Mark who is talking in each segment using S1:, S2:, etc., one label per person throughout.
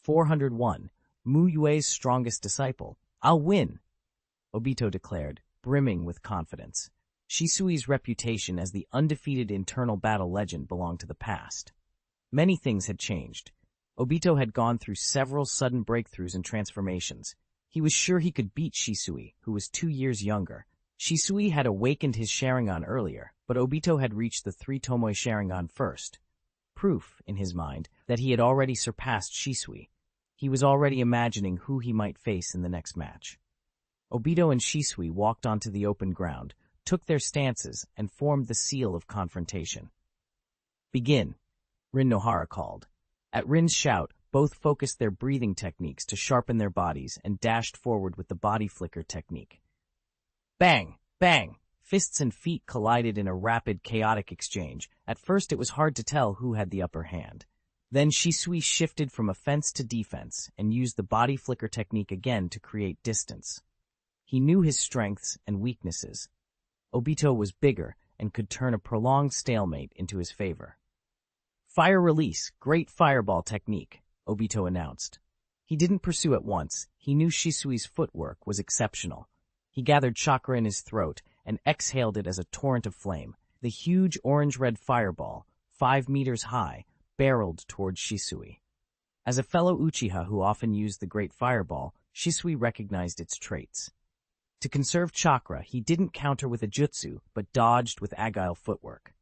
S1: 401. Mu Yue's strongest disciple. I'll win, Obito declared, brimming with confidence. Shisui's reputation as the undefeated internal battle legend belonged to the past. Many things had changed. Obito had gone through several sudden breakthroughs and transformations. He was sure he could beat Shisui, who was 2 years younger. Shisui had awakened his Sharingan earlier, but Obito had reached the 3 Tomoe Sharingan first. Proof, in his mind, that he had already surpassed Shisui. He was already imagining who he might face in the next match. Obito and Shisui walked onto the open ground, took their stances, and formed the seal of confrontation. Begin, Rin Nohara called. At Rin's shout, both focused their breathing techniques to sharpen their bodies and dashed forward with the body flicker technique. Bang! Bang! Fists and feet collided in a rapid, chaotic exchange. At first it was hard to tell who had the upper hand. Then Shisui shifted from offense to defense and used the body flicker technique again to create distance. He knew his strengths and weaknesses. Obito was bigger and could turn a prolonged stalemate into his favor. Fire release, great fireball technique, Obito announced. He didn't pursue at once. He knew Shisui's footwork was exceptional. He gathered chakra in his throat and exhaled it as a torrent of flame. The huge orange-red fireball, 5 meters high, barreled towards Shisui. As a fellow Uchiha who often used the great fireball, Shisui recognized its traits. To conserve chakra, he didn't counter with a jutsu, but dodged with agile footwork.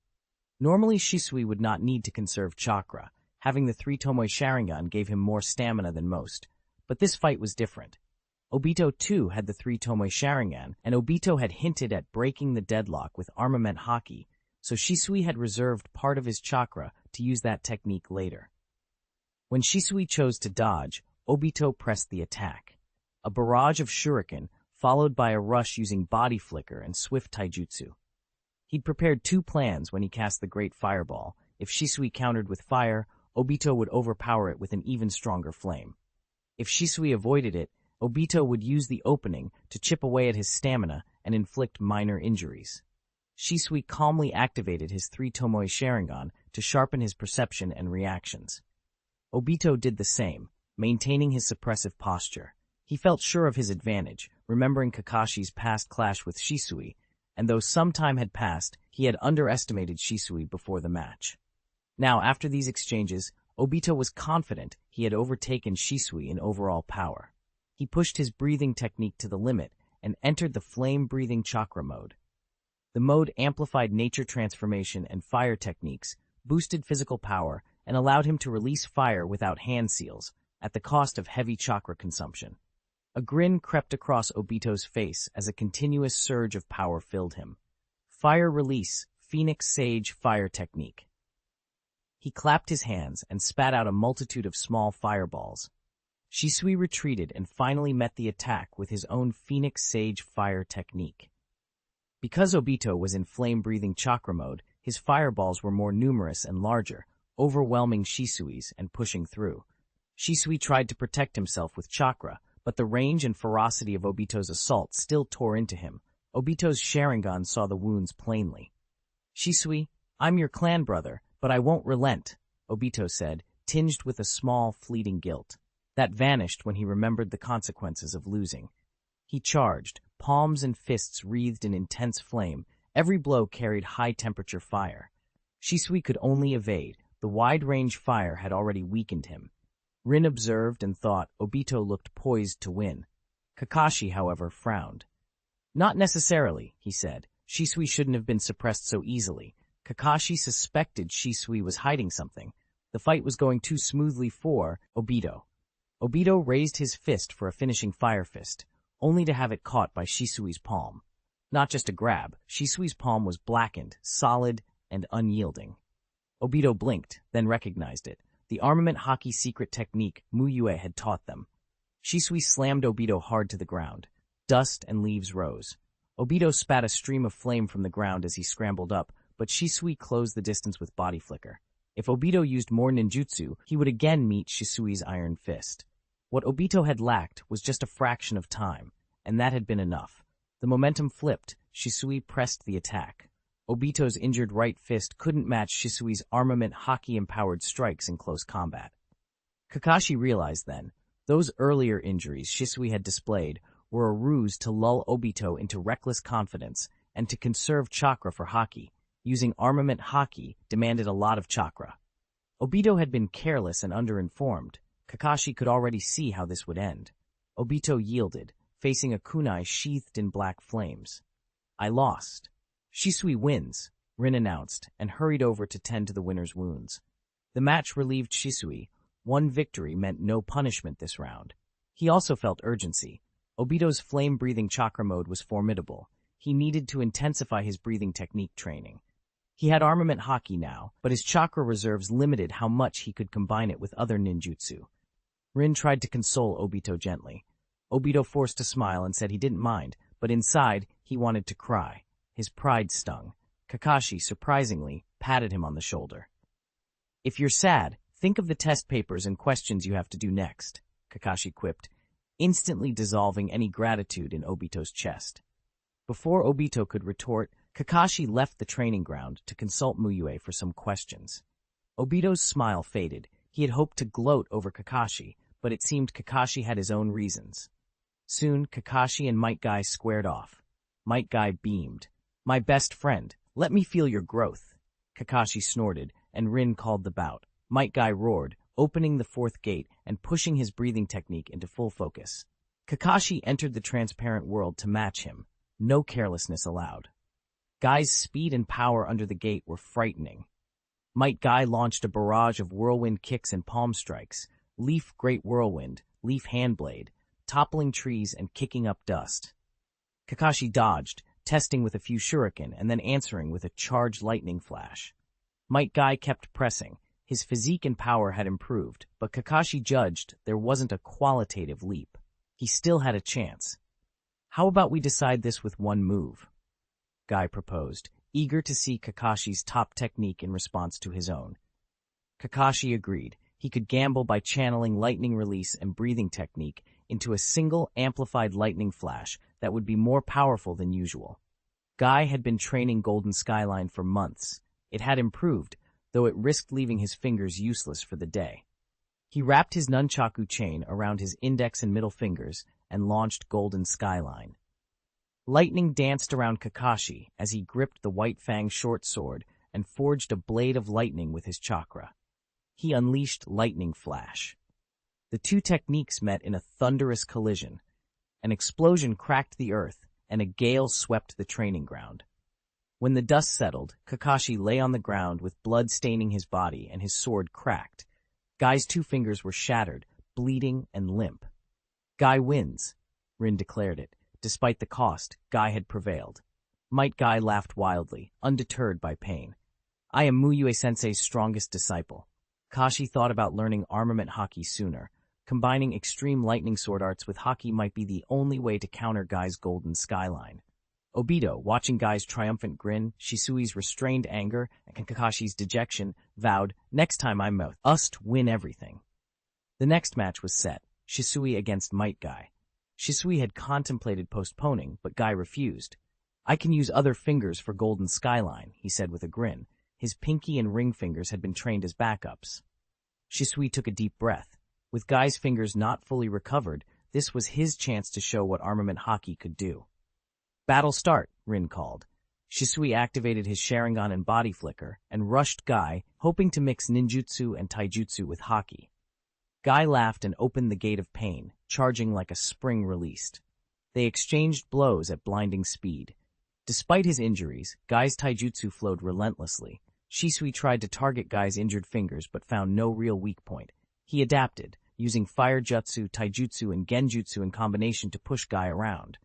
S1: Normally, Shisui would not need to conserve chakra. Having the 3 Tomoe Sharingan gave him more stamina than most. But this fight was different. Obito, too, had the 3 Tomoe Sharingan, and Obito had hinted at breaking the deadlock with armament haki, so Shisui had reserved part of his chakra to use that technique later. When Shisui chose to dodge, Obito pressed the attack. A barrage of shuriken, followed by a rush using body flicker and swift taijutsu. He'd prepared 2 plans when he cast the great fireball. If Shisui countered with fire, Obito would overpower it with an even stronger flame. If Shisui avoided it, Obito would use the opening to chip away at his stamina and inflict minor injuries. Shisui calmly activated his 3 Tomoe Sharingan to sharpen his perception and reactions. Obito did the same, maintaining his suppressive posture. He felt sure of his advantage, remembering Kakashi's past clash with Shisui, and though some time had passed, he had underestimated Shisui before the match. Now, after these exchanges, Obito was confident he had overtaken Shisui in overall power. He pushed his breathing technique to the limit and entered the flame-breathing chakra mode. The mode amplified nature transformation and fire techniques, boosted physical power, and allowed him to release fire without hand seals, at the cost of heavy chakra consumption. A grin crept across Obito's face as a continuous surge of power filled him. Fire release, Phoenix Sage fire technique. He clapped his hands and spat out a multitude of small fireballs. Shisui retreated and finally met the attack with his own Phoenix Sage fire technique. Because Obito was in flame-breathing chakra mode, his fireballs were more numerous and larger, overwhelming Shisui's and pushing through. Shisui tried to protect himself with chakra, but the range and ferocity of Obito's assault still tore into him. Obito's Sharingan saw the wounds plainly. "Shisui, I'm your clan brother, but I won't relent," Obito said, tinged with a small, fleeting guilt. That vanished when he remembered the consequences of losing. He charged, palms and fists wreathed in intense flame. Every blow carried high-temperature fire. Shisui could only evade. The wide-range fire had already weakened him. Rin observed and thought Obito looked poised to win. Kakashi, however, frowned. "Not necessarily," he said. "Shisui shouldn't have been suppressed so easily." Kakashi suspected Shisui was hiding something. The fight was going too smoothly for Obito. Obito raised his fist for a finishing fire fist, only to have it caught by Shisui's palm. Not just a grab, Shisui's palm was blackened, solid, and unyielding. Obito blinked, then recognized it. The armament haki secret technique Mu Yue had taught them. Shisui slammed Obito hard to the ground. Dust and leaves rose. Obito spat a stream of flame from the ground as he scrambled up, but Shisui closed the distance with body flicker. If Obito used more ninjutsu, he would again meet Shisui's iron fist. What Obito had lacked was just a fraction of time, and that had been enough. The momentum flipped. Shisui pressed the attack. Obito's injured right fist couldn't match Shisui's armament haki-empowered strikes in close combat. Kakashi realized then, those earlier injuries Shisui had displayed were a ruse to lull Obito into reckless confidence and to conserve chakra for Haki. Using armament Haki demanded a lot of chakra. Obito had been careless and underinformed. Kakashi could already see how this would end. Obito yielded, facing a kunai sheathed in black flames. I lost. Shisui wins, Rin announced, and hurried over to tend to the winner's wounds. The match relieved Shisui. One victory meant no punishment this round. He also felt urgency. Obito's flame-breathing chakra mode was formidable. He needed to intensify his breathing technique training. He had armament Haki now, but his chakra reserves limited how much he could combine it with other ninjutsu. Rin tried to console Obito gently. Obito forced a smile and said he didn't mind, but inside, he wanted to cry. His pride stung. Kakashi, surprisingly, patted him on the shoulder. If you're sad, think of the test papers and questions you have to do next, Kakashi quipped, instantly dissolving any gratitude in Obito's chest. Before Obito could retort, Kakashi left the training ground to consult Mu Yue for some questions. Obito's smile faded. He had hoped to gloat over Kakashi, but it seemed Kakashi had his own reasons. Soon, Kakashi and Metkai squared off. Metkai beamed. My best friend, let me feel your growth. Kakashi snorted, and Rin called the bout. Metkai roared, opening the fourth gate and pushing his breathing technique into full focus. Kakashi entered the transparent world to match him. No carelessness allowed. Guy's speed and power under the gate were frightening. Metkai launched a barrage of whirlwind kicks and palm strikes, leaf great whirlwind, leaf handblade, toppling trees and kicking up dust. Kakashi dodged, testing with a few shuriken and then answering with a charged lightning flash. Metkai kept pressing. His physique and power had improved, but Kakashi judged there wasn't a qualitative leap. He still had a chance. How about we decide this with one move? Guy proposed, eager to see Kakashi's top technique in response to his own. Kakashi agreed. He could gamble by channeling lightning release and breathing technique into a single amplified lightning flash that would be more powerful than usual. Guy had been training Golden Skyline for months. It had improved, though it risked leaving his fingers useless for the day. He wrapped his nunchaku chain around his index and middle fingers and launched Golden Skyline. Lightning danced around Kakashi as he gripped the White Fang short sword and forged a blade of lightning with his chakra. He unleashed Lightning Flash. The two techniques met in a thunderous collision. An explosion cracked the earth, and a gale swept the training ground. When the dust settled, Kakashi lay on the ground with blood staining his body and his sword cracked. Guy's two fingers were shattered, bleeding and limp. Guy wins, Rin declared it. Despite the cost, Guy had prevailed. Metkai laughed wildly, undeterred by pain. I am Mu Yue Sensei's strongest disciple. Kakashi thought about learning armament Haki sooner. Combining extreme lightning sword arts with Haki might be the only way to counter Guy's Golden Skyline. Obito, watching Guy's triumphant grin, Shisui's restrained anger, and Kakashi's dejection, vowed, next time I must win everything. The next match was set, Shisui against Metkai. Shisui had contemplated postponing, but Guy refused. I can use other fingers for Golden Skyline, he said with a grin. His pinky and ring fingers had been trained as backups. Shisui took a deep breath. With Guy's fingers not fully recovered, this was his chance to show what armament Haki could do. Battle start, Rin called. Shisui activated his Sharingan and body flicker and rushed Guy, hoping to mix ninjutsu and taijutsu with Haki. Guy laughed and opened the gate of pain, charging like a spring released. They exchanged blows at blinding speed. Despite his injuries, Guy's taijutsu flowed relentlessly. Shisui tried to target Guy's injured fingers but found no real weak point. He adapted, using fire jutsu, taijutsu, and genjutsu in combination to push Guy around.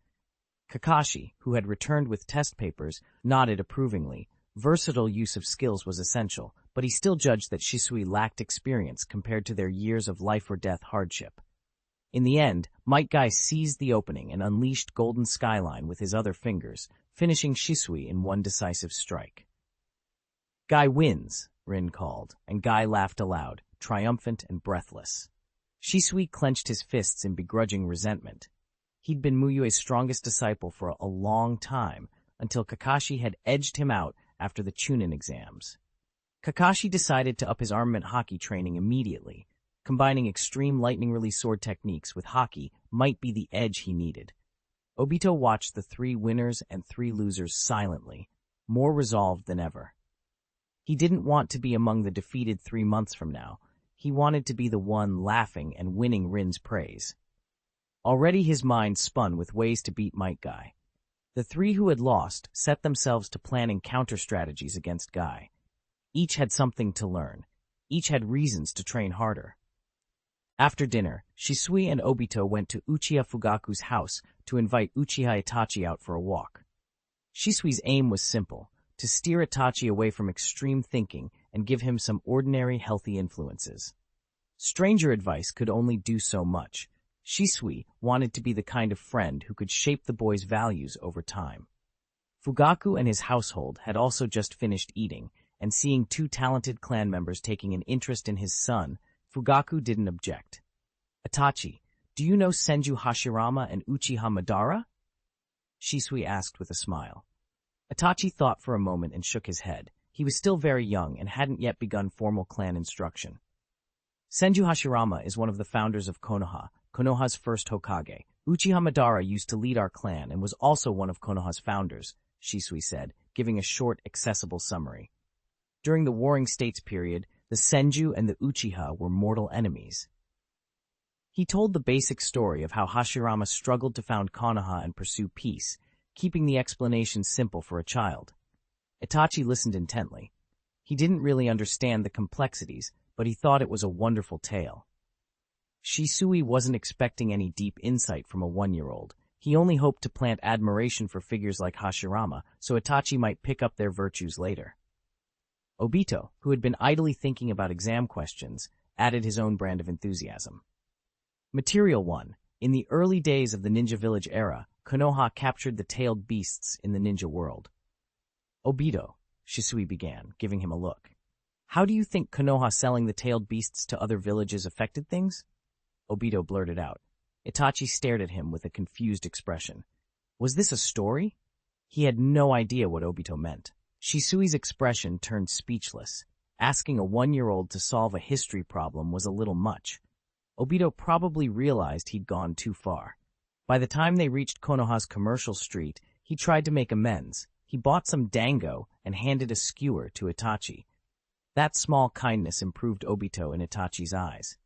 S1: Kakashi, who had returned with test papers, nodded approvingly. Versatile use of skills was essential, but he still judged that Shisui lacked experience compared to their years of life-or-death hardship. In the end, Metkai seized the opening and unleashed Golden Skyline with his other fingers, finishing Shisui in one decisive strike. Guy wins, Rin called, and Guy laughed aloud, triumphant and breathless. Shisui clenched his fists in begrudging resentment. He'd been Mu Yue's strongest disciple for a long time, until Kakashi had edged him out after the chuunin exams. Kakashi decided to up his armament Haki training immediately. Combining extreme lightning release sword techniques with haki might be the edge he needed. Obito watched the 3 winners and 3 losers silently, more resolved than ever. He didn't want to be among the defeated 3 months from now. He wanted to be the one laughing and winning Rin's praise. Already his mind spun with ways to beat Metkai. The 3 who had lost set themselves to planning counter-strategies against Guy. Each had something to learn. Each had reasons to train harder. After dinner, Shisui and Obito went to Uchiha Fugaku's house to invite Uchiha Itachi out for a walk. Shisui's aim was simple, to steer Itachi away from extreme thinking and give him some ordinary healthy influences. Stranger advice could only do so much. Shisui wanted to be the kind of friend who could shape the boy's values over time. Fugaku and his household had also just finished eating, and seeing 2 talented clan members taking an interest in his son, Fugaku didn't object. "Itachi, do you know Senju Hashirama and Uchiha Madara?" Shisui asked with a smile. Itachi thought for a moment and shook his head. He was still very young and hadn't yet begun formal clan instruction. "Senju Hashirama is one of the founders of Konoha, Konoha's first Hokage. Uchiha Madara used to lead our clan and was also one of Konoha's founders," Shisui said, giving a short, accessible summary. During the Warring States period, the Senju and the Uchiha were mortal enemies. He told the basic story of how Hashirama struggled to found Konoha and pursue peace, keeping the explanation simple for a child. Itachi listened intently. He didn't really understand the complexities, but he thought it was a wonderful tale. Shisui wasn't expecting any deep insight from a 1-year-old. He only hoped to plant admiration for figures like Hashirama, so Itachi might pick up their virtues later. Obito, who had been idly thinking about exam questions, added his own brand of enthusiasm. Material 1. In the early days of the Ninja Village era, Konoha captured the tailed beasts in the ninja world. "Obito," Shisui began, giving him a look. "How do you think Konoha selling the tailed beasts to other villages affected things?" Obito blurted out. Itachi stared at him with a confused expression. Was this a story? He had no idea what Obito meant. Shisui's expression turned speechless. Asking a 1-year-old to solve a history problem was a little much. Obito probably realized he'd gone too far. By the time they reached Konoha's commercial street, he tried to make amends. He bought some dango and handed a skewer to Itachi. That small kindness improved Obito in Itachi's eyes.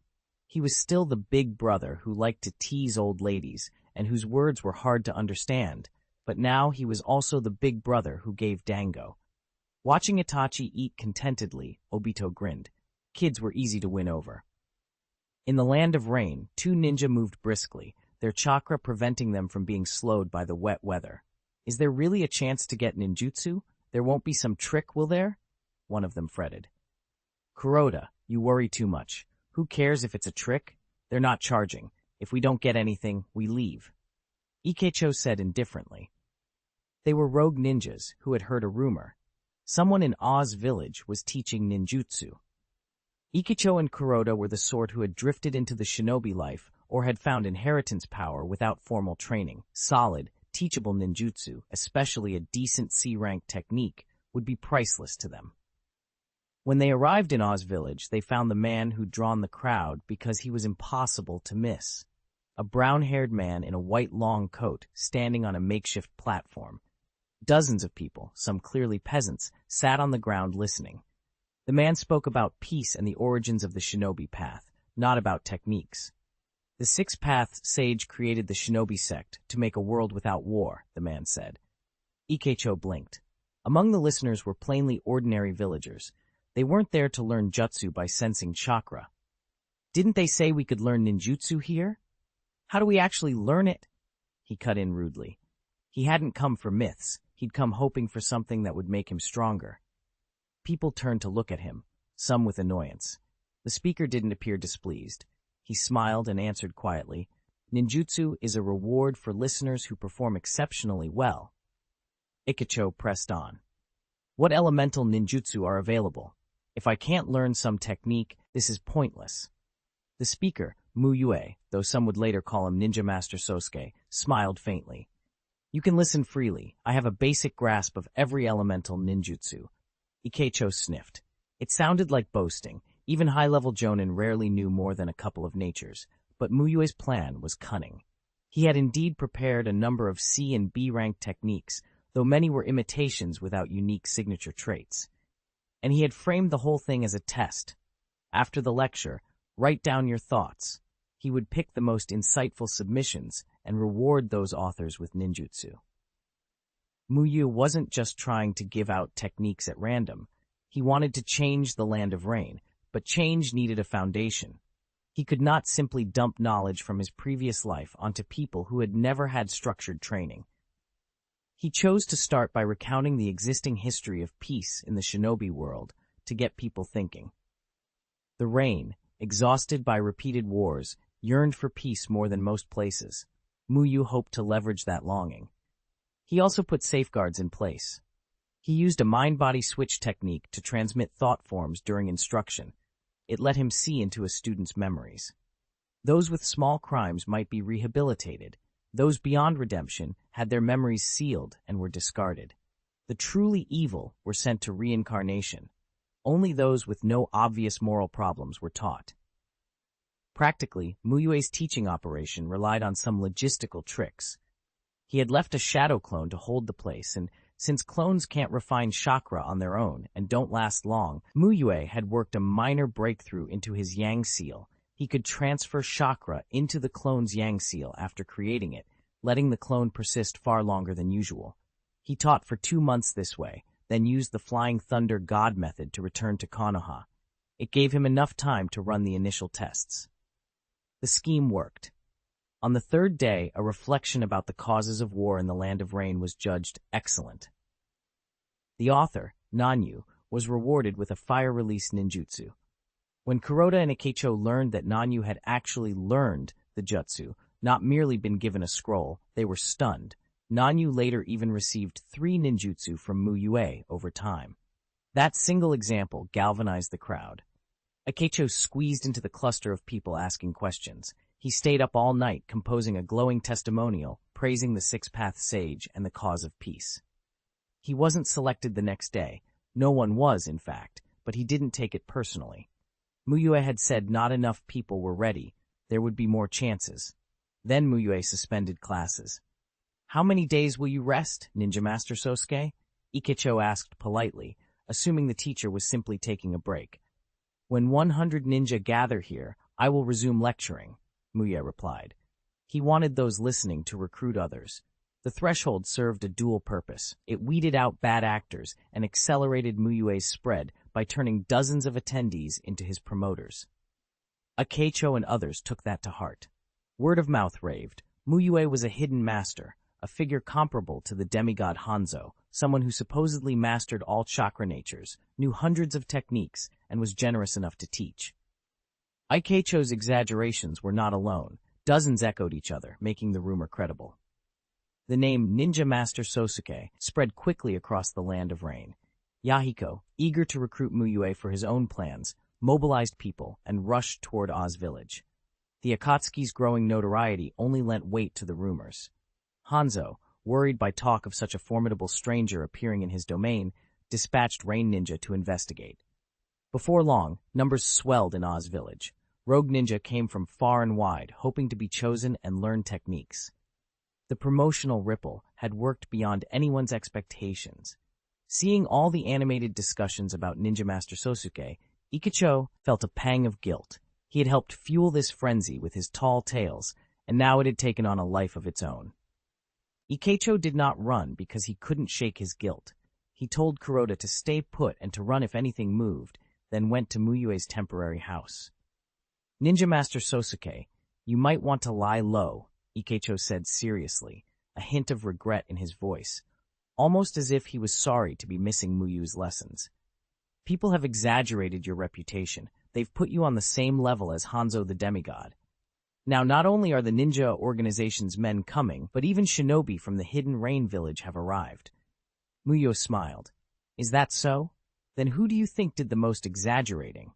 S1: He was still the big brother who liked to tease old ladies and whose words were hard to understand, but now he was also the big brother who gave dango. Watching Itachi eat contentedly, Obito grinned. Kids were easy to win over. In the land of rain, 2 ninja moved briskly, their chakra preventing them from being slowed by the wet weather. "Is there really a chance to get ninjutsu? There won't be some trick, will there?" one of them fretted. "Kuroda, you worry too much. Who cares if it's a trick? They're not charging. If we don't get anything, we leave," Ikecho said indifferently. They were rogue ninjas who had heard a rumor. Someone in Oz village was teaching ninjutsu. Ikecho and Kuroda were the sort who had drifted into the shinobi life or had found inheritance power without formal training. Solid, teachable ninjutsu, especially a decent C-rank technique, would be priceless to them. When they arrived in Oz village, they found the man who'd drawn the crowd because he was impossible to miss. A brown-haired man in a white long coat standing on a makeshift platform. Dozens of people, some clearly peasants, sat on the ground listening. The man spoke about peace and the origins of the shinobi path, not about techniques. The 6-path sage created the shinobi sect to make a world without war, the man said. Ikecho blinked. Among the listeners were plainly ordinary villagers. They weren't there to learn jutsu by sensing chakra. "Didn't they say we could learn ninjutsu here? How do we actually learn it?" He cut in rudely. He hadn't come for myths. He'd come hoping for something that would make him stronger. People turned to look at him, some with annoyance. The speaker didn't appear displeased. He smiled and answered quietly, "Ninjutsu is a reward for listeners who perform exceptionally well." Ikecho pressed on. "What elemental ninjutsu are available? If I can't learn some technique, this is pointless." The speaker, Mu Yue, though some would later call him Ninja Master Sosuke, smiled faintly. "You can listen freely. I have a basic grasp of every elemental ninjutsu." Ikecho sniffed. It sounded like boasting, Even high-level jonin rarely knew more than a couple of natures, but Mu Yue's plan was cunning. He had indeed prepared a number of C and B rank techniques, though many were imitations without unique signature traits. And he had framed the whole thing as a test. After the lecture, write down your thoughts. He would pick the most insightful submissions and reward those authors with ninjutsu. Mu Yue wasn't just trying to give out techniques at random. He wanted to change the Land of Rain, but change needed a foundation. He could not simply dump knowledge from his previous life onto people who had never had structured training. He chose to start by recounting the existing history of peace in the Shinobi world to get people thinking. The Rain, exhausted by repeated wars, yearned for peace more than most places. Mu Yue hoped to leverage that longing. He also put safeguards in place. He used a mind-body switch technique to transmit thought forms during instruction. It let him see into a student's memories. Those with small crimes might be rehabilitated. Those beyond redemption had their memories sealed and were discarded. The truly evil were sent to reincarnation. Only those with no obvious moral problems were taught. Practically, Mu Yue's teaching operation relied on some logistical tricks. He had left a shadow clone to hold the place, and since clones can't refine chakra on their own and don't last long, Mu Yue had worked a minor breakthrough into his Yang Seal. He could transfer chakra into the clone's Yang Seal after creating it, letting the clone persist far longer than usual. He taught for 2 months this way, then used the Flying Thunder God method to return to Konoha. It gave him enough time to run the initial tests. The scheme worked. On the 3rd day, a reflection about the causes of war in the Land of Rain was judged excellent. The author, Nanyu, was rewarded with a fire-release ninjutsu. When Kuroda and Ikecho learned that Nanyu had actually learned the jutsu, not merely been given a scroll, they were stunned. Nanyu later even received 3 ninjutsu from Mu Yue over time. That single example galvanized the crowd. Ikecho squeezed into the cluster of people asking questions. He stayed up all night composing a glowing testimonial, praising the Six-Path Sage and the cause of peace. He wasn't selected the next day. No one was, in fact, but he didn't take it personally. Mu Yue had said not enough people were ready. There would be more chances. Then Mu Yue suspended classes. "How many days will you rest, Ninja Master Sosuke?" Ikecho asked politely, assuming the teacher was simply taking a break. "When 100 ninja gather here, I will resume lecturing," Mu Yue replied. He wanted those listening to recruit others. The threshold served a dual purpose. It weeded out bad actors and accelerated Mu Yue's spread by turning dozens of attendees into his promoters. Ikecho and others took that to heart. Word of mouth raved. Mu Yue was a hidden master, a figure comparable to the demigod Hanzo, someone who supposedly mastered all chakra natures, knew hundreds of techniques, and was generous enough to teach. Ikecho's exaggerations were not alone. Dozens echoed each other, making the rumor credible. The name Ninja Master Sosuke spread quickly across the Land of Rain. Yahiko, eager to recruit Mu Yue for his own plans, mobilized people and rushed toward Oz Village. The Akatsuki's growing notoriety only lent weight to the rumors. Hanzo, worried by talk of such a formidable stranger appearing in his domain, dispatched Rain Ninja to investigate. Before long, numbers swelled in Oz Village. Rogue Ninja came from far and wide, hoping to be chosen and learn techniques. The promotional ripple had worked beyond anyone's expectations. Seeing all the animated discussions about Ninja Master Sosuke, Ikecho felt a pang of guilt. He had helped fuel this frenzy with his tall tales, and now it had taken on a life of its own. Ikecho did not run because he couldn't shake his guilt. He told Kuroda to stay put and to run if anything moved, then went to Mu Yue's temporary house. "Ninja Master Sosuke, you might want to lie low," Ikecho said seriously, a hint of regret in his voice, almost as if he was sorry to be missing Mu Yue's lessons. "People have exaggerated your reputation. They've put you on the same level as Hanzo the demigod. Now, not only are the ninja organization's men coming, but even Shinobi from the Hidden Rain village have arrived." Mu Yue smiled. "Is that so? Then who do you think did the most exaggerating?"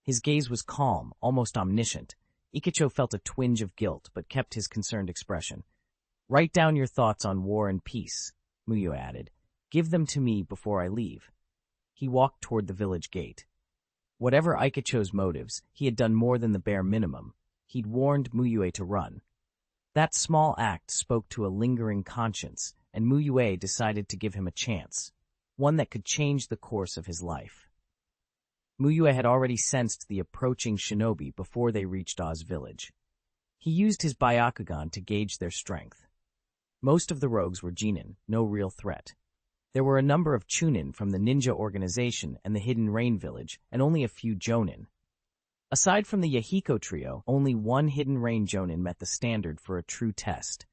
S1: His gaze was calm, almost omniscient. Ikecho felt a twinge of guilt, but kept his concerned expression. "Write down your thoughts on war and peace," Mu Yue added. "Give them to me before I leave." He walked toward the village gate. Whatever Ikecho's motives, he had done more than the bare minimum. He'd warned Mu Yue to run. That small act spoke to a lingering conscience, and Mu Yue decided to give him a chance, one that could change the course of his life. Mu Yue had already sensed the approaching shinobi before they reached Oz village. He used his Byakugan to gauge their strength. Most of the rogues were genin, no real threat. There were a number of chuunin from the ninja organization and the Hidden Rain village, and only a few jonin. Aside from the Yahiko trio, only one Hidden Rain jonin met the standard for a true test.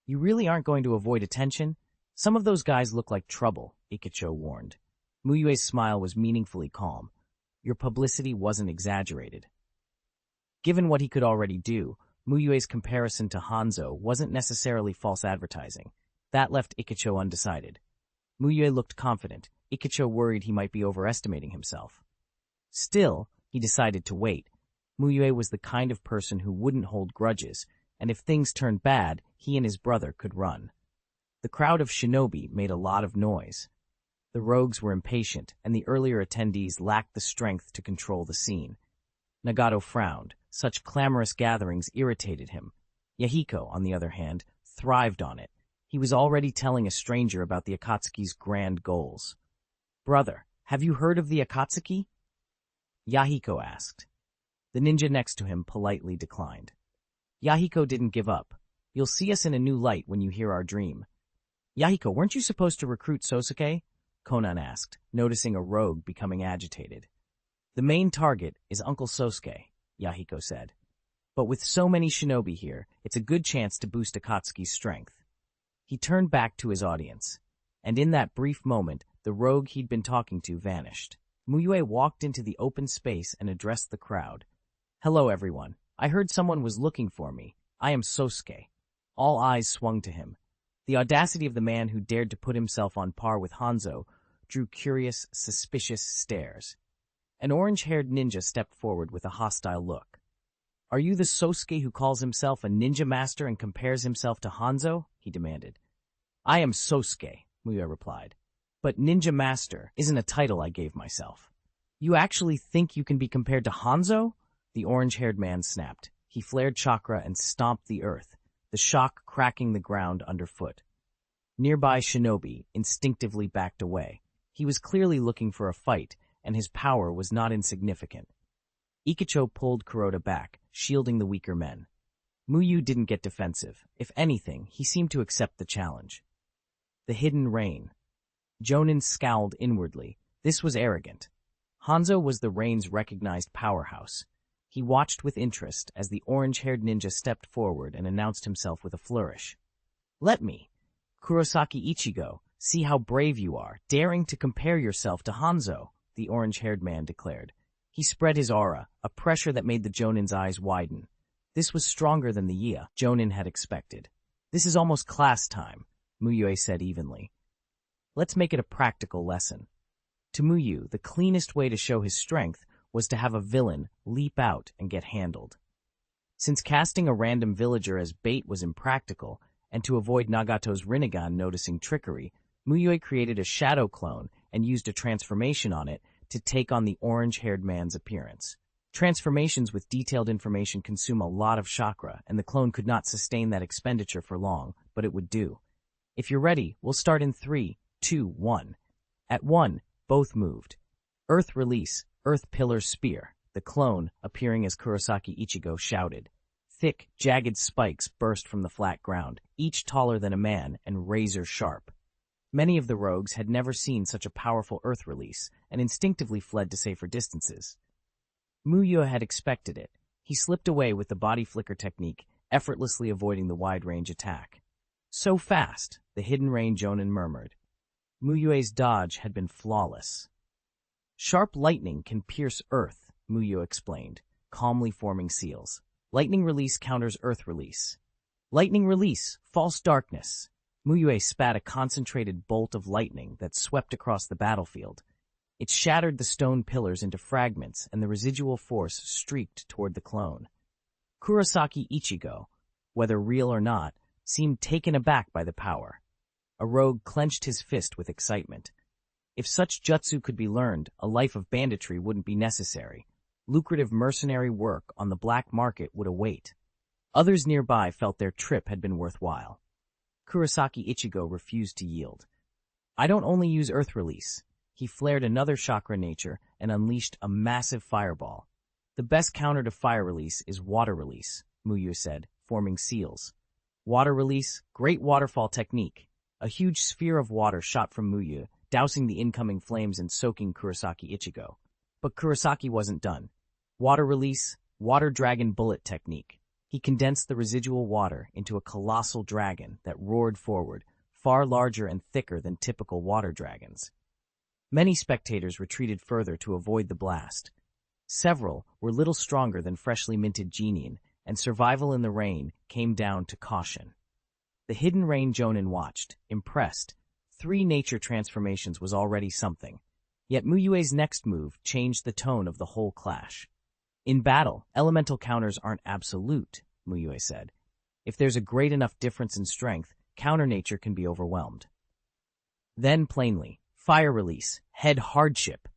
S1: You really aren't going to avoid attention? Some of those guys look like trouble, Ikecho warned. Mu Yue's smile was meaningfully calm. Your publicity wasn't exaggerated. Given what he could already do, Mu Yue's comparison to Hanzo wasn't necessarily false advertising. That left Ikecho undecided. Mu Yue looked confident. Ikecho worried he might be overestimating himself. Still, he decided to wait. Mu Yue was the kind of person who wouldn't hold grudges, and if things turned bad, he and his brother could run. The crowd of shinobi made a lot of noise. The rogues were impatient, and the earlier attendees lacked the strength to control the scene. Nagato frowned. Such clamorous gatherings irritated him. Yahiko, on the other hand, thrived on it. He was already telling a stranger about the Akatsuki's grand goals. "Brother, have you heard of the Akatsuki?" Yahiko asked. The ninja next to him politely declined. Yahiko didn't give up. "You'll see us in a new light when you hear our dream." "Yahiko, weren't you supposed to recruit Sosuke?" Konan asked, noticing a rogue becoming agitated. "The main target is Uncle Sosuke," Yahiko said. "But with so many shinobi here, it's a good chance to boost Akatsuki's strength." He turned back to his audience, and in that brief moment, the rogue he'd been talking to vanished. Mu Yue walked into the open space and addressed the crowd. "Hello, everyone. I heard someone was looking for me. I am Sosuke." All eyes swung to him. The audacity of the man who dared to put himself on par with Hanzo drew curious, suspicious stares. An orange-haired ninja stepped forward with a hostile look. "Are you the Sosuke who calls himself a ninja master and compares himself to Hanzo?" he demanded. "I am Sosuke," Mu Yue replied. "But ninja master isn't a title I gave myself." "You actually think you can be compared to Hanzo?" The orange-haired man snapped. He flared chakra and stomped the earth, the shock cracking the ground underfoot. Nearby shinobi instinctively backed away. He was clearly looking for a fight, and his power was not insignificant. Ikecho pulled Kuroda back, shielding the weaker men. Mu Yue didn't get defensive. If anything, he seemed to accept the challenge. The Hidden Rain. Jonin scowled inwardly. This was arrogant. Hanzo was the Rain's recognized powerhouse. He watched with interest as the orange-haired ninja stepped forward and announced himself with a flourish. "Let me, Kurosaki Ichigo, see how brave you are, daring to compare yourself to Hanzo," the orange-haired man declared. He spread his aura, a pressure that made the Jonin's eyes widen. This was stronger than the Yia Jonin had expected. "This is almost class time," Mu Yue said evenly. "Let's make it a practical lesson." To Mu Yue, the cleanest way to show his strength was to have a villain leap out and get handled. Since casting a random villager as bait was impractical, and to avoid Nagato's Rinnegan noticing trickery, Mu Yue created a shadow clone and used a transformation on it to take on the orange-haired man's appearance. Transformations with detailed information consume a lot of chakra, and the clone could not sustain that expenditure for long, but it would do. "If you're ready, we'll start in 3, 2, 1. At 1, both moved. "Earth release, Earth Pillar Spear," the clone, appearing as Kurosaki Ichigo, shouted. Thick, jagged spikes burst from the flat ground, each taller than a man and razor-sharp. Many of the rogues had never seen such a powerful earth release, and instinctively fled to safer distances. Mu Yue had expected it. He slipped away with the body flicker technique, effortlessly avoiding the wide-range attack. "So fast," the Hidden Rain Jonin murmured. Mu Yue's dodge had been flawless. "Sharp lightning can pierce earth," Mu Yue explained, calmly forming seals. "Lightning release counters earth release." "Lightning release, false darkness." Mu Yue spat a concentrated bolt of lightning that swept across the battlefield. It shattered the stone pillars into fragments, and the residual force streaked toward the clone. Kurosaki Ichigo, whether real or not, seemed taken aback by the power. A rogue clenched his fist with excitement. If such jutsu could be learned, a life of banditry wouldn't be necessary. Lucrative mercenary work on the black market would await. Others nearby felt their trip had been worthwhile. Kurosaki Ichigo refused to yield. I don't only use Earth Release. He flared another chakra nature and unleashed a massive fireball. The best counter to fire release is water release, Mu Yue said, forming seals. Water release, great waterfall technique. A huge sphere of water shot from Mu Yue, dousing the incoming flames and soaking Kurosaki Ichigo. But Kurosaki wasn't done. Water release, water dragon bullet technique. He condensed the residual water into a colossal dragon that roared forward, far larger and thicker than typical water dragons. Many spectators retreated further to avoid the blast. Several were little stronger than freshly minted chuunin, and survival in the rain came down to caution. The hidden rain Jonin watched, impressed. 3 nature transformations was already something. Yet Mu Yue's next move changed the tone of the whole clash. In battle, elemental counters aren't absolute, Mu Yue said. If there's a great enough difference in strength, counter nature can be overwhelmed. Then, plainly, fire release, head hardship.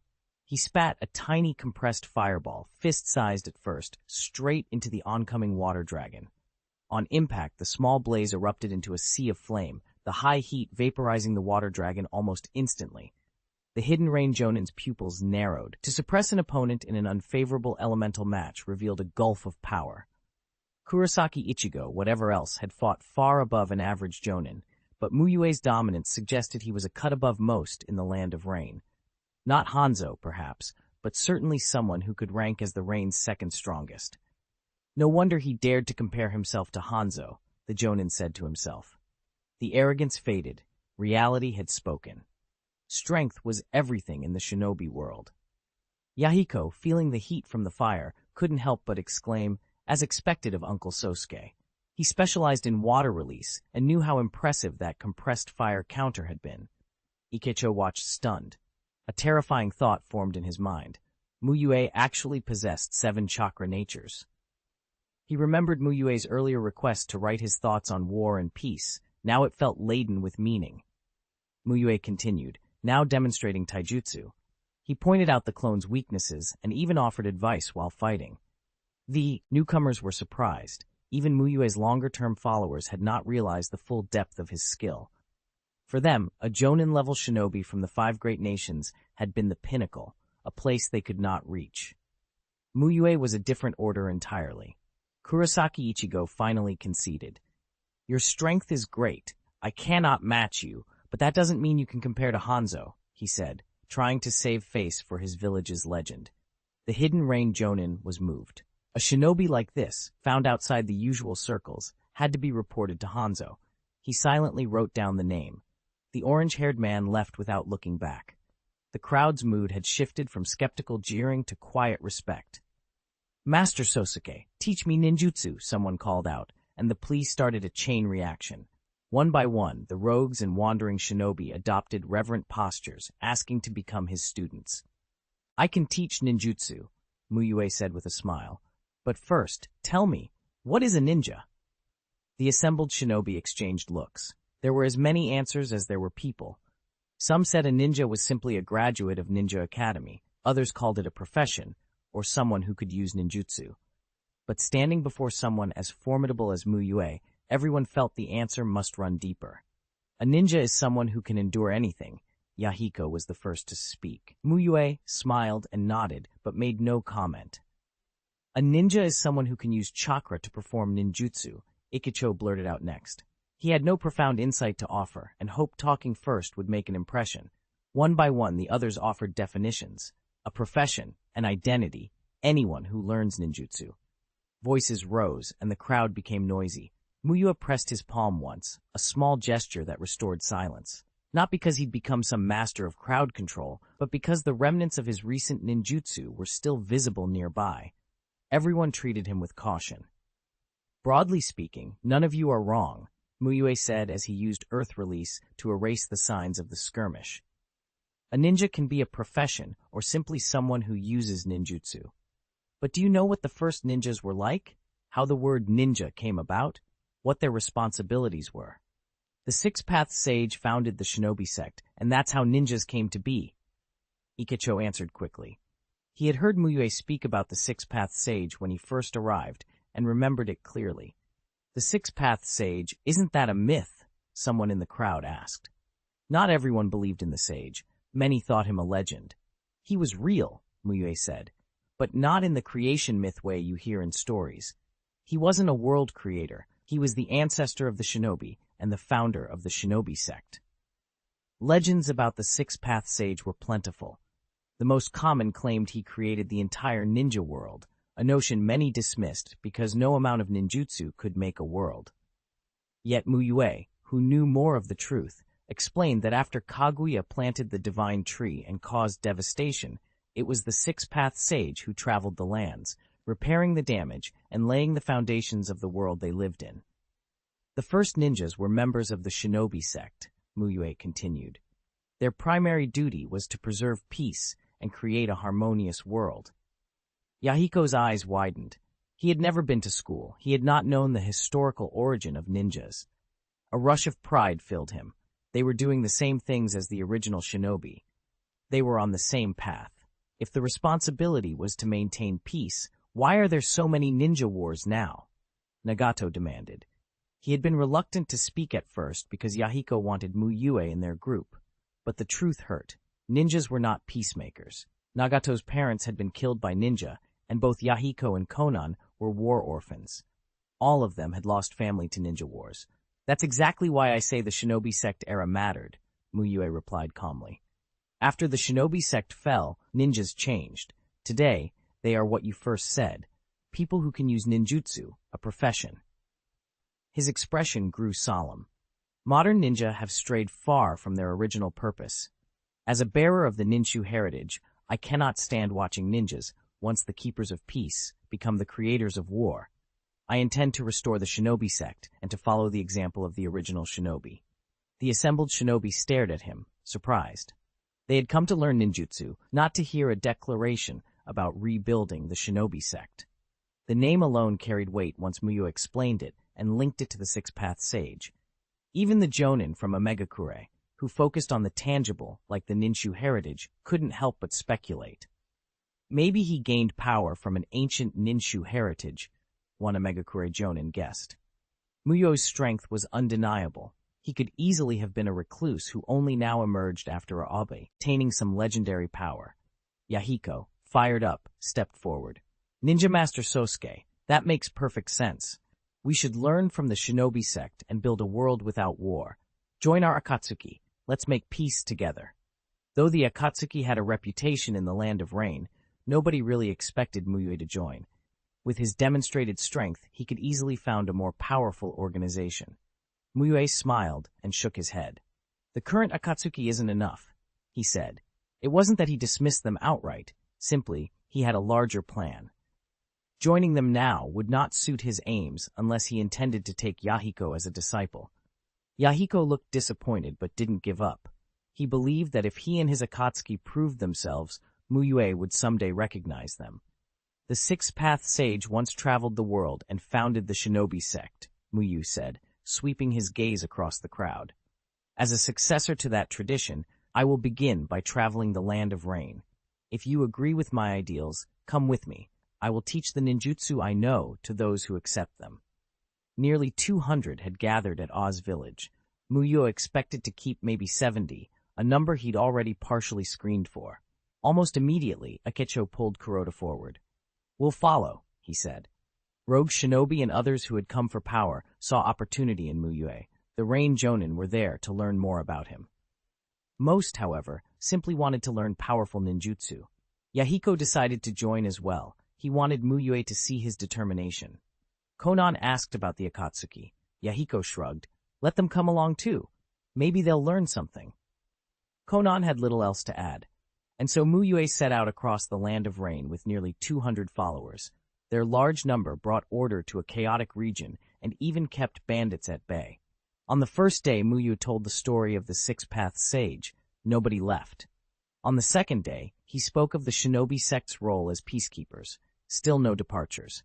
S1: He spat a tiny compressed fireball, fist-sized at first, straight into the oncoming water dragon. On impact, the small blaze erupted into a sea of flame, the high heat vaporizing the water dragon almost instantly. The hidden rain Jonin's pupils narrowed. To suppress an opponent in an unfavorable elemental match revealed a gulf of power. Kurosaki Ichigo, whatever else, had fought far above an average Jonin, but Mu Yue's dominance suggested he was a cut above most in the land of rain. Not Hanzo, perhaps, but certainly someone who could rank as the rain's second strongest. No wonder he dared to compare himself to Hanzo, the Jonin said to himself. The arrogance faded. Reality had spoken. Strength was everything in the shinobi world. Yahiko, feeling the heat from the fire, couldn't help but exclaim, as expected of Uncle Sosuke. He specialized in water release and knew how impressive that compressed fire counter had been. Ikecho watched stunned. A terrifying thought formed in his mind. Mu Yue actually possessed 7 chakra natures. He remembered Mu Yue's earlier request to write his thoughts on war and peace. Now it felt laden with meaning. Mu Yue continued, now demonstrating taijutsu. He pointed out the clone's weaknesses and even offered advice while fighting. The newcomers were surprised. Even Mu Yue's longer-term followers had not realized the full depth of his skill. For them, a Jonin-level shinobi from the 5 great nations had been the pinnacle, a place they could not reach. Mu Yue was a different order entirely. Kurosaki Ichigo finally conceded. Your strength is great. I cannot match you, but that doesn't mean you can compare to Hanzo, he said, trying to save face for his village's legend. The hidden rain Jonin was moved. A shinobi like this, found outside the usual circles, had to be reported to Hanzo. He silently wrote down the name. The orange-haired man left without looking back. The crowd's mood had shifted from skeptical jeering to quiet respect. Master Sosuke, teach me ninjutsu, someone called out, and the plea started a chain reaction. One by one, the rogues and wandering shinobi adopted reverent postures, asking to become his students. I can teach ninjutsu, Mu Yue said with a smile. But first, tell me, what is a ninja? The assembled shinobi exchanged looks. There were as many answers as there were people. Some said a ninja was simply a graduate of Ninja Academy, others called it a profession, or someone who could use ninjutsu. But standing before someone as formidable as Mu Yue, everyone felt the answer must run deeper. A ninja is someone who can endure anything. Yahiko was the first to speak. Mu Yue smiled and nodded, but made no comment. A ninja is someone who can use chakra to perform ninjutsu, Ikecho blurted out next. He had no profound insight to offer, and hoped talking first would make an impression. One by one, the others offered definitions. A profession, an identity, anyone who learns ninjutsu. Voices rose, and the crowd became noisy. Mu Yue pressed his palm once, a small gesture that restored silence. Not because he'd become some master of crowd control, but because the remnants of his recent ninjutsu were still visible nearby. Everyone treated him with caution. Broadly speaking, none of you are wrong, Mu Yue said as he used Earth Release to erase the signs of the skirmish. A ninja can be a profession or simply someone who uses ninjutsu. But do you know what the first ninjas were like? How the word ninja came about? What their responsibilities were? The Six-Path Sage founded the Shinobi sect, and that's how ninjas came to be, Ikecho answered quickly. He had heard Mu Yue speak about the Six-Path Sage when he first arrived, and remembered it clearly. The Six-Path Sage, isn't that a myth? Someone in the crowd asked. Not everyone believed in the sage. Many thought him a legend. He was real, Mu Yue said, but not in the creation myth way you hear in stories. He wasn't a world creator. He was the ancestor of the shinobi and the founder of the shinobi sect. Legends about the Six-Path Sage were plentiful. The most common claimed he created the entire ninja world, a notion many dismissed because no amount of ninjutsu could make a world. Yet Mu Yue, who knew more of the truth, explained that after Kaguya planted the divine tree and caused devastation, it was the Six-Path Sage who traveled the lands, repairing the damage and laying the foundations of the world they lived in. The first ninjas were members of the shinobi sect, Mu Yue continued. Their primary duty was to preserve peace and create a harmonious world. Yahiko's eyes widened. He had never been to school. He had not known the historical origin of ninjas. A rush of pride filled him. They were doing the same things as the original shinobi. They were on the same path. If the responsibility was to maintain peace, why are there so many ninja wars now? Nagato demanded. He had been reluctant to speak at first because Yahiko wanted Mu Yue in their group. But the truth hurt. Ninjas were not peacemakers. Nagato's parents had been killed by ninja, and both Yahiko and Konan were war orphans. All of them had lost family to ninja wars. That's exactly why I say the shinobi sect era mattered, Mu Yue replied calmly. After the shinobi sect fell, ninjas changed. Today, they are what you first said, people who can use ninjutsu, a profession. His expression grew solemn. Modern ninja have strayed far from their original purpose. As a bearer of the Ninshu heritage, I cannot stand watching ninjas, once the keepers of peace, become the creators of war. I intend to restore the shinobi sect and to follow the example of the original shinobi. The assembled shinobi stared at him, surprised. They had come to learn ninjutsu, not to hear a declaration about rebuilding the shinobi sect. The name alone carried weight once Mu Yue explained it and linked it to the Six-Path Sage. Even the jonin from Omegakure, who focused on the tangible, like the Ninshu heritage, couldn't help but speculate. Maybe he gained power from an ancient Ninshu heritage, one Omegakure jonin guessed. Mu Yue's strength was undeniable. He could easily have been a recluse who only now emerged after Abe, attaining some legendary power. Yahiko, fired up, stepped forward. Ninja Master Sosuke, that makes perfect sense. We should learn from the shinobi sect and build a world without war. Join our Akatsuki. Let's make peace together. Though the Akatsuki had a reputation in the Land of Rain, nobody really expected Mu Yue to join. With his demonstrated strength, he could easily found a more powerful organization. Mu Yue smiled and shook his head. The current Akatsuki isn't enough, he said. It wasn't that he dismissed them outright, simply, he had a larger plan. Joining them now would not suit his aims unless he intended to take Yahiko as a disciple. Yahiko looked disappointed but didn't give up. He believed that if he and his Akatsuki proved themselves, Mu Yue would someday recognize them. The Six-Path Sage once traveled the world and founded the shinobi sect, Mu Yue said, sweeping his gaze across the crowd. As a successor to that tradition, I will begin by traveling the Land of Rain. If you agree with my ideals, come with me. I will teach the ninjutsu I know to those who accept them. Nearly 200 had gathered at Oz Village. Mu Yue expected to keep maybe 70, a number he'd already partially screened for. Almost immediately, Ikecho pulled Kuroda forward. We'll follow, he said. Rogue Shinobi and others who had come for power saw opportunity in Mu Yue. The Rain Jonin were there to learn more about him. Most, however, simply wanted to learn powerful ninjutsu. Yahiko decided to join as well. He wanted Mu Yue to see his determination. Konan asked about the Akatsuki. Yahiko shrugged. Let them come along too. Maybe they'll learn something. Konan had little else to add. And so Mu Yue set out across the Land of Rain with nearly 200 followers. Their large number brought order to a chaotic region and even kept bandits at bay. On the first day, Mu Yue told the story of the Six-Path Sage. Nobody left. On the second day, he spoke of the shinobi sect's role as peacekeepers. Still no departures.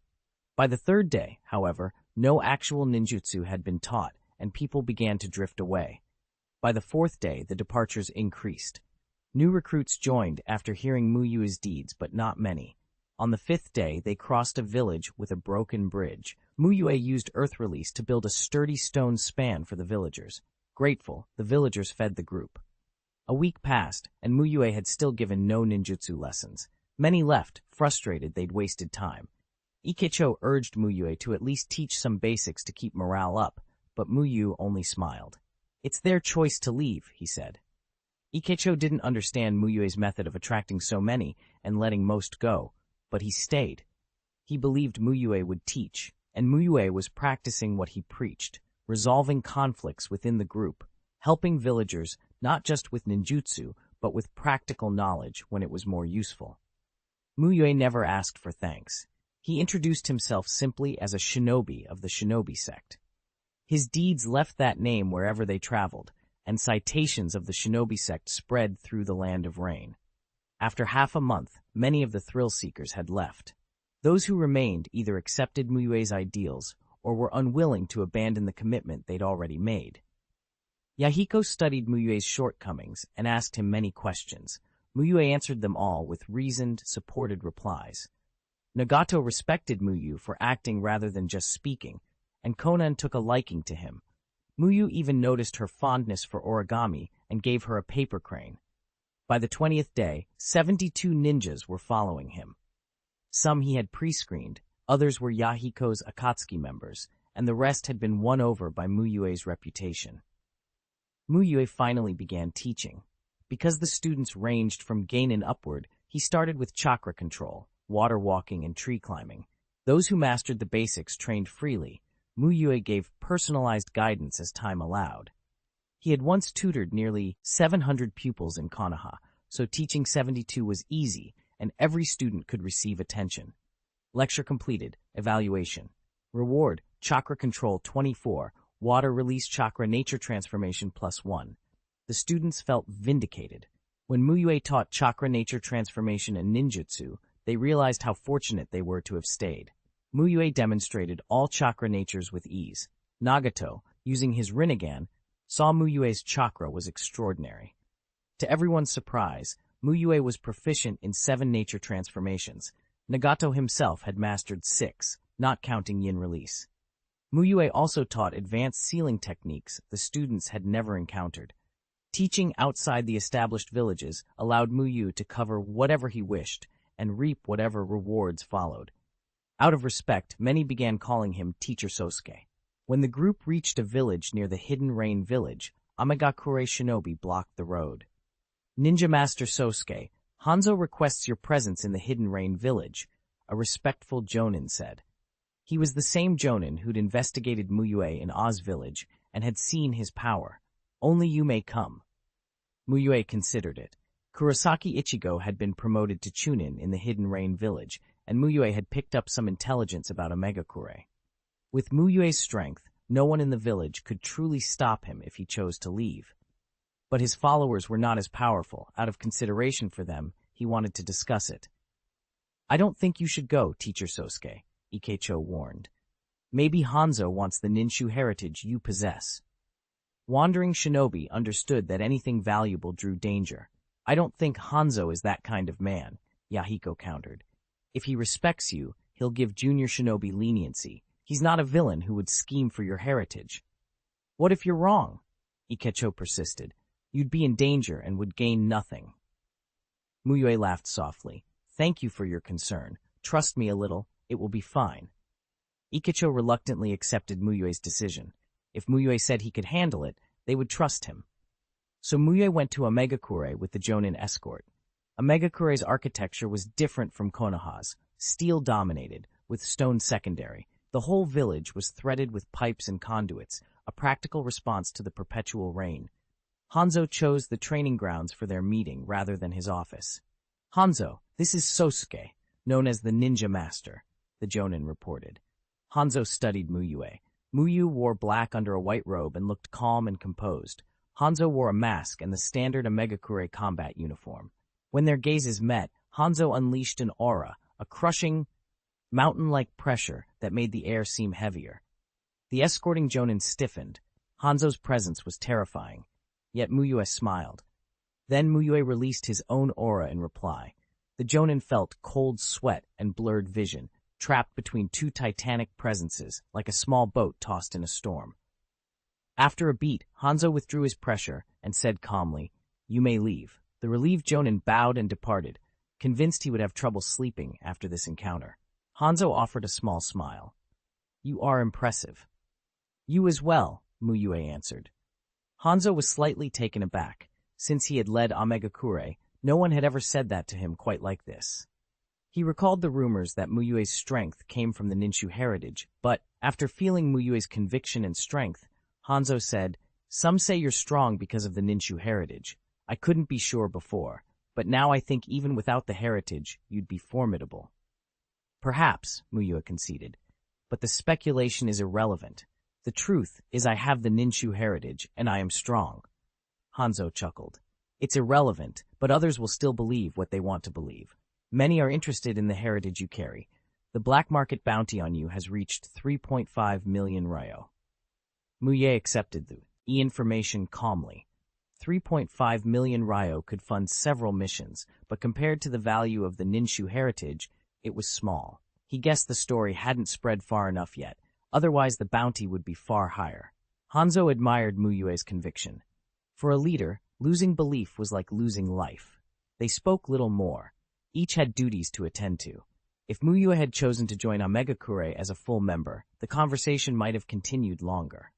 S1: By the third day, however, no actual ninjutsu had been taught, and people began to drift away. By the fourth day, the departures increased. New recruits joined after hearing Mu Yue's deeds, but not many. On the fifth day, they crossed a village with a broken bridge. Mu Yue used earth release to build a sturdy stone span for the villagers. Grateful, the villagers fed the group. A week passed, and Mu Yue had still given no ninjutsu lessons. Many left, frustrated they'd wasted time. Ikecho urged Mu Yue to at least teach some basics to keep morale up, but Mu Yue only smiled. "It's their choice to leave," he said. Ikecho didn't understand Mu Yue's method of attracting so many and letting most go, but he stayed. He believed Mu Yue would teach, and Mu Yue was practicing what he preached, resolving conflicts within the group, helping villagers not just with ninjutsu, but with practical knowledge when it was more useful. Mu Yue never asked for thanks. He introduced himself simply as a shinobi of the Shinobi sect. His deeds left that name wherever they traveled, and citations of the Shinobi sect spread through the land of rain. After half a month, many of the thrill-seekers had left. Those who remained either accepted Mu Yue's ideals or were unwilling to abandon the commitment they'd already made. Yahiko studied Mu Yue's shortcomings and asked him many questions. Mu Yue answered them all with reasoned, supported replies. Nagato respected Mu Yue for acting rather than just speaking, and Konan took a liking to him. Mu Yue even noticed her fondness for origami and gave her a paper crane. By the 20th day, 72 ninjas were following him. Some he had pre-screened, others were Yahiko's Akatsuki members, and the rest had been won over by Mu Yue's reputation. Mu Yue finally began teaching. Because the students ranged from genin upward, he started with chakra control, water walking, and tree climbing. Those who mastered the basics trained freely. Mu Yue gave personalized guidance as time allowed. He had once tutored nearly 700 pupils in Konoha, so teaching 72 was easy, and every student could receive attention. Lecture completed. Evaluation. Reward: Chakra Control 24, Water Release Chakra Nature Transformation +1. The students felt vindicated. When Mu Yue taught Chakra Nature Transformation and ninjutsu, they realized how fortunate they were to have stayed. Mu Yue demonstrated all chakra natures with ease. Nagato, using his Rinnegan, saw Mu Yue's chakra was extraordinary. To everyone's surprise, Mu Yue was proficient in 7 nature transformations. Nagato himself had mastered 6, not counting yin release. Mu Yue also taught advanced sealing techniques the students had never encountered. Teaching outside the established villages allowed Mu Yue to cover whatever he wished and reap whatever rewards followed. Out of respect, many began calling him Teacher Sosuke. When the group reached a village near the Hidden Rain Village, Amagakure Shinobi blocked the road. "Ninja Master Sosuke, Hanzo requests your presence in the Hidden Rain Village," a respectful jonin said. He was the same jonin who'd investigated Mu Yue in Oz Village and had seen his power. "Only you may come." Mu Yue considered it. Kurosaki Ichigo had been promoted to chuunin in the Hidden Rain Village, and Mu Yue had picked up some intelligence about Amegakure. With Mu Yue's strength, no one in the village could truly stop him if he chose to leave. But his followers were not as powerful. Out of consideration for them, he wanted to discuss it. "I don't think you should go, Teacher Sosuke," Ikecho warned. "Maybe Hanzo wants the Ninshu heritage you possess." Wandering Shinobi understood that anything valuable drew danger. "I don't think Hanzo is that kind of man," Yahiko countered. "If he respects you, he'll give junior Shinobi leniency. He's not a villain who would scheme for your heritage." "What if you're wrong?" Ikecho persisted. "You'd be in danger and would gain nothing." Mu Yue laughed softly. "Thank you for your concern. Trust me a little, it will be fine." Ikecho reluctantly accepted Mu Yue's decision. If Mu Yue said he could handle it, they would trust him. So Mu Yue went to Amegakure with the jonin escort. Amegakure's architecture was different from Konoha's, steel-dominated, with stone secondary. The whole village was threaded with pipes and conduits, a practical response to the perpetual rain. Hanzo chose the training grounds for their meeting rather than his office. "Hanzo, this is Sosuke, known as the Ninja Master," the jonin reported. Hanzo studied Mu Yue. Mu Yue wore black under a white robe and looked calm and composed. Hanzo wore a mask and the standard Amegakure combat uniform. When their gazes met, Hanzo unleashed an aura, a crushing, mountain-like pressure that made the air seem heavier. The escorting jonin stiffened. Hanzo's presence was terrifying, yet Mu Yue smiled. Then Mu Yue released his own aura in reply. The Jonin felt cold sweat and blurred vision, trapped between two titanic presences like a small boat tossed in a storm. After a beat, Hanzo withdrew his pressure and said calmly, "You may leave." The relieved Jonin bowed and departed, convinced he would have trouble sleeping after this encounter. Hanzo offered a small smile. "You are impressive." "You as well," Mu Yue answered. Hanzo was slightly taken aback. Since he had led Omegakure, no one had ever said that to him quite like this. He recalled the rumors that Mu Yue's strength came from the Ninshu heritage, but, after feeling Mu Yue's conviction and strength, Hanzo said, "Some say you're strong because of the Ninshu heritage. I couldn't be sure before, but now I think even without the heritage, you'd be formidable." "Perhaps," Mu Yue conceded, "but the speculation is irrelevant. The truth is I have the Ninshu heritage, and I am strong." Hanzo chuckled. "It's irrelevant, but others will still believe what they want to believe. Many are interested in the heritage you carry. The black market bounty on you has reached 3.5 million ryo." Mu Yue accepted the information calmly. 3.5 million ryo could fund several missions, but compared to the value of the Ninshu heritage, it was small. He guessed the story hadn't spread far enough yet, otherwise the bounty would be far higher. Hanzo admired Mu Yue's conviction. For a leader, losing belief was like losing life. They spoke little more. Each had duties to attend to. If Mu Yue had chosen to join Omegakure as a full member, the conversation might have continued longer.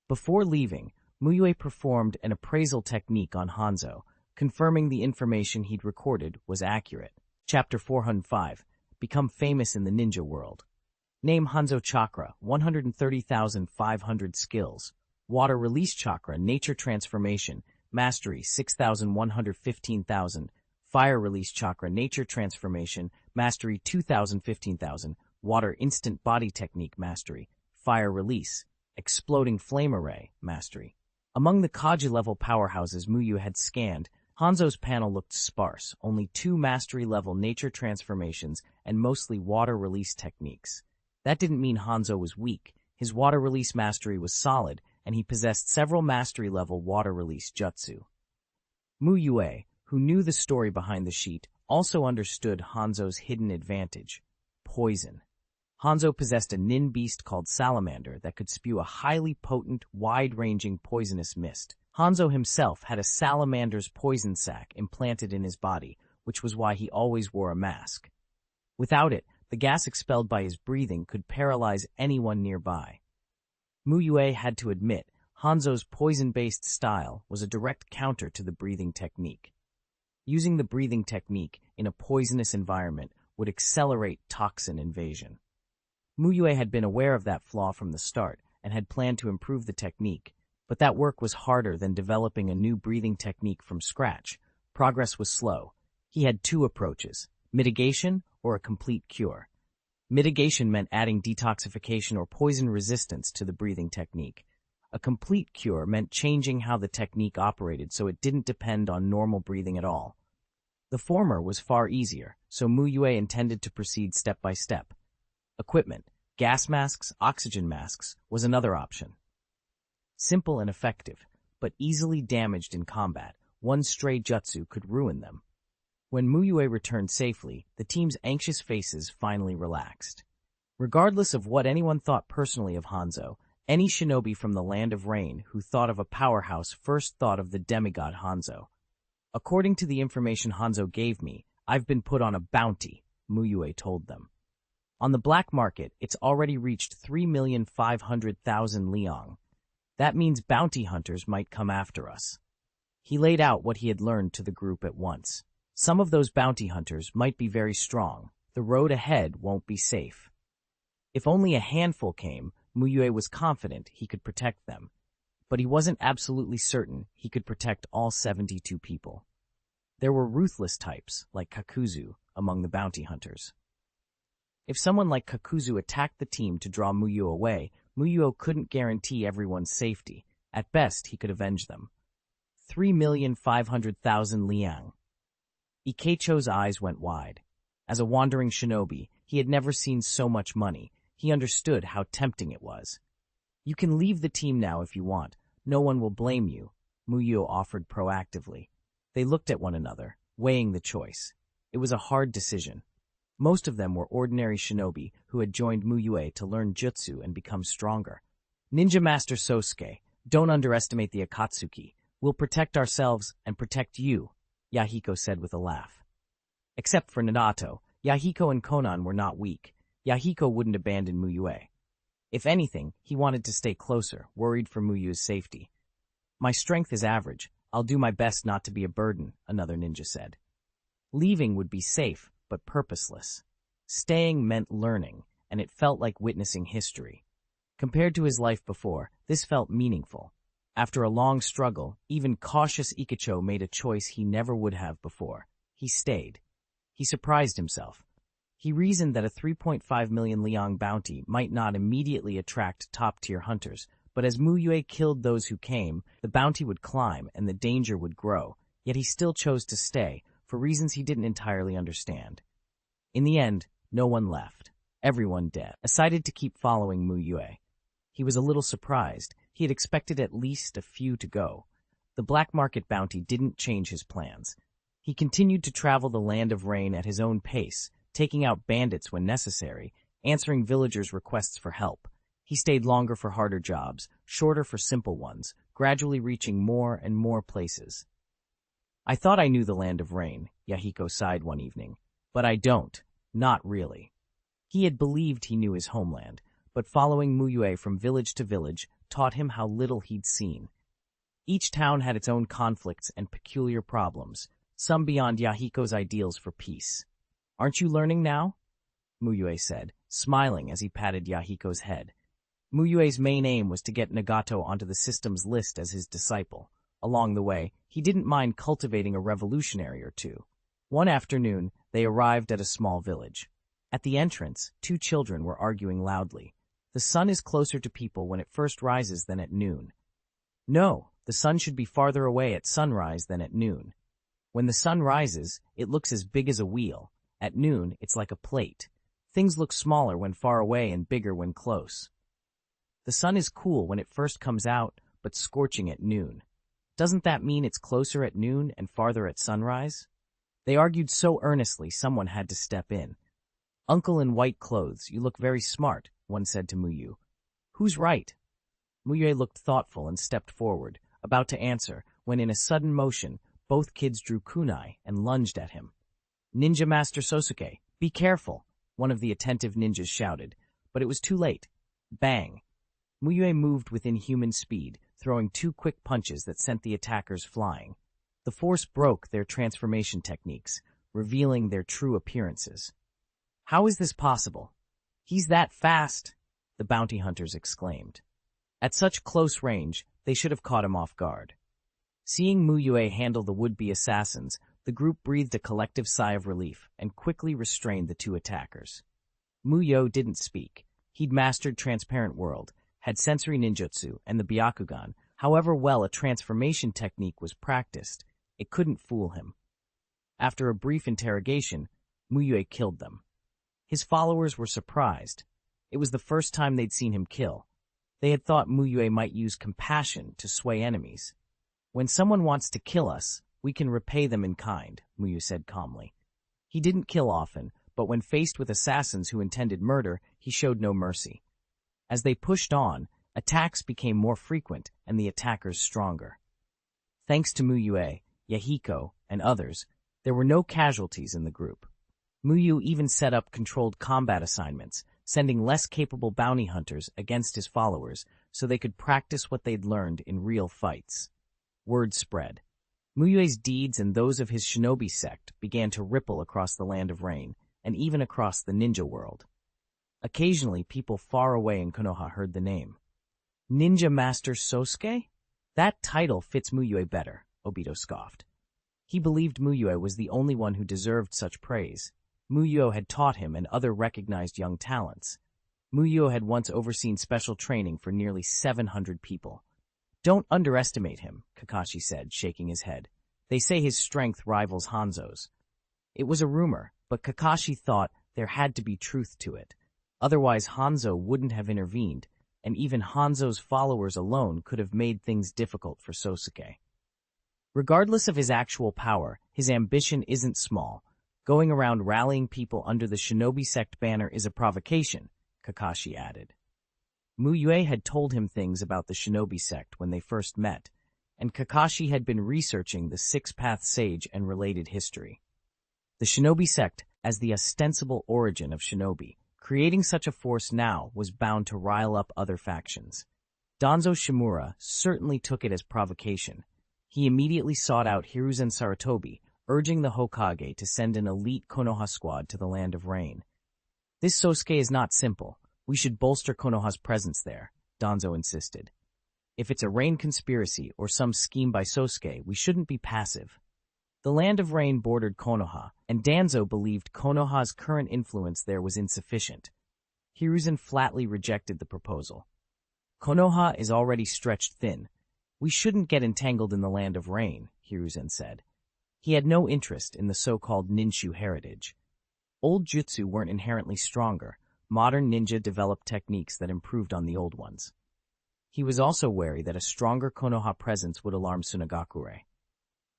S1: Before leaving, Mu Yue performed an appraisal technique on Hanzo, confirming the information he'd recorded was accurate. Chapter 405. Become famous in the ninja world. Name Hanzo Chakra, 130,500 skills. Water Release Chakra, Nature Transformation, Mastery, 6,115,000. Fire Release Chakra, Nature Transformation, Mastery, 2,015,000. Water Instant Body Technique, Mastery. Fire Release, Exploding Flame Array, Mastery. Among the Kaji-level powerhouses Mu Yue had scanned, Hanzo's panel looked sparse, only 2 mastery-level nature transformations and mostly water release techniques. That didn't mean Hanzo was weak. His water release mastery was solid, and he possessed several mastery-level water release jutsu. Mu Yue, who knew the story behind the sheet, also understood Hanzo's hidden advantage: poison. Hanzo possessed a nin beast called Salamander that could spew a highly potent, wide-ranging poisonous mist. Hanzo himself had a salamander's poison sac implanted in his body, which was why he always wore a mask. Without it, the gas expelled by his breathing could paralyze anyone nearby. Mu Yue had to admit, Hanzo's poison-based style was a direct counter to the breathing technique. Using the breathing technique in a poisonous environment would accelerate toxin invasion. Mu Yue had been aware of that flaw from the start and had planned to improve the technique, but that work was harder than developing a new breathing technique from scratch. Progress was slow. He had 2 approaches: mitigation or a complete cure. Mitigation meant adding detoxification or poison resistance to the breathing technique. A complete cure meant changing how the technique operated so it didn't depend on normal breathing at all. The former was far easier, so Mu Yue intended to proceed step by step. Equipment, gas masks, oxygen masks, was another option. Simple and effective, but easily damaged in combat. One stray jutsu could ruin them. When Mu Yue returned safely, the team's anxious faces finally relaxed. Regardless of what anyone thought personally of Hanzo, any shinobi from the Land of Rain who thought of a powerhouse first thought of the demigod Hanzo. "According to the information Hanzo gave me, I've been put on a bounty," Mu Yue told them. "On the black market, it's already reached 3,500,000 liang. That means bounty hunters might come after us." He laid out what he had learned to the group at once. Some of those bounty hunters might be very strong. The road ahead won't be safe. If only a handful came, Mu Yue was confident he could protect them. But he wasn't absolutely certain he could protect all 72 people. There were ruthless types, like Kakuzu, among the bounty hunters. If someone like Kakuzu attacked the team to draw Mu Yue away, Mu Yue couldn't guarantee everyone's safety. At best, he could avenge them. 3,500,000 liang. Ikecho's eyes went wide. As a wandering shinobi, he had never seen so much money. He understood how tempting it was. You can leave the team now if you want. No one will blame you, Mu Yue offered proactively. They looked at one another, weighing the choice. It was a hard decision. Most of them were ordinary shinobi who had joined Mu Yue to learn jutsu and become stronger. Ninja Master Sosuke, don't underestimate the Akatsuki. We'll protect ourselves and protect you, Yahiko said with a laugh. Except for Naruto, Yahiko and Konan were not weak. Yahiko wouldn't abandon Mu Yue. If anything, he wanted to stay closer, worried for Mu Yue's safety. My strength is average. I'll do my best not to be a burden, another ninja said. Leaving would be safe, but purposeless. Staying meant learning, and it felt like witnessing history. Compared to his life before, this felt meaningful. After a long struggle, even cautious Ikacho made a choice he never would have before. He stayed. He surprised himself. He reasoned that a 3.5 million liang bounty might not immediately attract top-tier hunters, but as Mu Yue killed those who came, the bounty would climb and the danger would grow, yet he still chose to stay, for reasons he didn't entirely understand. In the end, no one left. Everyone decided to keep following Mu Yue. He was a little surprised. He had expected at least a few to go. The black market bounty didn't change his plans. He continued to travel the land of rain at his own pace, taking out bandits when necessary, answering villagers' requests for help. He stayed longer for harder jobs, shorter for simple ones, gradually reaching more and more places. I thought I knew the land of rain, Yahiko sighed one evening. But I don't. Not really. He had believed he knew his homeland, but following Mu Yue from village to village taught him how little he'd seen. Each town had its own conflicts and peculiar problems, some beyond Yahiko's ideals for peace. Aren't you learning now? Mu Yue said, smiling as he patted Yahiko's head. Mu Yue's main aim was to get Nagato onto the system's list as his disciple. Along the way, he didn't mind cultivating a revolutionary or two. One afternoon, they arrived at a small village. At the entrance, two children were arguing loudly. The sun is closer to people when it first rises than at noon. No, the sun should be farther away at sunrise than at noon. When the sun rises, it looks as big as a wheel. At noon, it's like a plate. Things look smaller when far away and bigger when close. The sun is cool when it first comes out, but scorching at noon. Doesn't that mean it's closer at noon and farther at sunrise? They argued so earnestly someone had to step in. Uncle in white clothes, you look very smart, one said to Mu Yue. Who's right? Mu Yue looked thoughtful and stepped forward, about to answer, when in a sudden motion, both kids drew kunai and lunged at him. Ninja Master Sosuke, be careful, one of the attentive ninjas shouted, but it was too late. Bang! Mu Yue moved within human speed, throwing two quick punches that sent the attackers flying. The force broke their transformation techniques, revealing their true appearances. How is this possible? He's that fast, the bounty hunters exclaimed. At such close range, they should have caught him off guard. Seeing Mu Yue handle the would-be assassins, the group breathed a collective sigh of relief and quickly restrained the two attackers. Mu Yue didn't speak. He'd mastered Transparent World, had sensory ninjutsu and the Byakugan. However well a transformation technique was practiced, it couldn't fool him. After a brief interrogation, Mu Yue killed them. His followers were surprised. It was the first time they'd seen him kill. They had thought Mu Yue might use compassion to sway enemies. When someone wants to kill us, we can repay them in kind, Mu Yue said calmly. He didn't kill often, but when faced with assassins who intended murder, he showed no mercy. As they pushed on, attacks became more frequent and the attackers stronger. Thanks to Mu Yue, Yahiko, and others, there were no casualties in the group. Mu Yue even set up controlled combat assignments, sending less capable bounty hunters against his followers so they could practice what they'd learned in real fights. Word spread. Mu Yue's deeds and those of his shinobi sect began to ripple across the land of rain, and even across the ninja world. Occasionally, people far away in Konoha heard the name. Ninja Master Sosuke? That title fits Mu Yue better, Obito scoffed. He believed Mu Yue was the only one who deserved such praise. Mu Yue had taught him and other recognized young talents. Mu Yue had once overseen special training for nearly 700 people. Don't underestimate him, Kakashi said, shaking his head. They say his strength rivals Hanzo's. It was a rumor, but Kakashi thought there had to be truth to it. Otherwise Hanzo wouldn't have intervened, and even Hanzo's followers alone could have made things difficult for Sosuke. Regardless of his actual power, his ambition isn't small. Going around rallying people under the Shinobi sect banner is a provocation, Kakashi added. Mu Yue had told him things about the Shinobi sect when they first met, and Kakashi had been researching the Six-Path Sage and related history. The Shinobi sect, as the ostensible origin of Shinobi, creating such a force now was bound to rile up other factions. Danzo Shimura certainly took it as provocation. He immediately sought out Hiruzen Sarutobi, urging the Hokage to send an elite Konoha squad to the Land of Rain. This Sosuke is not simple. We should bolster Konoha's presence there, Danzo insisted. If it's a Rain conspiracy or some scheme by Sosuke, we shouldn't be passive. The Land of Rain bordered Konoha, and Danzo believed Konoha's current influence there was insufficient. Hiruzen flatly rejected the proposal. Konoha is already stretched thin. We shouldn't get entangled in the Land of Rain, Hiruzen said. He had no interest in the so-called ninshu heritage. Old jutsu weren't inherently stronger. Modern ninja developed techniques that improved on the old ones. He was also wary that a stronger Konoha presence would alarm Tsunagakure.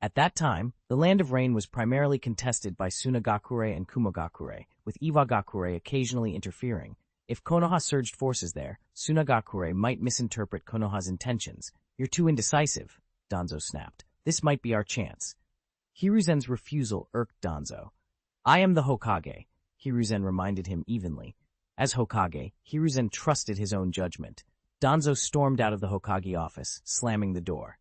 S1: At that time, the Land of Rain was primarily contested by Tsunagakure and Kumogakure, with Iwagakure occasionally interfering. If Konoha surged forces there, Tsunagakure might misinterpret Konoha's intentions. You're too indecisive, Danzo snapped. This might be our chance. Hiruzen's refusal irked Danzo. I am the Hokage, Hiruzen reminded him evenly. As Hokage, Hiruzen trusted his own judgment. Danzo stormed out of the Hokage office, slamming the door.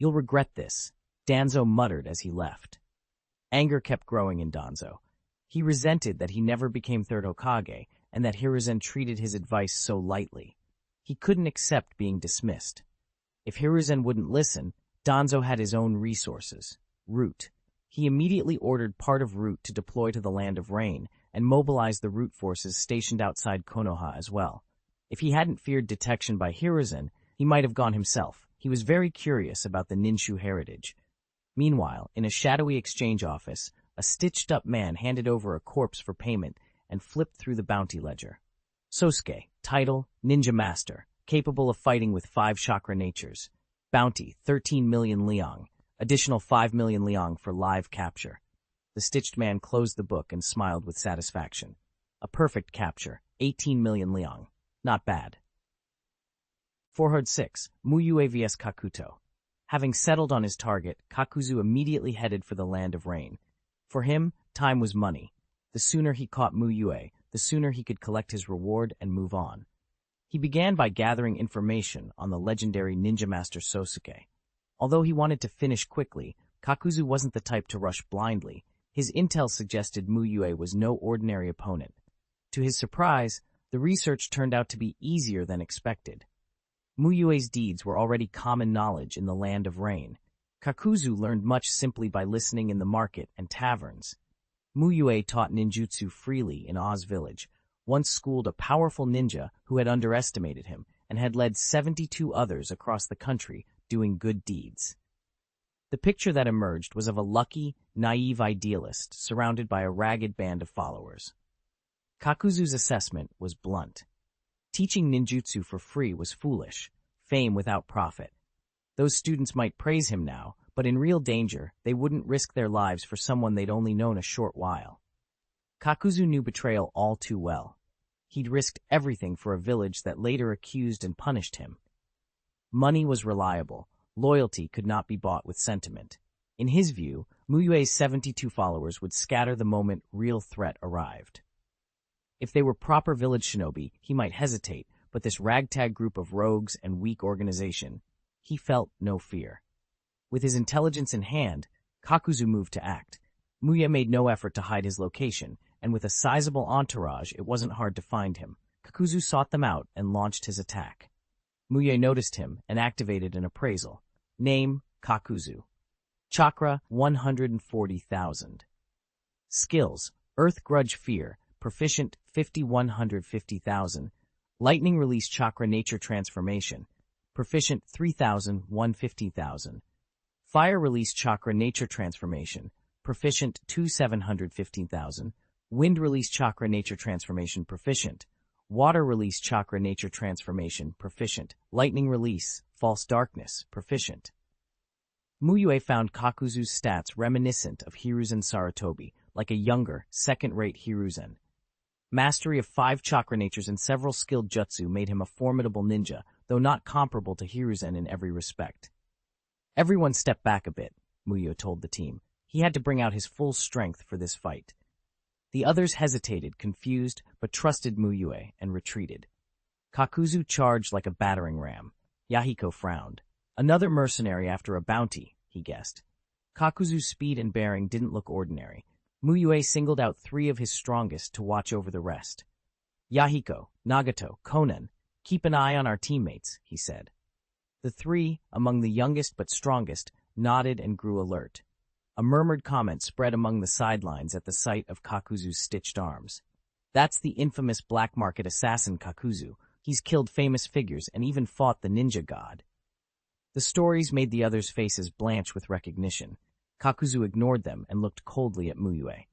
S1: You'll regret this, Danzo muttered as he left. Anger kept growing in Danzo. He resented that he never became third Hokage and that Hiruzen treated his advice so lightly. He couldn't accept being dismissed. If Hiruzen wouldn't listen, Danzo had his own resources. Root. He immediately ordered part of Root to deploy to the Land of Rain and mobilized the Root forces stationed outside Konoha as well. If he hadn't feared detection by Hiruzen, he might have gone himself. He was very curious about the ninshu heritage. Meanwhile, in a shadowy exchange office, a stitched-up man handed over a corpse for payment and flipped through the bounty ledger. Sosuke, title, Ninja Master, capable of fighting with 5 chakra natures. Bounty, 13 million liang. Additional 5 million liang for live capture. The stitched man closed the book and smiled with satisfaction. A perfect capture, 18 million liang. Not bad. 406. Mu Yue vs Kakuto. Having settled on his target, Kakuzu immediately headed for the Land of Rain. For him, time was money. The sooner he caught Mu Yue, the sooner he could collect his reward and move on. He began by gathering information on the legendary ninja master Sosuke. Although he wanted to finish quickly, Kakuzu wasn't the type to rush blindly. His intel suggested Mu Yue was no ordinary opponent. To his surprise, the research turned out to be easier than expected. Mu Yue's deeds were already common knowledge in the Land of Rain. Kakuzu learned much simply by listening in the market and taverns. Mu Yue taught ninjutsu freely in Oz Village, once schooled a powerful ninja who had underestimated him and had led 72 others across the country doing good deeds. The picture that emerged was of a lucky, naive idealist surrounded by a ragged band of followers. Kakuzu's assessment was blunt. Teaching ninjutsu for free was foolish, fame without profit. Those students might praise him now, but in real danger, they wouldn't risk their lives for someone they'd only known a short while. Kakuzu knew betrayal all too well. He'd risked everything for a village that later accused and punished him. Money was reliable. Loyalty could not be bought with sentiment. In his view, Mu Yue's 72 followers would scatter the moment real threat arrived. If they were proper village shinobi, he might hesitate, but this ragtag group of rogues and weak organization, he felt no fear. With his intelligence in hand, Kakuzu moved to act. Mu Yue made no effort to hide his location, and with a sizable entourage, it wasn't hard to find him. Kakuzu sought them out and launched his attack. Mu Yue noticed him and activated an appraisal. Name, Kakuzu. Chakra, 140,000. Skills, Earth Grudge Fear, Proficient, 150,000. Lightning Release Chakra Nature Transformation, Proficient, 3,000, 150,000. Fire Release Chakra Nature Transformation, Proficient, 715,000. Wind Release Chakra Nature Transformation, Proficient, Water release chakra nature transformation, proficient. Lightning release, false darkness, proficient. Mu Yue found Kakuzu's stats reminiscent of Hiruzen Sarutobi, like a younger, second-rate Hiruzen. Mastery of 5 chakra natures and several skilled jutsu made him a formidable ninja, though not comparable to Hiruzen in every respect. Everyone stepped back a bit, Mu Yue told the team. He had to bring out his full strength for this fight. The others hesitated, confused, but trusted Mu Yue and retreated. Kakuzu charged like a battering ram. Yahiko frowned. Another mercenary after a bounty, he guessed. Kakuzu's speed and bearing didn't look ordinary. Mu Yue singled out 3 of his strongest to watch over the rest. Yahiko, Nagato, Konan, keep an eye on our teammates, he said. The 3, among the youngest but strongest, nodded and grew alert. A murmured comment spread among the sidelines at the sight of Kakuzu's stitched arms. That's the infamous black market assassin Kakuzu. He's killed famous figures and even fought the ninja god. The stories made the others' faces blanch with recognition. Kakuzu ignored them and looked coldly at Mu Yue.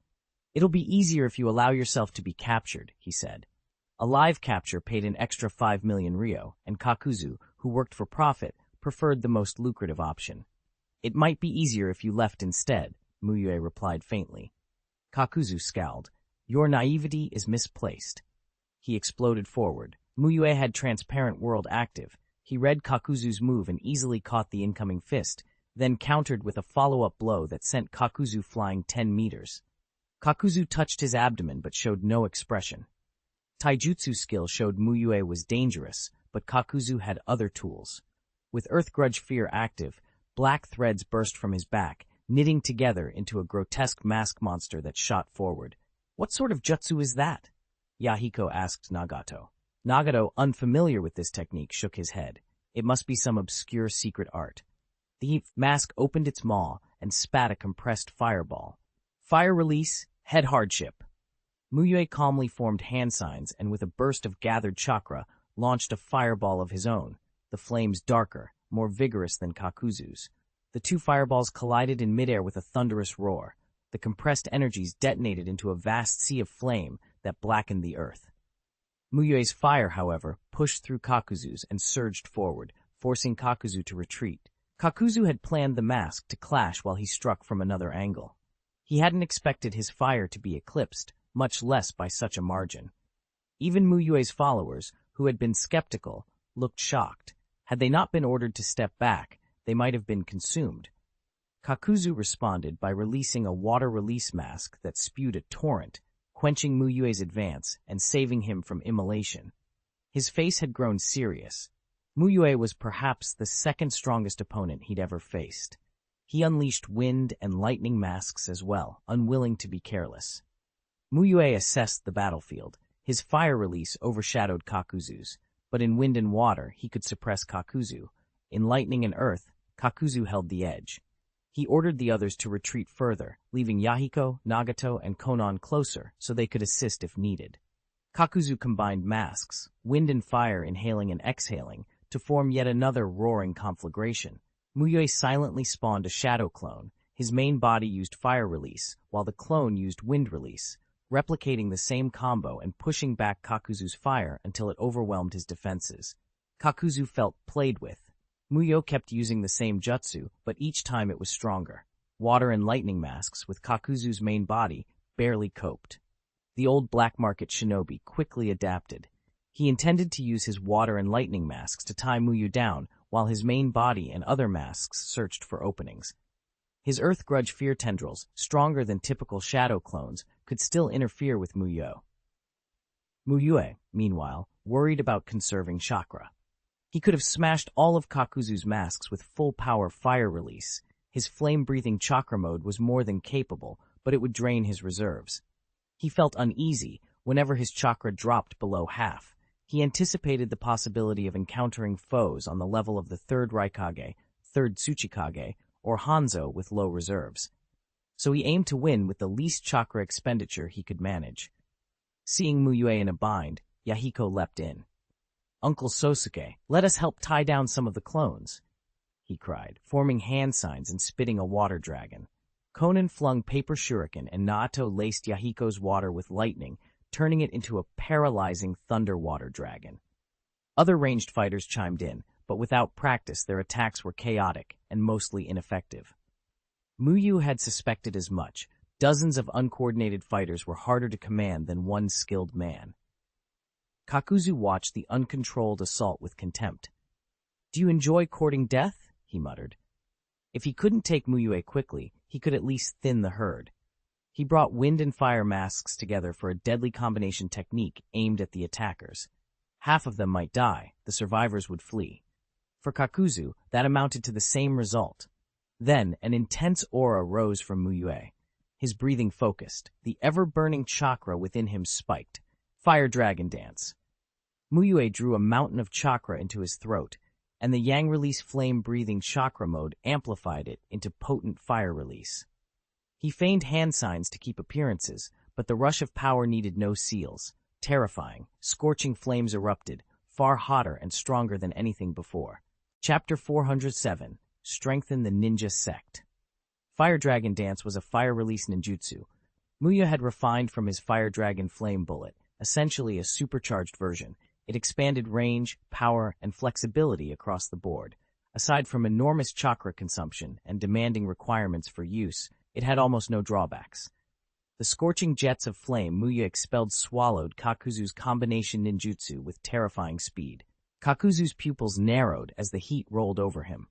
S1: It'll be easier if you allow yourself to be captured, he said. A live capture paid an extra 5 million ryo, and Kakuzu, who worked for profit, preferred the most lucrative option. It might be easier if you left instead, Mu Yue replied faintly. Kakuzu scowled. Your naivety is misplaced. He exploded forward. Mu Yue had transparent world active. He read Kakuzu's move and easily caught the incoming fist, then countered with a follow-up blow that sent Kakuzu flying 10 meters. Kakuzu touched his abdomen but showed no expression. Taijutsu skill showed Mu Yue was dangerous, but Kakuzu had other tools. With Earth Grudge Fear active, black threads burst from his back, knitting together into a grotesque mask monster that shot forward. What sort of jutsu is that? Yahiko asked Nagato. Nagato, unfamiliar with this technique, shook his head. It must be some obscure secret art. The mask opened its maw and spat a compressed fireball. Fire release, head hardship. Mu Yue calmly formed hand signs and with a burst of gathered chakra, launched a fireball of his own, the flames darker, more vigorous than Kakuzu's. The 2 fireballs collided in midair with a thunderous roar. The compressed energies detonated into a vast sea of flame that blackened the earth. Mu Yue's fire, however, pushed through Kakuzu's and surged forward, forcing Kakuzu to retreat. Kakuzu had planned the mask to clash while he struck from another angle. He hadn't expected his fire to be eclipsed, much less by such a margin. Even Mu Yue's followers, who had been skeptical, looked shocked. Had they not been ordered to step back, they might have been consumed. Kakuzu responded by releasing a water release mask that spewed a torrent, quenching Mu Yue's advance and saving him from immolation. His face had grown serious. Mu Yue was perhaps the second strongest opponent he'd ever faced. He unleashed wind and lightning masks as well, unwilling to be careless. Mu Yue assessed the battlefield. His fire release overshadowed Kakuzu's, but in wind and water he could suppress Kakuzu. In lightning and earth, Kakuzu held the edge. He ordered the others to retreat further, leaving Yahiko, Nagato, and Konan closer so they could assist if needed. Kakuzu combined masks, wind and fire inhaling and exhaling, to form yet another roaring conflagration. Mu Yue silently spawned a shadow clone. His main body used fire release, while the clone used wind release, replicating the same combo and pushing back Kakuzu's fire until it overwhelmed his defenses. Kakuzu felt played with. Mu Yue kept using the same jutsu, but each time it was stronger. Water and lightning masks, with Kakuzu's main body, barely coped. The old black market shinobi quickly adapted. He intended to use his water and lightning masks to tie Mu Yue down, while his main body and other masks searched for openings. His Earth Grudge Fear tendrils, stronger than typical shadow clones, could still interfere with Mu Yue. Mu Yue, meanwhile, worried about conserving chakra. He could have smashed all of Kakuzu's masks with full-power fire release. His flame-breathing chakra mode was more than capable, but it would drain his reserves. He felt uneasy whenever his chakra dropped below half. He anticipated the possibility of encountering foes on the level of the 3rd Raikage, 3rd Tsuchikage, or Hanzo with low reserves. So he aimed to win with the least chakra expenditure he could manage. Seeing Mu Yue in a bind, Yahiko leapt in. "Uncle Sosuke, let us help tie down some of the clones," he cried, forming hand signs and spitting a water dragon. Konan flung paper shuriken and Naoto laced Yahiko's water with lightning, turning it into a paralyzing thunder-water dragon. Other ranged fighters chimed in, but without practice their attacks were chaotic and mostly ineffective. Mu Yue had suspected as much. Dozens of uncoordinated fighters were harder to command than one skilled man. Kakuzu watched the uncontrolled assault with contempt. "Do you enjoy courting death?" he muttered. If he couldn't take Mu Yue quickly, he could at least thin the herd. He brought wind and fire masks together for a deadly combination technique aimed at the attackers. Half of them might die, the survivors would flee. For Kakuzu, that amounted to the same result. Then, an intense aura rose from Mu Yue. His breathing focused, the ever-burning chakra within him spiked. Fire Dragon Dance. Mu Yue drew a mountain of chakra into his throat, and the Yang Release flame-breathing chakra mode amplified it into potent fire release. He feigned hand signs to keep appearances, but the rush of power needed no seals. Terrifying, scorching flames erupted, far hotter and stronger than anything before. Chapter 407, Strengthen the Ninja Sect. Fire Dragon Dance was a fire-release ninjutsu. Mu Yue had refined from his Fire Dragon Flame Bullet, essentially a supercharged version. It expanded range, power, and flexibility across the board. Aside from enormous chakra consumption and demanding requirements for use, it had almost no drawbacks. The scorching jets of flame Mu Yue expelled swallowed Kakuzu's combination ninjutsu with terrifying speed. Kakuzu's pupils narrowed as the heat rolled over him.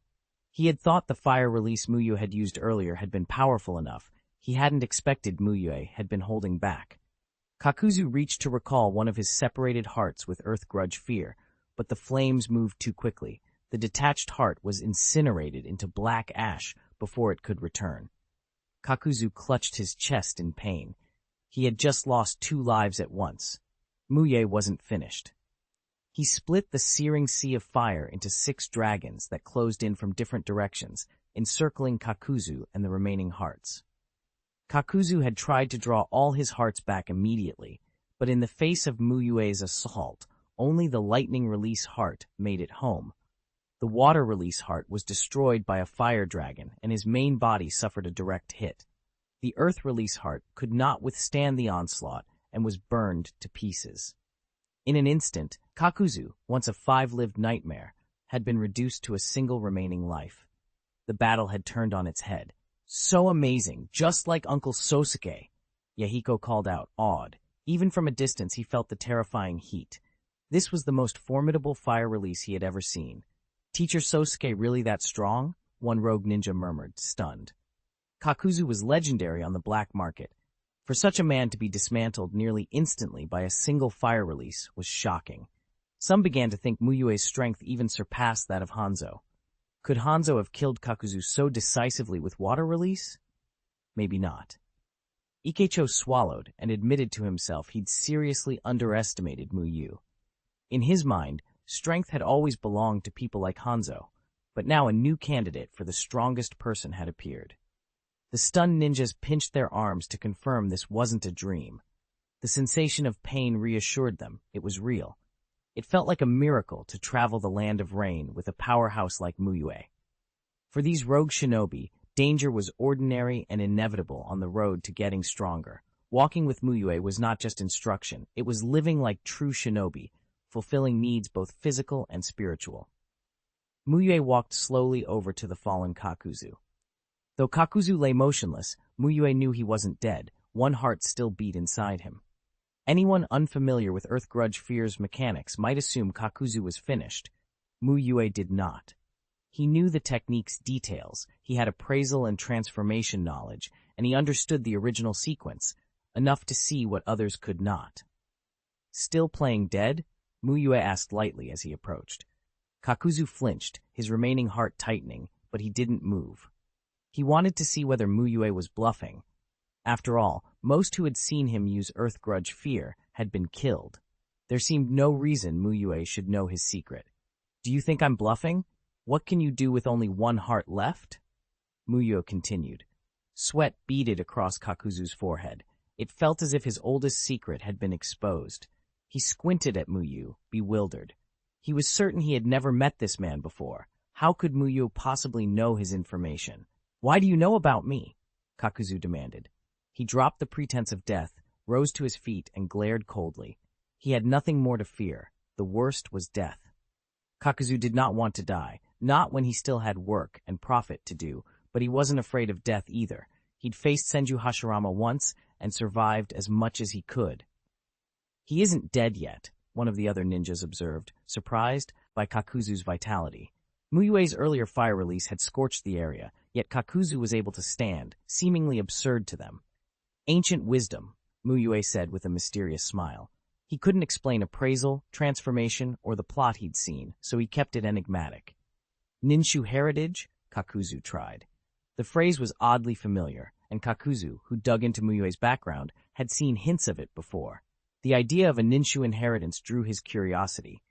S1: He had thought the fire release Mu Yue had used earlier had been powerful enough. He hadn't expected Mu Yue had been holding back. Kakuzu reached to recall one of his separated hearts with Earth Grudge Fear, but the flames moved too quickly. The detached heart was incinerated into black ash before it could return. Kakuzu clutched his chest in pain. He had just lost 2 lives at once. Mu Yue wasn't finished. He split the searing sea of fire into 6 dragons that closed in from different directions, encircling Kakuzu and the remaining hearts. Kakuzu had tried to draw all his hearts back immediately, but in the face of Mu Yue's assault, only the lightning release heart made it home. The water release heart was destroyed by a fire dragon, and his main body suffered a direct hit. The earth release heart could not withstand the onslaught and was burned to pieces. In an instant, Kakuzu, once a 5-lived nightmare, had been reduced to a single remaining life. The battle had turned on its head. "So amazing, just like Uncle Sosuke," Yahiko called out, awed. Even from a distance he felt the terrifying heat. This was the most formidable fire release he had ever seen. "Teacher Sosuke really that strong?" one rogue ninja murmured, stunned. Kakuzu was legendary on the black market. For such a man to be dismantled nearly instantly by a single fire release was shocking. Some began to think Mu Yue's strength even surpassed that of Hanzo. Could Hanzo have killed Kakuzu so decisively with water release? Maybe not. Ikecho swallowed and admitted to himself he'd seriously underestimated Mu Yue. In his mind, strength had always belonged to people like Hanzo, but now a new candidate for the strongest person had appeared. The stunned ninjas pinched their arms to confirm this wasn't a dream. The sensation of pain reassured them it was real. It felt like a miracle to travel the land of rain with a powerhouse like Mu Yue. For these rogue shinobi, danger was ordinary and inevitable on the road to getting stronger. Walking with Mu Yue was not just instruction, it was living like true shinobi, fulfilling needs both physical and spiritual. Mu Yue walked slowly over to the fallen Kakuzu. Though Kakuzu lay motionless, Mu Yue knew he wasn't dead. One heart still beat inside him. Anyone unfamiliar with Earth Grudge Fear's mechanics might assume Kakuzu was finished. Mu Yue did not. He knew the technique's details, he had appraisal and transformation knowledge, and he understood the original sequence, enough to see what others could not. "Still playing dead?" Mu Yue asked lightly as he approached. Kakuzu flinched, his remaining heart tightening, but he didn't move. He wanted to see whether Mu Yue was bluffing. After all, most who had seen him use Earth Grudge Fear had been killed. There seemed no reason Mu Yue should know his secret. "Do you think I'm bluffing? What can you do with only 1 heart left?" Mu Yue continued. Sweat beaded across Kakuzu's forehead. It felt as if his oldest secret had been exposed. He squinted at Mu Yue, bewildered. He was certain he had never met this man before. How could Mu Yue possibly know his information? "Why do you know about me?" Kakuzu demanded. He dropped the pretense of death, rose to his feet and glared coldly. He had nothing more to fear. The worst was death. Kakuzu did not want to die, not when he still had work and profit to do, but he wasn't afraid of death either. He'd faced Senju Hashirama once and survived as much as he could. He isn't dead yet, one of the other ninjas observed, surprised by Kakuzu's vitality. Mu Yue's earlier fire release had scorched the area, yet Kakuzu was able to stand, seemingly absurd to them. Ancient wisdom, Mu Yue said with a mysterious smile. He couldn't explain appraisal, transformation, or the plot he'd seen, so he kept it enigmatic. Ninshu heritage? Kakuzu tried. The phrase was oddly familiar, and Kakuzu, who dug into Mu Yue's background, had seen hints of it before. The idea of a Ninshu inheritance drew his curiosity,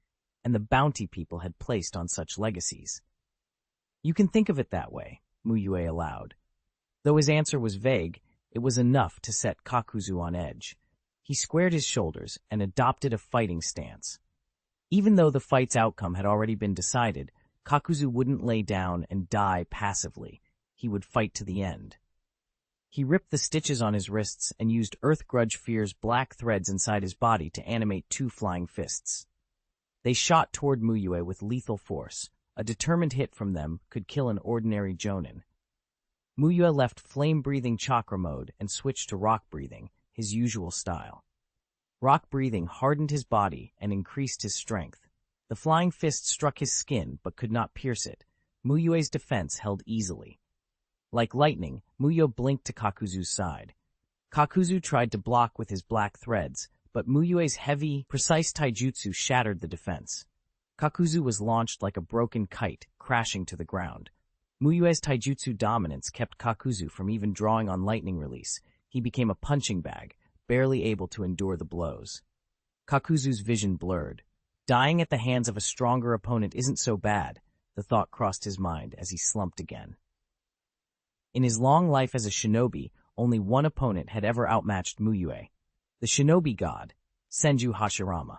S1: and the bounty people had placed on such legacies. You can think of it that way, Mu Yue allowed. Though his answer was vague, it was enough to set Kakuzu on edge. He squared his shoulders and adopted a fighting stance. Even though the fight's outcome had already been decided, Kakuzu wouldn't lay down and die passively. He would fight to the end. He ripped the stitches on his wrists and used Earth Grudge Fear's black threads inside his body to animate 2 flying fists. They shot toward Mu Yue with lethal force. A determined hit from them could kill an ordinary jonin. Mu Yue left flame-breathing chakra mode and switched to rock-breathing, his usual style. Rock-breathing hardened his body and increased his strength. The flying fist struck his skin but could not pierce it. Mu Yue's defense held easily. Like lightning, Mu Yue blinked to Kakuzu's side. Kakuzu tried to block with his black threads, but Mu Yue's heavy, precise taijutsu shattered the defense. Kakuzu was launched like a broken kite, crashing to the ground. Mu Yue's taijutsu dominance kept Kakuzu from even drawing on lightning release. He became a punching bag, barely able to endure the blows. Kakuzu's vision blurred. Dying at the hands of a stronger opponent isn't so bad, the thought crossed his mind as he slumped again. In his long life as a shinobi, only one opponent had ever outmatched Mu Yue. The shinobi god, Senju Hashirama.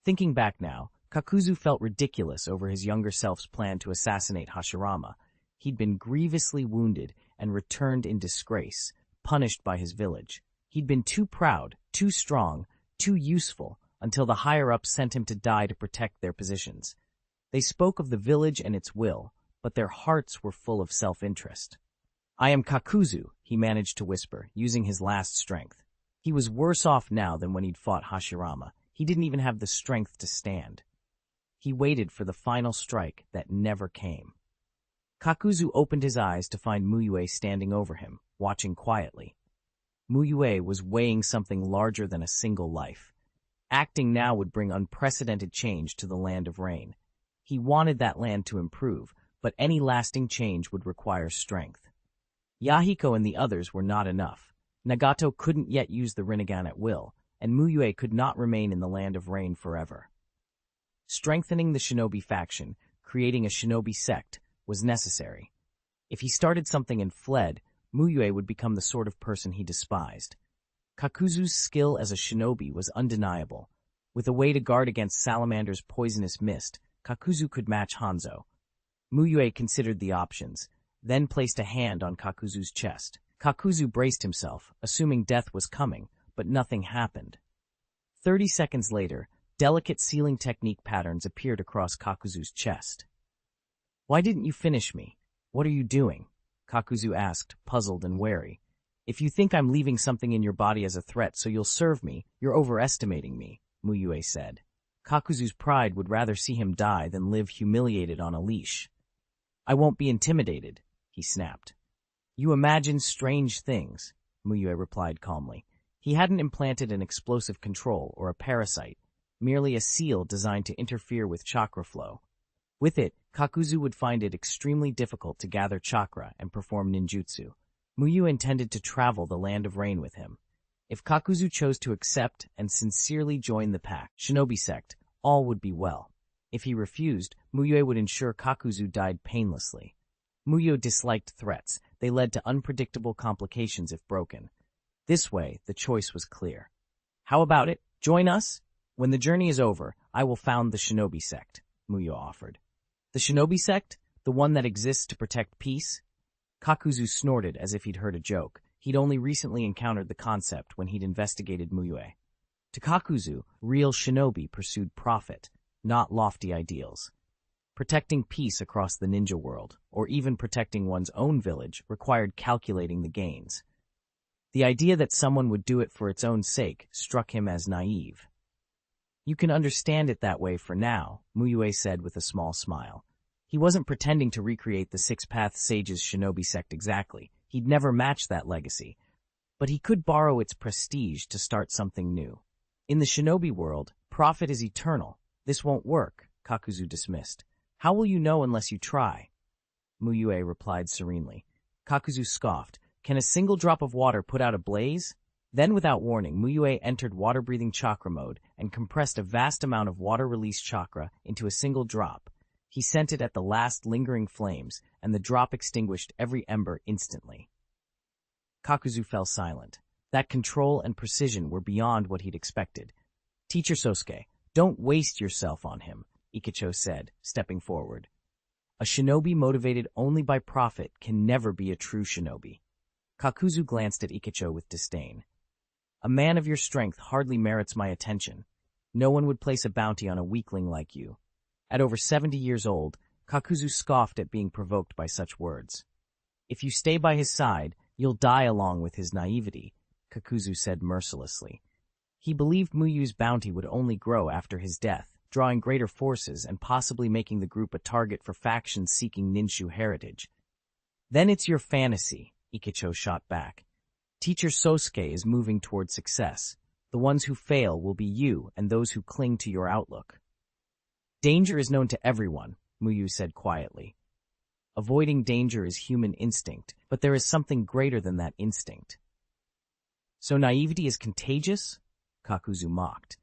S1: Thinking back now, Kakuzu felt ridiculous over his younger self's plan to assassinate Hashirama. He'd been grievously wounded and returned in disgrace, punished by his village. He'd been too proud, too strong, too useful, until the higher-ups sent him to die to protect their positions. They spoke of the village and its will, but their hearts were full of self-interest. "I am Kakuzu," he managed to whisper, using his last strength. He was worse off now than when he'd fought Hashirama. He didn't even have the strength to stand. He waited for the final strike that never came. Kakuzu opened his eyes to find Mu Yue standing over him, watching quietly. Mu Yue was weighing something larger than a single life. Acting now would bring unprecedented change to the Land of Rain. He wanted that land to improve, but any lasting change would require strength. Yahiko and the others were not enough. Nagato couldn't yet use the Rinnegan at will, and Mu Yue could not remain in the Land of Rain forever. Strengthening the shinobi faction, creating a shinobi sect, was necessary. If he started something and fled, Mu Yue would become the sort of person he despised. Kakuzu's skill as a shinobi was undeniable. With a way to guard against Salamander's poisonous mist, Kakuzu could match Hanzo. Mu Yue considered the options, then placed a hand on Kakuzu's chest. Kakuzu braced himself, assuming death was coming, but nothing happened. 30 seconds later, delicate sealing technique patterns appeared across Kakuzu's chest. "Why didn't you finish me? What are you doing?" Kakuzu asked, puzzled and wary. "If you think I'm leaving something in your body as a threat so you'll serve me, you're overestimating me," Mu Yue said. Kakuzu's pride would rather see him die than live humiliated on a leash. "I won't be intimidated," he snapped. "You imagine strange things," Mu Yue replied calmly. He hadn't implanted an explosive control or a parasite, merely a seal designed to interfere with chakra flow. With it, Kakuzu would find it extremely difficult to gather chakra and perform ninjutsu. Mu Yue intended to travel the Land of Rain with him. If Kakuzu chose to accept and sincerely join the pack, shinobi sect, all would be well. If he refused, Mu Yue would ensure Kakuzu died painlessly. Mu Yue disliked threats. They led to unpredictable complications if broken. This way, the choice was clear. "How about it? Join us? When the journey is over, I will found the shinobi sect," Mu Yue offered. "The shinobi sect? The one that exists to protect peace?" Kakuzu snorted as if he'd heard a joke. He'd only recently encountered the concept when he'd investigated Mu Yue. To Kakuzu, real shinobi pursued profit, not lofty ideals. Protecting peace across the ninja world, or even protecting one's own village, required calculating the gains. The idea that someone would do it for its own sake struck him as naive. "You can understand it that way for now," Mu Yue said with a small smile. He wasn't pretending to recreate the Six Paths Sage's shinobi sect exactly. He'd never match that legacy. But he could borrow its prestige to start something new. In the shinobi world, profit is eternal. This won't work, Kakuzu dismissed. How will you know unless you try? Mu Yue replied serenely. Kakuzu scoffed. Can a single drop of water put out a blaze? Then, without warning, Mu Yue entered water-breathing chakra mode and compressed a vast amount of water-release chakra into a single drop. He sent it at the last lingering flames, and the drop extinguished every ember instantly. Kakuzu fell silent. That control and precision were beyond what he'd expected. "Teacher Sosuke, don't waste yourself on him," Ikecho said, stepping forward. "A shinobi motivated only by profit can never be a true shinobi." Kakuzu glanced at Ikecho with disdain. "A man of your strength hardly merits my attention. No one would place a bounty on a weakling like you." At over 70 years old, Kakuzu scoffed at being provoked by such words. "If you stay by his side, you'll die along with his naivety," Kakuzu said mercilessly. He believed Mu Yue's bounty would only grow after his death, drawing greater forces and possibly making the group a target for factions seeking Ninshu heritage. "Then it's your fantasy," Ikecho shot back. "Teacher Sosuke is moving toward success. The ones who fail will be you and those who cling to your outlook." "Danger is known to everyone," Mu Yue said quietly. "Avoiding danger is human instinct, but there is something greater than that instinct." "So naivety is contagious?" Kakuzu mocked.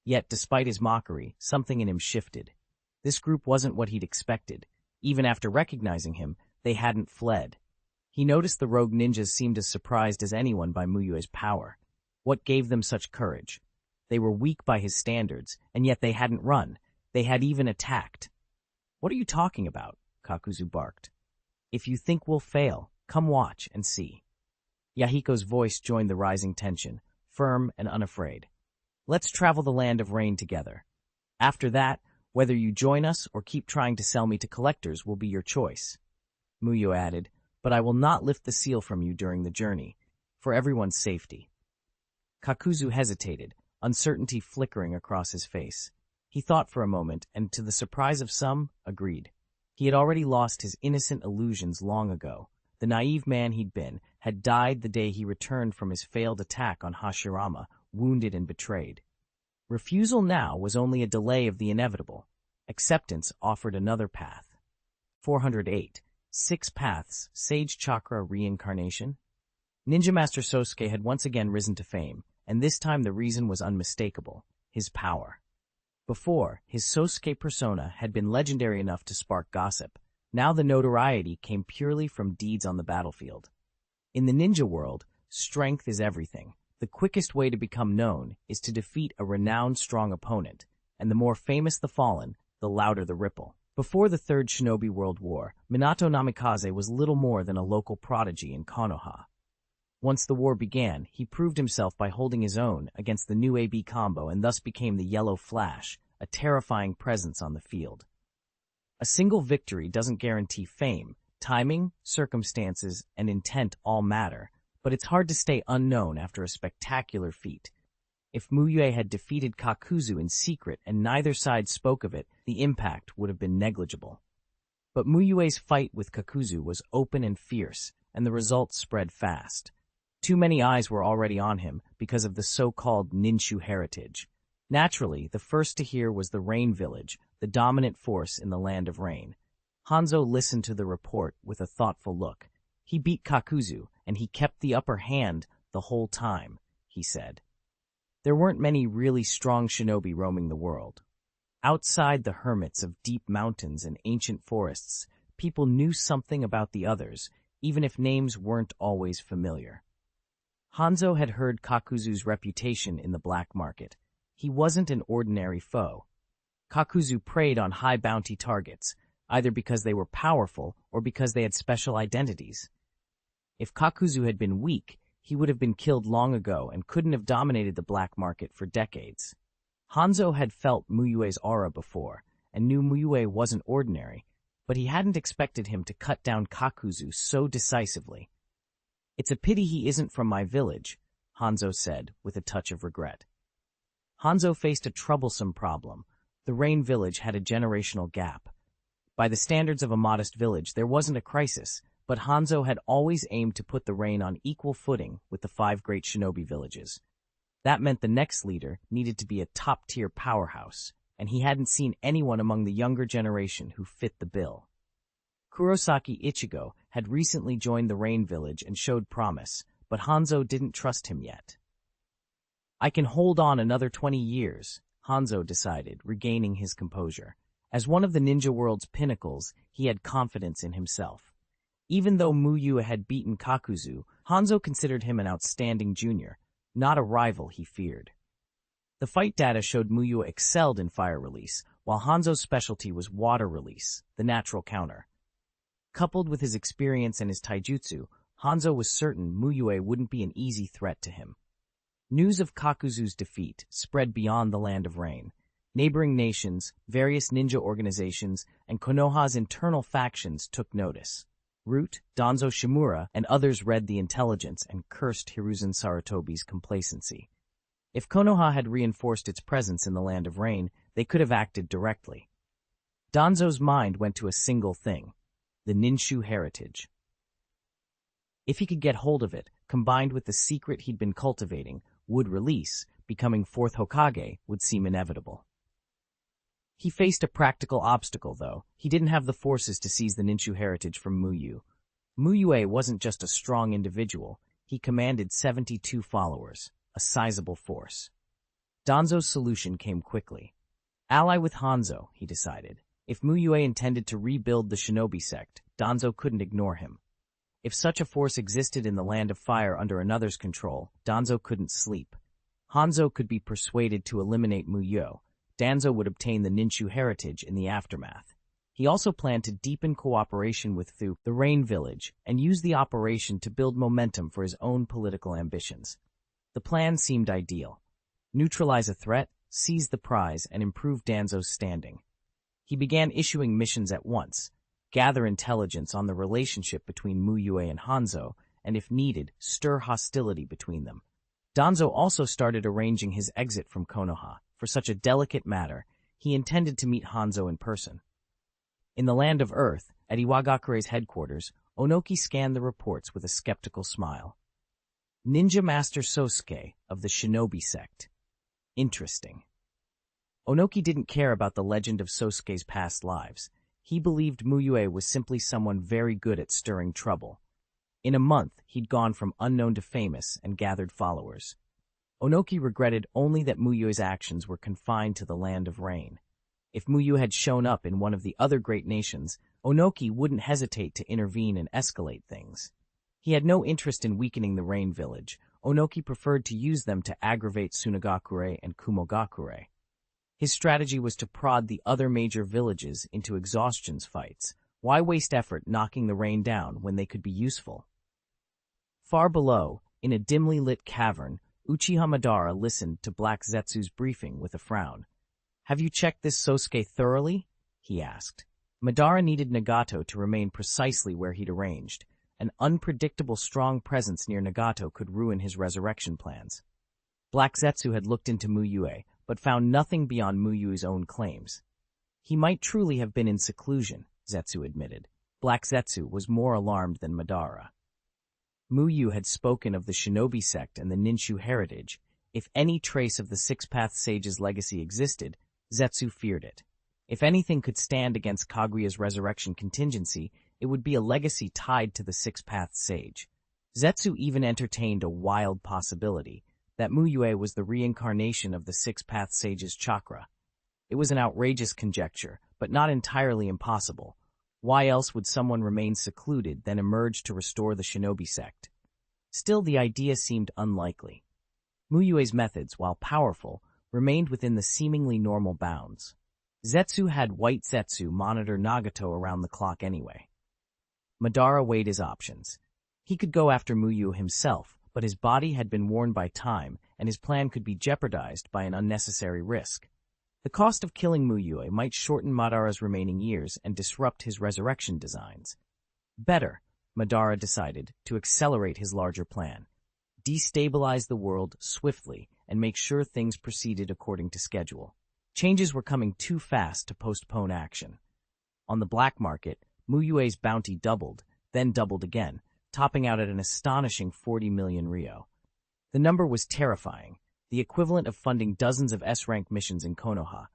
S1: Yet, despite his mockery, something in him shifted. This group wasn't what he'd expected. Even after recognizing him, they hadn't fled. He noticed the rogue ninjas seemed as surprised as anyone by Mu Yue's power. What gave them such courage? They were weak by his standards, and yet they hadn't run. They had even attacked. "What are you talking about?" Kakuzu barked. "If you think we'll fail, come watch and see." Yahiko's voice joined the rising tension, firm and unafraid. "Let's travel the land of rain together. After that, whether you join us or keep trying to sell me to collectors will be your choice." Mu Yue added, "But I will not lift the seal from you during the journey, for everyone's safety." Kakuzu hesitated, uncertainty flickering across his face. He thought for a moment, and to the surprise of some, agreed. He had already lost his innocent illusions long ago. The naive man he'd been had died the day he returned from his failed attack on Hashirama, wounded and betrayed. Refusal now was only a delay of the inevitable. Acceptance offered another path. 408. 6 Paths, Sage Chakra Reincarnation? Ninja Master Sosuke had once again risen to fame, and this time the reason was unmistakable: his power. Before, his Sosuke persona had been legendary enough to spark gossip. Now the notoriety came purely from deeds on the battlefield. In the ninja world, strength is everything. The quickest way to become known is to defeat a renowned strong opponent, and the more famous the fallen, the louder the ripple. Before the Third Shinobi World War, Minato Namikaze was little more than a local prodigy in Konoha. Once the war began, he proved himself by holding his own against the new AB combo and thus became the Yellow Flash, a terrifying presence on the field. A single victory doesn't guarantee fame. Timing, circumstances, and intent all matter, but it's hard to stay unknown after a spectacular feat. If Mu Yue had defeated Kakuzu in secret and neither side spoke of it, the impact would have been negligible. But Mu Yue's fight with Kakuzu was open and fierce, and the results spread fast. Too many eyes were already on him because of the so-called Ninshu heritage. Naturally, the first to hear was the Rain Village, the dominant force in the Land of Rain. Hanzo listened to the report with a thoughtful look. "He beat Kakuzu, and he kept the upper hand the whole time," he said. There weren't many really strong shinobi roaming the world. Outside the hermits of deep mountains and ancient forests, people knew something about the others, even if names weren't always familiar. Hanzo had heard Kakuzu's reputation in the black market. He wasn't an ordinary foe. Kakuzu preyed on high bounty targets, either because they were powerful or because they had special identities. If Kakuzu had been weak, he would have been killed long ago and couldn't have dominated the black market for decades. Hanzo had felt Mu Yue's aura before, and knew Mu Yue wasn't ordinary, but he hadn't expected him to cut down Kakuzu so decisively. "It's a pity he isn't from my village," Hanzo said, with a touch of regret. Hanzo faced a troublesome problem. The Rain Village had a generational gap. By the standards of a modest village, there wasn't a crisis, but Hanzo had always aimed to put the Rain on equal footing with the 5 great shinobi villages. That meant the next leader needed to be a top-tier powerhouse, and he hadn't seen anyone among the younger generation who fit the bill. Kurosaki Ichigo had recently joined the Rain Village and showed promise, but Hanzo didn't trust him yet. "I can hold on another 20 years, Hanzo decided, regaining his composure. As one of the ninja world's pinnacles, he had confidence in himself. Even though Mu Yue had beaten Kakuzu, Hanzo considered him an outstanding junior, not a rival he feared. The fight data showed Mu Yue excelled in fire release, while Hanzo's specialty was water release, the natural counter. Coupled with his experience and his taijutsu, Hanzo was certain Mu Yue wouldn't be an easy threat to him. News of Kakuzu's defeat spread beyond the Land of Rain. Neighboring nations, various ninja organizations, and Konoha's internal factions took notice. Root, Danzo Shimura, and others read the intelligence and cursed Hiruzen Sarutobi's complacency. If Konoha had reinforced its presence in the Land of Rain, they could have acted directly. Danzo's mind went to a single thing: the Ninshu heritage. If he could get hold of it, combined with the secret he'd been cultivating, would release, becoming 4th Hokage would seem inevitable. He faced a practical obstacle, though. He didn't have the forces to seize the Ninshu heritage from Mu Yue. Mu Yue wasn't just a strong individual, he commanded 72 followers, a sizable force. Danzo's solution came quickly. Ally with Hanzo, he decided. If Mu Yue intended to rebuild the Shinobi sect, Danzo couldn't ignore him. If such a force existed in the Land of Fire under another's control, Danzo couldn't sleep. Hanzo could be persuaded to eliminate Mu Yue. Danzo would obtain the Ninshu heritage in the aftermath. He also planned to deepen cooperation with the Rain Village and use the operation to build momentum for his own political ambitions. The plan seemed ideal. Neutralize a threat, seize the prize, and improve Danzo's standing. He began issuing missions at once, gather intelligence on the relationship between Mu Yue and Hanzo, and if needed, stir hostility between them. Danzo also started arranging his exit from Konoha. For such a delicate matter, he intended to meet Hanzo in person. In the Land of Earth, at Iwagakure's headquarters, Onoki scanned the reports with a skeptical smile. Ninja Master Sosuke of the Shinobi sect. Interesting. Onoki didn't care about the legend of Sosuke's past lives. He believed Mu Yue was simply someone very good at stirring trouble. In a month, he'd gone from unknown to famous and gathered followers. Onoki regretted only that Mu Yue's actions were confined to the Land of Rain. If Mu Yue had shown up in one of the other great nations, Onoki wouldn't hesitate to intervene and escalate things. He had no interest in weakening the Rain Village. Onoki preferred to use them to aggravate Tsunagakure and Kumogakure. His strategy was to prod the other major villages into exhaustions fights. Why waste effort knocking the Rain down when they could be useful? Far below, in a dimly lit cavern, Uchiha Madara listened to Black Zetsu's briefing with a frown. "Have you checked this Sosuke thoroughly?" he asked. Madara needed Nagato to remain precisely where he'd arranged. An unpredictable strong presence near Nagato could ruin his resurrection plans. Black Zetsu had looked into Mu Yue, but found nothing beyond Mu Yue's own claims. He might truly have been in seclusion, Zetsu admitted. Black Zetsu was more alarmed than Madara. Mu Yue had spoken of the Shinobi sect and the Ninshu heritage. If any trace of the Six-Path Sage's legacy existed, Zetsu feared it. If anything could stand against Kaguya's resurrection contingency, it would be a legacy tied to the Six-Path Sage. Zetsu even entertained a wild possibility, that Mu Yue was the reincarnation of the Six-Path Sage's chakra. It was an outrageous conjecture, but not entirely impossible. Why else would someone remain secluded, then emerge to restore the Shinobi sect? Still, the idea seemed unlikely. Mu Yue's methods, while powerful, remained within the seemingly normal bounds. Zetsu had White Zetsu monitor Nagato around the clock anyway. Madara weighed his options. He could go after Mu Yue himself, but his body had been worn by time, and his plan could be jeopardized by an unnecessary risk. The cost of killing Mu Yue might shorten Madara's remaining years and disrupt his resurrection designs. Better, Madara decided, to accelerate his larger plan, destabilize the world swiftly, and make sure things proceeded according to schedule. Changes were coming too fast to postpone action. On the black market, Mu Yue's bounty doubled, then doubled again, topping out at an astonishing 40 million ryo. The number was terrifying, the equivalent of funding dozens of S-rank missions in Konoha.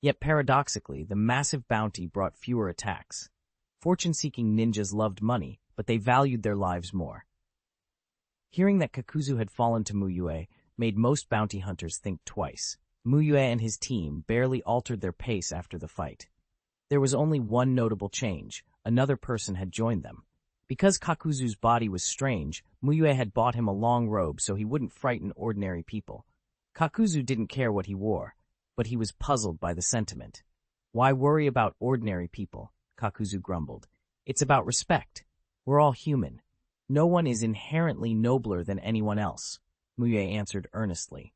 S1: Yet paradoxically, the massive bounty brought fewer attacks. Fortune-seeking ninjas loved money, but they valued their lives more. Hearing that Kakuzu had fallen to Mu Yue made most bounty hunters think twice. Mu Yue and his team barely altered their pace after the fight. There was only one notable change. Another person had joined them. Because Kakuzu's body was strange, Mu Yue had bought him a long robe so he wouldn't frighten ordinary people. Kakuzu didn't care what he wore, but he was puzzled by the sentiment. Why worry about ordinary people? Kakuzu grumbled. It's about respect. We're all human. No one is inherently nobler than anyone else, Mu Yue answered earnestly.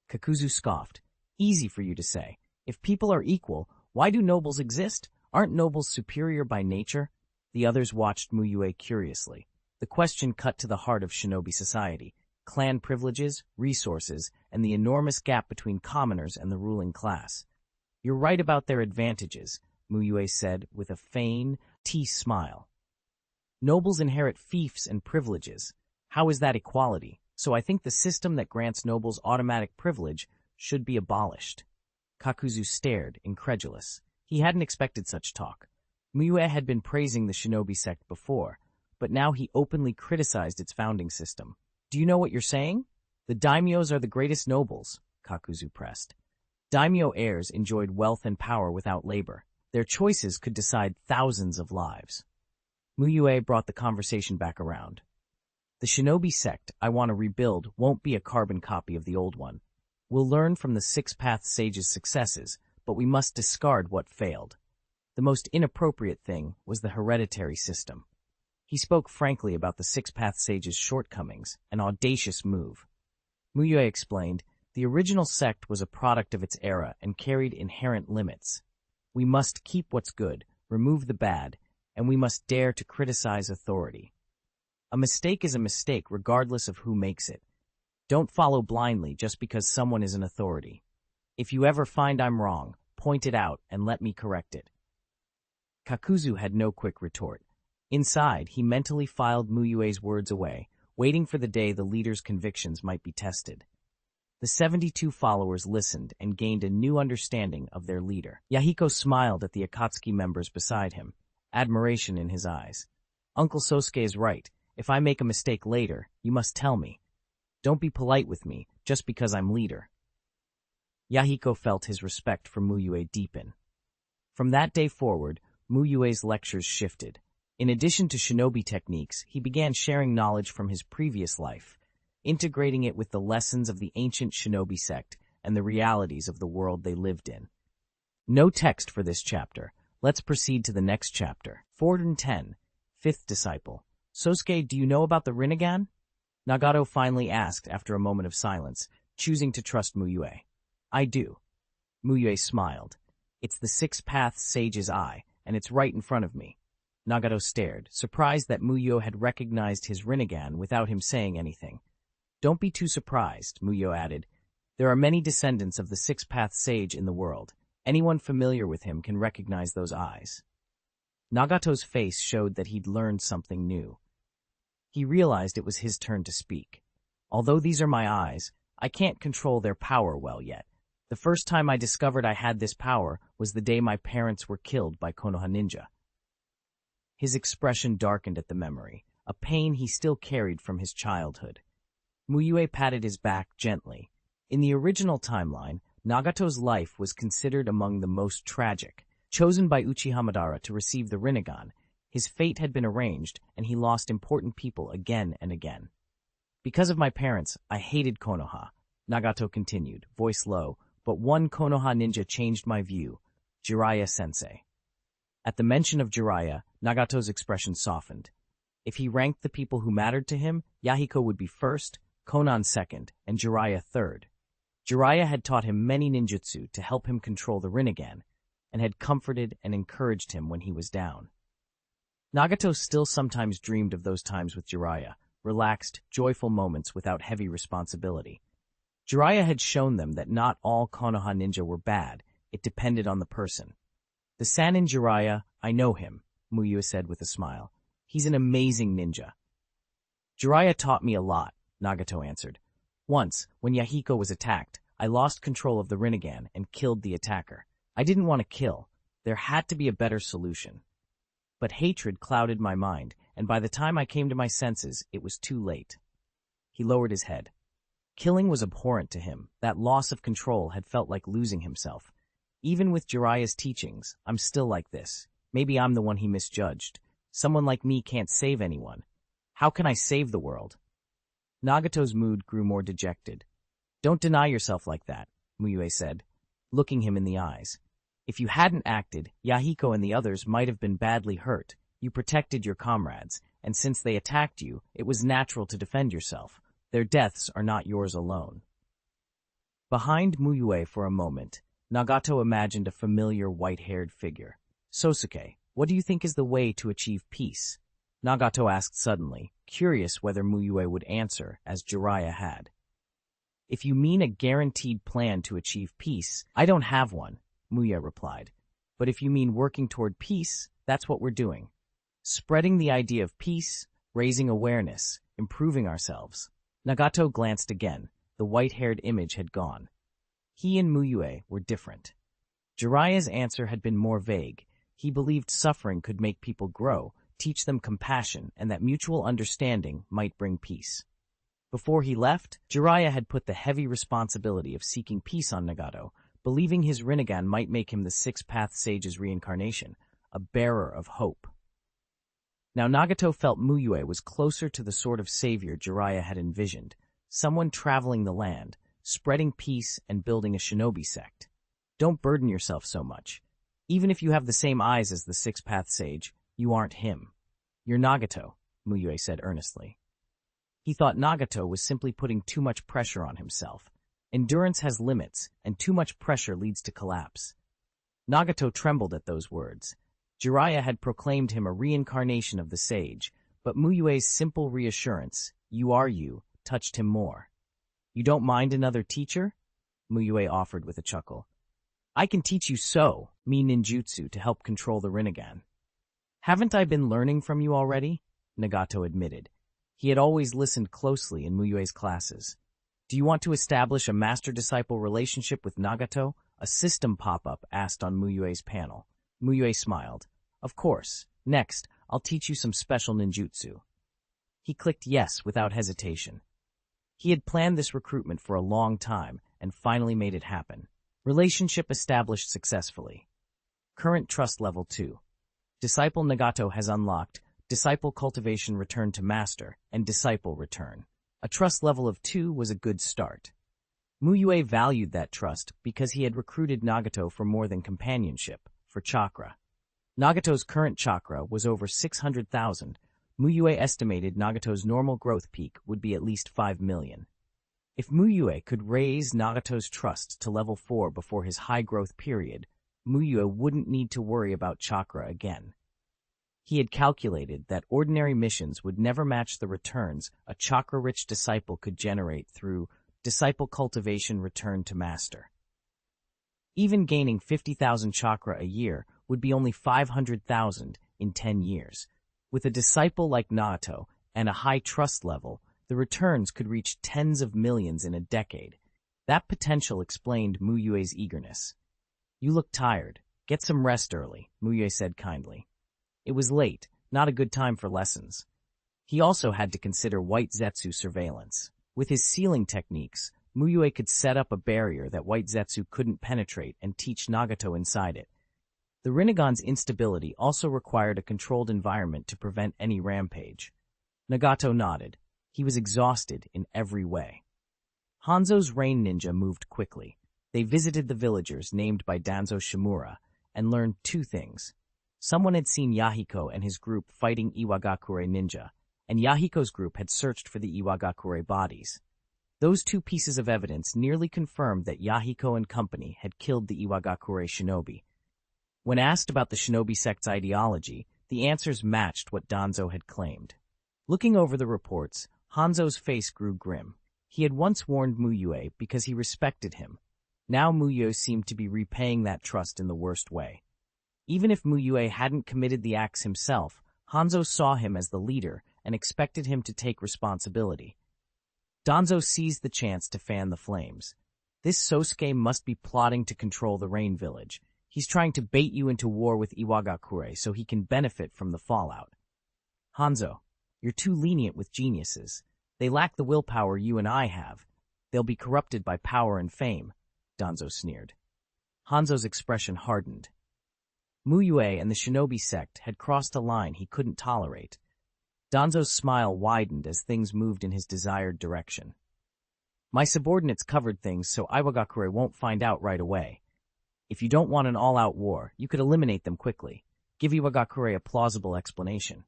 S1: Kakuzu scoffed. Easy for you to say. If people are equal, why do nobles exist? Aren't nobles superior by nature? The others watched Mu Yue curiously. The question cut to the heart of shinobi society. Clan privileges, resources, and the enormous gap between commoners and the ruling class. You're right about their advantages, Mu Yue said with a feigned smile. Nobles inherit fiefs and privileges. How is that equality? So I think the system that grants nobles automatic privilege should be abolished. Kakuzu stared, incredulous. He hadn't expected such talk. Mu Yue had been praising the shinobi sect before, but now he openly criticized its founding system. Do you know what you're saying? The daimyos are the greatest nobles, Kakuzu pressed. Daimyo heirs enjoyed wealth and power without labor. Their choices could decide thousands of lives. Mu Yue brought the conversation back around. The shinobi sect I want to rebuild won't be a carbon copy of the old one. We'll learn from the Six Path Sage's successes, but we must discard what failed. The most inappropriate thing was the hereditary system. He spoke frankly about the Six Path Sage's shortcomings, an audacious move. Mu Yue explained, the original sect was a product of its era and carried inherent limits. We must keep what's good, remove the bad, and we must dare to criticize authority. A mistake is a mistake regardless of who makes it. Don't follow blindly just because someone is an authority. If you ever find I'm wrong, point it out and let me correct it. Kakuzu had no quick retort. Inside, he mentally filed Mu Yue's words away, waiting for the day the leader's convictions might be tested. The 72 followers listened and gained a new understanding of their leader. Yahiko smiled at the Akatsuki members beside him, admiration in his eyes. Uncle Sosuke is right. If I make a mistake later, you must tell me. Don't be polite with me, just because I'm leader. Yahiko felt his respect for Mu Yue deepen. From that day forward, Mu Yue's lectures shifted. In addition to shinobi techniques, he began sharing knowledge from his previous life, integrating it with the lessons of the ancient shinobi sect and the realities of the world they lived in. No text for this chapter. Let's proceed to the next chapter. 410. Fifth Disciple. Sosuke, do you know about the Rinnegan? Nagato finally asked after a moment of silence, choosing to trust Mu Yue. I do. Mu Yue smiled. It's the Six Paths Sage's eye, and it's right in front of me. Nagato stared, surprised that Mu Yue had recognized his Rinnegan without him saying anything. Don't be too surprised, Mu Yue added. There are many descendants of the Six Path Sage in the world. Anyone familiar with him can recognize those eyes. Nagato's face showed that he'd learned something new. He realized it was his turn to speak. Although these are my eyes, I can't control their power well yet. The first time I discovered I had this power was the day my parents were killed by Konoha ninja. His expression darkened at the memory, a pain he still carried from his childhood. Mu Yue patted his back gently. In the original timeline, Nagato's life was considered among the most tragic. Chosen by Uchiha Madara to receive the Rinnegan, his fate had been arranged and he lost important people again and again. Because of my parents, I hated Konoha, Nagato continued, voice low, but one Konoha ninja changed my view, Jiraiya-sensei. At the mention of Jiraiya, Nagato's expression softened. If he ranked the people who mattered to him, Yahiko would be first, Konan second, and Jiraiya third. Jiraiya had taught him many ninjutsu to help him control the Rinnegan, and had comforted and encouraged him when he was down. Nagato still sometimes dreamed of those times with Jiraiya, relaxed, joyful moments without heavy responsibility. Jiraiya had shown them that not all Konoha ninja were bad, it depended on the person. The Sannin Jiraiya, I know him, Mu Yue said with a smile. He's an amazing ninja. Jiraiya taught me a lot, Nagato answered. Once, when Yahiko was attacked, I lost control of the Rinnegan and killed the attacker. I didn't want to kill. There had to be a better solution. But hatred clouded my mind, and by the time I came to my senses, it was too late. He lowered his head. Killing was abhorrent to him. That loss of control had felt like losing himself. Even with Jiraiya's teachings, I'm still like this. Maybe I'm the one he misjudged. Someone like me can't save anyone. How can I save the world? Nagato's mood grew more dejected. Don't deny yourself like that, Mu Yue said, looking him in the eyes. If you hadn't acted, Yahiko and the others might have been badly hurt. You protected your comrades, and since they attacked you, it was natural to defend yourself. Their deaths are not yours alone. Behind Mu Yue for a moment, Nagato imagined a familiar white-haired figure. Sosuke, what do you think is the way to achieve peace? Nagato asked suddenly, curious whether Mu Yue would answer, as Jiraiya had. If you mean a guaranteed plan to achieve peace, I don't have one, Mu Yue replied. But if you mean working toward peace, that's what we're doing. Spreading the idea of peace, raising awareness, improving ourselves. Nagato glanced again. The white-haired image had gone. He and Mu Yue were different. Jiraiya's answer had been more vague. He believed suffering could make people grow, teach them compassion, and that mutual understanding might bring peace. Before he left, Jiraiya had put the heavy responsibility of seeking peace on Nagato, believing his Rinnegan might make him the Six-Path Sage's reincarnation, a bearer of hope. Now Nagato felt Mu Yue was closer to the sort of savior Jiraiya had envisioned, someone traveling the land, spreading peace and building a shinobi sect. Don't burden yourself so much. Even if you have the same eyes as the Six-Path Sage, you aren't him. You're Nagato, Mu Yue said earnestly. He thought Nagato was simply putting too much pressure on himself. Endurance has limits, and too much pressure leads to collapse. Nagato trembled at those words. Jiraiya had proclaimed him a reincarnation of the sage, but Mu Yue's simple reassurance, you are you, touched him more. You don't mind another teacher? Mu Yue offered with a chuckle. I can teach you me ninjutsu to help control the Rinnegan. Haven't I been learning from you already? Nagato admitted. He had always listened closely in Mu Yue's classes. Do you want to establish a master-disciple relationship with Nagato? A system pop-up asked on Mu Yue's panel. Mu Yue smiled. Of course. Next, I'll teach you some special ninjutsu. He clicked yes without hesitation. He had planned this recruitment for a long time and finally made it happen. Relationship established successfully. Current trust level 2. Disciple Nagato has unlocked Disciple Cultivation Return to Master and Disciple Return. A trust level of 2 was a good start. Mu Yue valued that trust because he had recruited Nagato for more than companionship, for chakra. Nagato's current chakra was over 600,000. Mu Yue estimated Nagato's normal growth peak would be at least 5 million. If Mu Yue could raise Nagato's trust to level 4 before his high growth period, Mu Yue wouldn't need to worry about chakra again. He had calculated that ordinary missions would never match the returns a chakra-rich disciple could generate through Disciple Cultivation Return to Master. Even gaining 50,000 chakra a year would be only 500,000 in 10 years. With a disciple like Nagato and a high trust level, the returns could reach tens of millions in a decade. That potential explained Mu Yue's eagerness. You look tired. Get some rest early, Mu Yue said kindly. It was late, not a good time for lessons. He also had to consider White Zetsu surveillance. With his sealing techniques, Mu Yue could set up a barrier that White Zetsu couldn't penetrate and teach Nagato inside it. The Rinnegan's instability also required a controlled environment to prevent any rampage. Nagato nodded. He was exhausted in every way. Hanzo's rain ninja moved quickly. They visited the villagers named by Danzo Shimura and learned 2 things. Someone had seen Yahiko and his group fighting Iwagakure ninja, and Yahiko's group had searched for the Iwagakure bodies. Those two pieces of evidence nearly confirmed that Yahiko and company had killed the Iwagakure shinobi. When asked about the shinobi sect's ideology, the answers matched what Danzo had claimed. Looking over the reports, Hanzo's face grew grim. He had once warned Mu Yue because he respected him. Now Mu Yue seemed to be repaying that trust in the worst way. Even if Mu Yue hadn't committed the acts himself, Hanzo saw him as the leader and expected him to take responsibility. Danzo seized the chance to fan the flames. This Sosuke must be plotting to control the Rain Village. He's trying to bait you into war with Iwagakure so he can benefit from the fallout. Hanzo, you're too lenient with geniuses. They lack the willpower you and I have. They'll be corrupted by power and fame, Danzo sneered. Hanzo's expression hardened. Mu Yue and the shinobi sect had crossed a line he couldn't tolerate. Danzo's smile widened as things moved in his desired direction. My subordinates covered things so Iwagakure won't find out right away. If you don't want an all-out war, you could eliminate them quickly. Give Iwagakure a plausible explanation.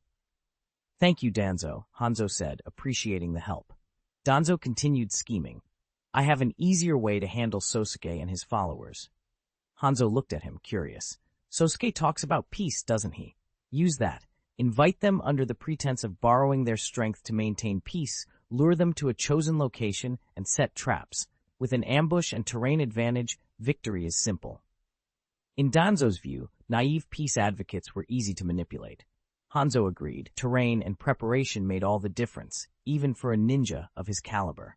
S1: Thank you, Danzo, Hanzo said, appreciating the help. Danzo continued scheming. I have an easier way to handle Sosuke and his followers. Hanzo looked at him, curious. Sosuke talks about peace, doesn't he? Use that. Invite them under the pretense of borrowing their strength to maintain peace, lure them to a chosen location, and set traps. With an ambush and terrain advantage, victory is simple. In Danzo's view, naive peace advocates were easy to manipulate. Hanzo agreed. Terrain and preparation made all the difference, even for a ninja of his caliber.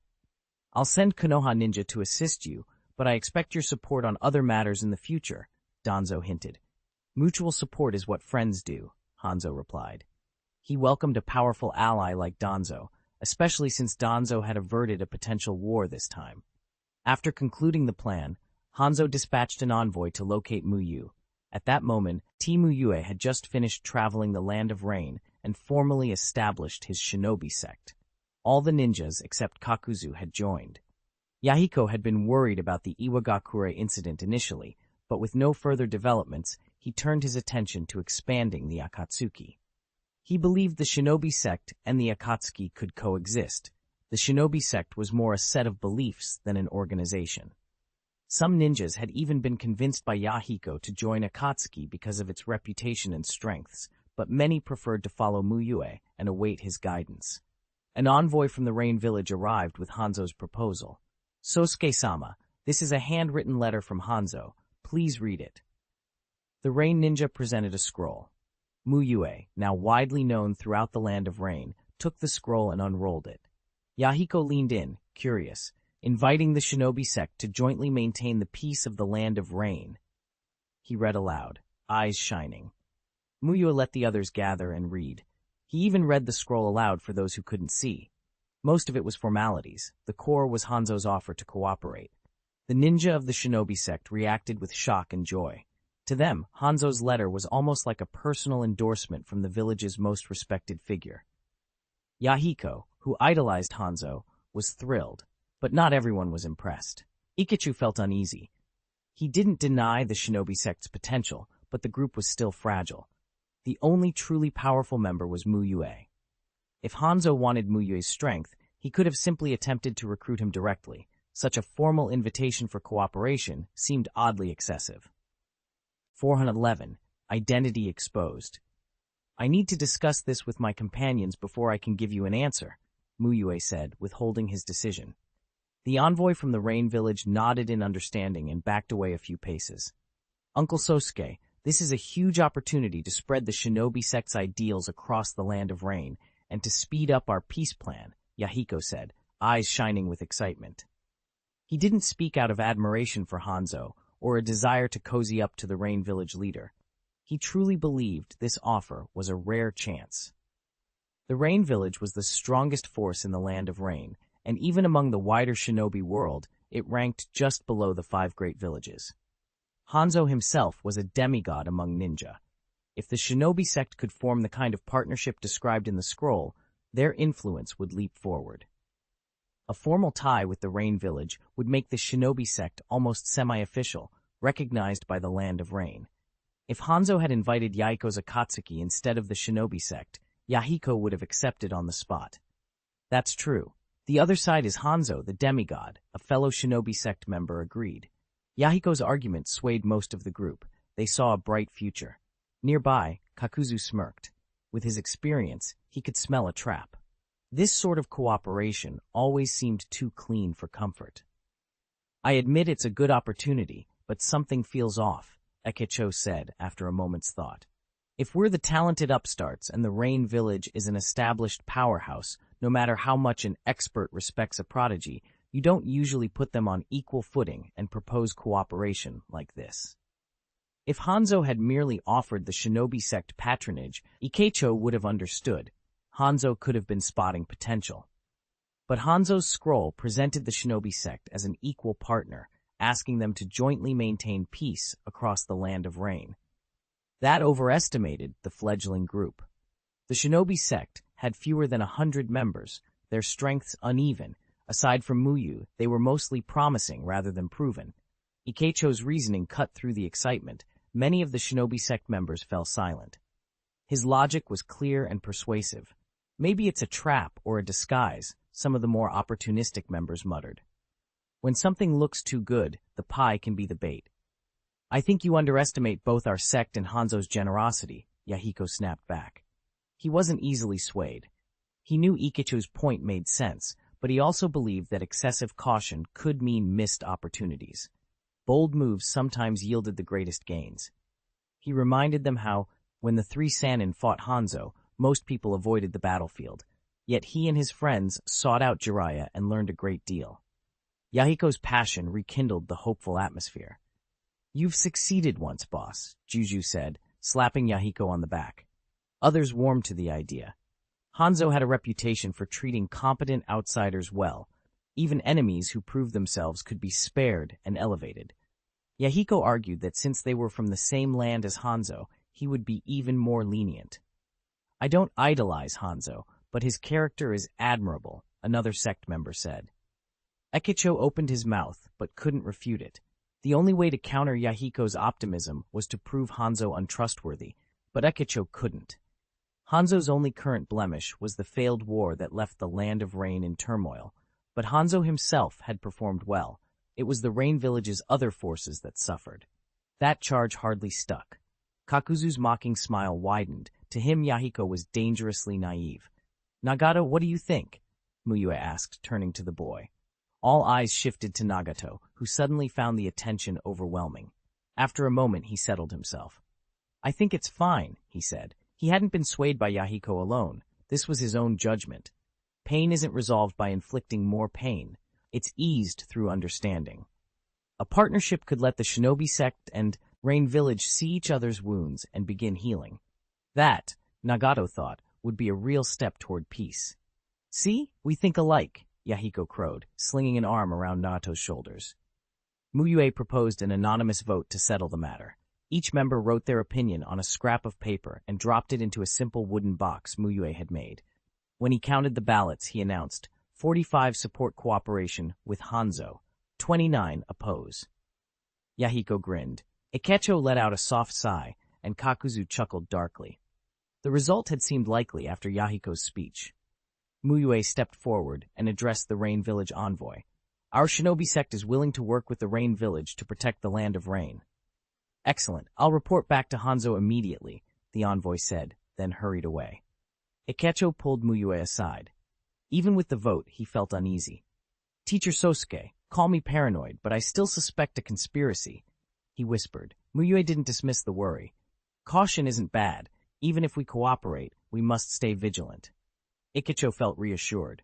S1: I'll send Konoha ninja to assist you, but I expect your support on other matters in the future, Danzo hinted. Mutual support is what friends do, Hanzo replied. He welcomed a powerful ally like Danzo, especially since Danzo had averted a potential war this time. After concluding the plan, Hanzo dispatched an envoy to locate Mu Yue. At that moment, Mu Yue had just finished traveling the Land of Rain and formally established his shinobi sect. All the ninjas except Kakuzu had joined. Yahiko had been worried about the Iwagakure incident initially, but with no further developments, he turned his attention to expanding the Akatsuki. He believed the shinobi sect and the Akatsuki could coexist. The shinobi sect was more a set of beliefs than an organization. Some ninjas had even been convinced by Yahiko to join Akatsuki because of its reputation and strengths, but many preferred to follow Mu Yue and await his guidance. An envoy from the Rain Village arrived with Hanzo's proposal. Sosuke-sama, this is a handwritten letter from Hanzo. Please read it. The Rain Ninja presented a scroll. Mu Yue, now widely known throughout the Land of Rain, took the scroll and unrolled it. Yahiko leaned in, curious, inviting the shinobi sect to jointly maintain the peace of the Land of Rain. He read aloud, eyes shining. Mu Yue let the others gather and read. He even read the scroll aloud for those who couldn't see. Most of it was formalities. The core was Hanzo's offer to cooperate. The ninja of the shinobi sect reacted with shock and joy. To them, Hanzo's letter was almost like a personal endorsement from the village's most respected figure. Yahiko, who idolized Hanzo, was thrilled, but not everyone was impressed. Ikechu felt uneasy. He didn't deny the shinobi sect's potential, but the group was still fragile. The only truly powerful member was Mu Yue. If Hanzo wanted Mu Yue's strength, he could have simply attempted to recruit him directly. Such a formal invitation for cooperation seemed oddly excessive. 411. Identity exposed. I need to discuss this with my companions before I can give you an answer, Mu Yue said, withholding his decision. The envoy from the Rain Village nodded in understanding and backed away a few paces. Uncle Sosuke, this is a huge opportunity to spread the shinobi sect's ideals across the Land of Rain and to speed up our peace plan, Yahiko said, eyes shining with excitement. He didn't speak out of admiration for Hanzo or a desire to cozy up to the Rain Village leader. He truly believed this offer was a rare chance. The Rain Village was the strongest force in the Land of Rain, and even among the wider shinobi world, it ranked just below the 5 great villages. Hanzo himself was a demigod among ninja. If the shinobi sect could form the kind of partnership described in the scroll, their influence would leap forward. A formal tie with the Rain Village would make the shinobi sect almost semi-official, recognized by the Land of Rain. If Hanzo had invited Yahiko's Akatsuki instead of the Shinobi sect, Yahiko would have accepted on the spot. That's true. The other side is Hanzo, the demigod, a fellow Shinobi sect member agreed. Yahiko's argument swayed most of the group. They saw a bright future. Nearby, Kakuzu smirked. With his experience, he could smell a trap. This sort of cooperation always seemed too clean for comfort. I admit it's a good opportunity, but something feels off, Ekecho said after a moment's thought. If we're the talented upstarts and the Rain Village is an established powerhouse, no matter how much an expert respects a prodigy, you don't usually put them on equal footing and propose cooperation like this. If Hanzo had merely offered the Shinobi sect patronage, Ikecho would have understood. Hanzo could have been spotting potential. But Hanzo's scroll presented the Shinobi sect as an equal partner, asking them to jointly maintain peace across the Land of Rain. That overestimated the fledgling group. The Shinobi sect had fewer than 100 members, their strengths uneven. Aside from Mu Yue, they were mostly promising rather than proven. Ikecho's reasoning cut through the excitement. Many of the Shinobi sect members fell silent. His logic was clear and persuasive. Maybe it's a trap or a disguise, some of the more opportunistic members muttered. When something looks too good, the pie can be the bait. I think you underestimate both our sect and Hanzo's generosity, Yahiko snapped back. He wasn't easily swayed. He knew Ikecho's point made sense, but he also believed that excessive caution could mean missed opportunities. Bold moves sometimes yielded the greatest gains. He reminded them how, when the three Sannin fought Hanzo, most people avoided the battlefield. Yet he and his friends sought out Jiraiya and learned a great deal. Yahiko's passion rekindled the hopeful atmosphere. You've succeeded once, boss, Juju said, slapping Yahiko on the back. Others warmed to the idea. Hanzo had a reputation for treating competent outsiders well. Even enemies who proved themselves could be spared and elevated. Yahiko argued that since they were from the same land as Hanzo, he would be even more lenient. I don't idolize Hanzo, but his character is admirable, another sect member said. Ekecho opened his mouth, but couldn't refute it. The only way to counter Yahiko's optimism was to prove Hanzo untrustworthy, but Ekecho couldn't. Hanzo's only current blemish was the failed war that left the Land of Rain in turmoil. But Hanzo himself had performed well. It was the Rain Village's other forces that suffered. That charge hardly stuck. Kakuzu's mocking smile widened. To him, Yahiko was dangerously naive. Nagato, what do you think? Mu Yue asked, turning to the boy. All eyes shifted to Nagato, who suddenly found the attention overwhelming. After a moment, he settled himself. I think it's fine, he said. He hadn't been swayed by Yahiko alone. This was his own judgment. Pain isn't resolved by inflicting more pain. It's eased through understanding. A partnership could let the Shinobi sect and Rain Village see each other's wounds and begin healing. That, Nagato thought, would be a real step toward peace. See, we think alike, Yahiko crowed, slinging an arm around Nagato's shoulders. Mu Yue proposed an anonymous vote to settle the matter. Each member wrote their opinion on a scrap of paper and dropped it into a simple wooden box Mu Yue had made. When he counted the ballots, he announced, 45 support cooperation with Hanzo, 29 oppose. Yahiko grinned. Ikecho let out a soft sigh, and Kakuzu chuckled darkly. The result had seemed likely after Yahiko's speech. Mu Yue stepped forward and addressed the Rain Village envoy. Our Shinobi sect is willing to work with the Rain Village to protect the Land of Rain. Excellent. I'll report back to Hanzo immediately, the envoy said, then hurried away. Ikecho pulled Mu Yue aside. Even with the vote, he felt uneasy. Teacher Sosuke, call me paranoid, but I still suspect a conspiracy, he whispered. Mu Yue didn't dismiss the worry. Caution isn't bad. Even if we cooperate, we must stay vigilant. Ikecho felt reassured.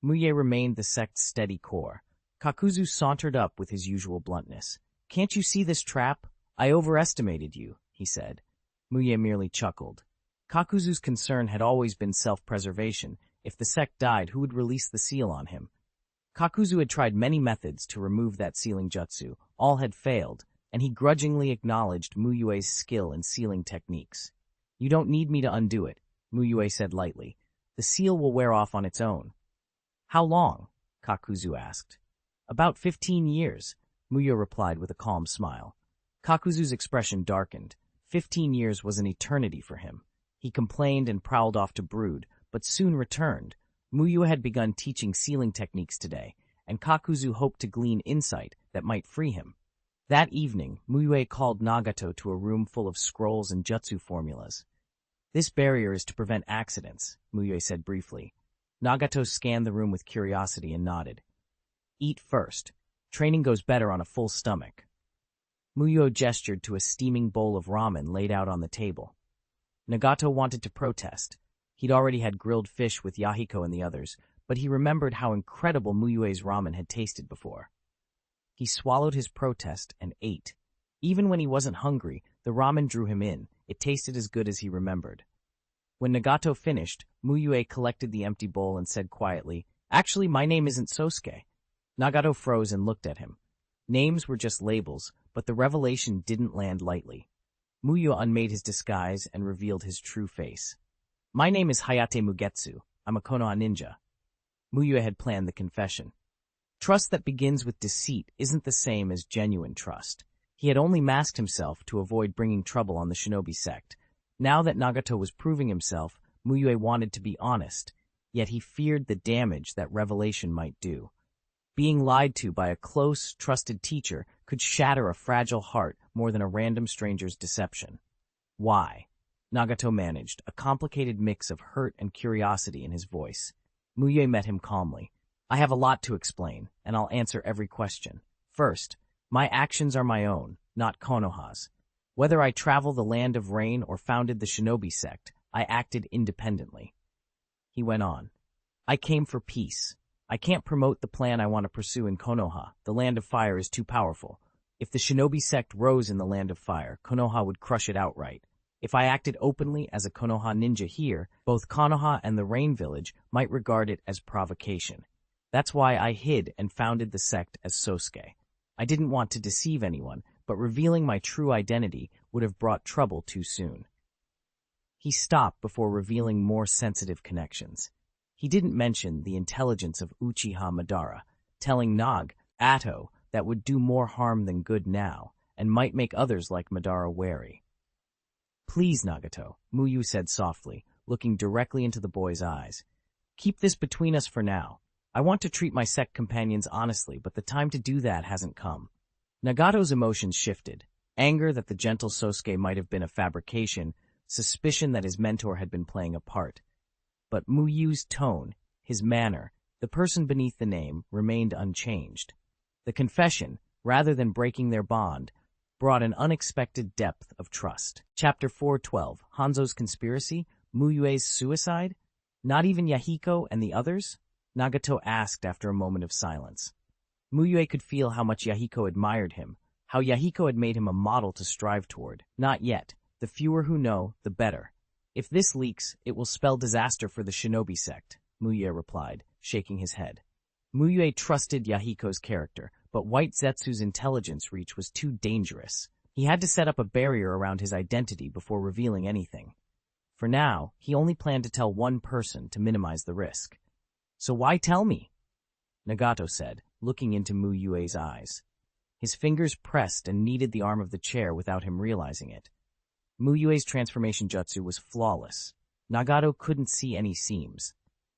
S1: Mu Yue remained the sect's steady core. Kakuzu sauntered up with his usual bluntness. Can't you see this trap? I overestimated you, he said. Mu Yue merely chuckled. Kakuzu's concern had always been self-preservation. If the sect died, who would release the seal on him? Kakuzu had tried many methods to remove that sealing jutsu. All had failed, and he grudgingly acknowledged Mu Yue's skill in sealing techniques. You don't need me to undo it, Mu Yue said lightly. The seal will wear off on its own. How long? Kakuzu asked. About 15 years, Mu Yue replied with a calm smile. Kakuzu's expression darkened. 15 years was an eternity for him. He complained and prowled off to brood, but soon returned. Mu Yue had begun teaching sealing techniques today, and Kakuzu hoped to glean insight that might free him. That evening, Mu Yue called Nagato to a room full of scrolls and jutsu formulas. "This barrier is to prevent accidents," Mu Yue said briefly. Nagato scanned the room with curiosity and nodded. "Eat first. Training goes better on a full stomach." Mu Yue gestured to a steaming bowl of ramen laid out on the table. Nagato wanted to protest. He'd already had grilled fish with Yahiko and the others, but he remembered how incredible Mu Yue's ramen had tasted before. He swallowed his protest and ate. Even when he wasn't hungry, the ramen drew him in. It tasted as good as he remembered. When Nagato finished, Mu Yue collected the empty bowl and said quietly, "Actually, my name isn't Sosuke." Nagato froze and looked at him. Names were just labels, but the revelation didn't land lightly. Mu Yue unmade his disguise and revealed his true face. "My name is Hayate Mugetsu. I'm a Konoha ninja." Mu Yue had planned the confession. Trust that begins with deceit isn't the same as genuine trust. He had only masked himself to avoid bringing trouble on the Shinobi sect. Now that Nagato was proving himself, Mu Yue wanted to be honest, yet he feared the damage that revelation might do. Being lied to by a close, trusted teacher could shatter a fragile heart more than a random stranger's deception. "Why?" Nagato managed, a complicated mix of hurt and curiosity in his voice. Mu Yue met him calmly. "I have a lot to explain, and I'll answer every question. First, my actions are my own, not Konoha's. Whether I travel the land of rain or founded the Shinobi sect, I acted independently." He went on. "I came for peace. I can't promote the plan I want to pursue in Konoha. The land of fire is too powerful. If the Shinobi sect rose in the land of fire, Konoha would crush it outright. If I acted openly as a Konoha ninja here, both Konoha and the Rain Village might regard it as provocation. That's why I hid and founded the sect as Sosuke. I didn't want to deceive anyone, but revealing my true identity would have brought trouble too soon." He stopped before revealing more sensitive connections. He didn't mention the intelligence of Uchiha Madara, telling Nagato that would do more harm than good now, and might make others like Madara wary. "Please, Nagato," Mu Yue said softly, looking directly into the boy's eyes. "Keep this between us for now. I want to treat my sect companions honestly, but the time to do that hasn't come." Nagato's emotions shifted. Anger that the gentle Sosuke might have been a fabrication, suspicion that his mentor had been playing a part. But Mu Yue's tone, his manner, the person beneath the name, remained unchanged. The confession, rather than breaking their bond, brought an unexpected depth of trust. Chapter 412, Hanzo's Conspiracy? Mu Yue's Suicide? Not even Yahiko and the others? Nagato asked after a moment of silence. Mu Yue could feel how much Yahiko admired him, how Yahiko had made him a model to strive toward. Not yet. The fewer who know, the better. If this leaks, it will spell disaster for the Shinobi sect, Mu Yue replied, shaking his head. Mu Yue trusted Yahiko's character, but White Zetsu's intelligence reach was too dangerous. He had to set up a barrier around his identity before revealing anything. For now, he only planned to tell one person to minimize the risk. "So why tell me?" Nagato said, looking into Mu Yue's eyes. His fingers pressed and kneaded the arm of the chair without him realizing it. Mu Yue's transformation jutsu was flawless. Nagato couldn't see any seams.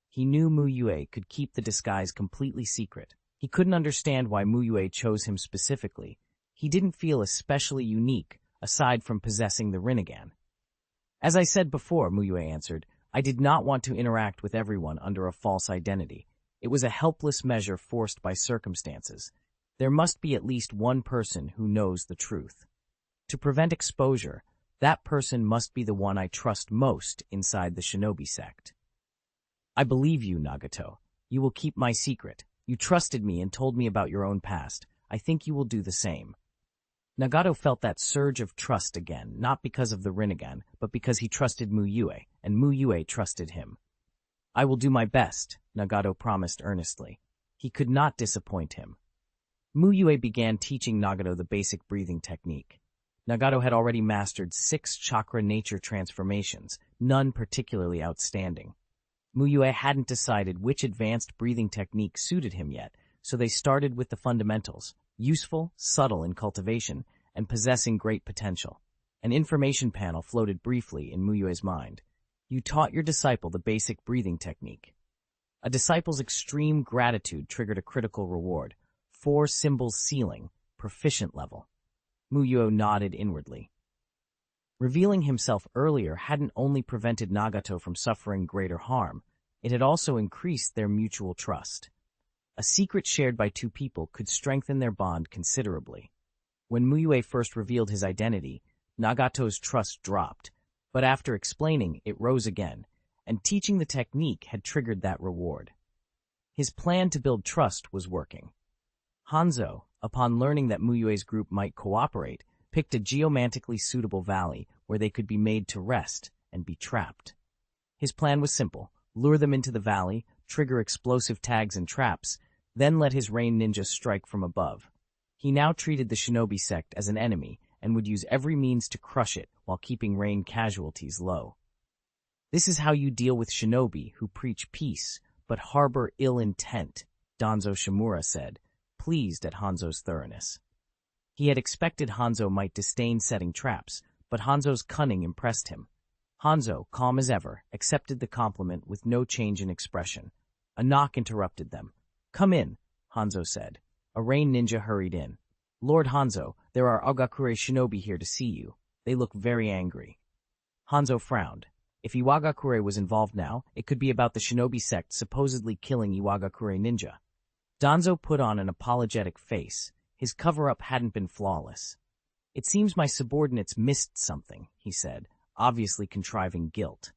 S1: He knew Mu Yue could keep the disguise completely secret. He couldn't understand why Mu Yue chose him specifically. He didn't feel especially unique, aside from possessing the Rinnegan. "As I said before," Mu Yue answered, "I did not want to interact with everyone under a false identity. It was a helpless measure forced by circumstances. There must be at least one person who knows the truth. To prevent exposure, that person must be the one I trust most inside the Shinobi sect." "I believe you, Nagato. You will keep my secret. You trusted me and told me about your own past. I think you will do the same." Nagato felt that surge of trust again, not because of the Rinnegan, but because he trusted Mu Yue, and Mu Yue trusted him. "I will do my best," Nagato promised earnestly. He could not disappoint him. Mu Yue began teaching Nagato the basic breathing technique. Nagato had already mastered 6 chakra nature transformations, none particularly outstanding. Mu Yue hadn't decided which advanced breathing technique suited him yet, so they started with the fundamentals, useful, subtle in cultivation, and possessing great potential. An information panel floated briefly in Mu Yue's mind. You taught your disciple the basic breathing technique. A disciple's extreme gratitude triggered a critical reward. 4 symbols ceiling, proficient level. Mu Yue nodded inwardly. Revealing himself earlier hadn't only prevented Nagato from suffering greater harm, it had also increased their mutual trust. A secret shared by 2 people could strengthen their bond considerably. When Mu Yue first revealed his identity, Nagato's trust dropped, but after explaining, it rose again, and teaching the technique had triggered that reward. His plan to build trust was working. Hanzo, upon learning that Mu Yue's group might cooperate, picked a geomantically suitable valley where they could be made to rest and be trapped. His plan was simple: lure them into the valley, trigger explosive tags and traps, then let his rain ninja strike from above. He now treated the Shinobi sect as an enemy and would use every means to crush it while keeping rain casualties low. This is how you deal with Shinobi who preach peace but harbor ill intent, Danzo Shimura said, pleased at Hanzo's thoroughness. He had expected Hanzo might disdain setting traps, but Hanzo's cunning impressed him. Hanzo, calm as ever, accepted the compliment with no change in expression. A knock interrupted them. Come in, Hanzo said. A rain ninja hurried in. Lord Hanzo, there are Agakure Shinobi here to see you. They look very angry. Hanzo frowned. If Iwagakure was involved now, it could be about the Shinobi sect supposedly killing Iwagakure ninja. Danzo put on an apologetic face. His cover-up hadn't been flawless. It seems my subordinates missed something, he said, obviously contriving guilt.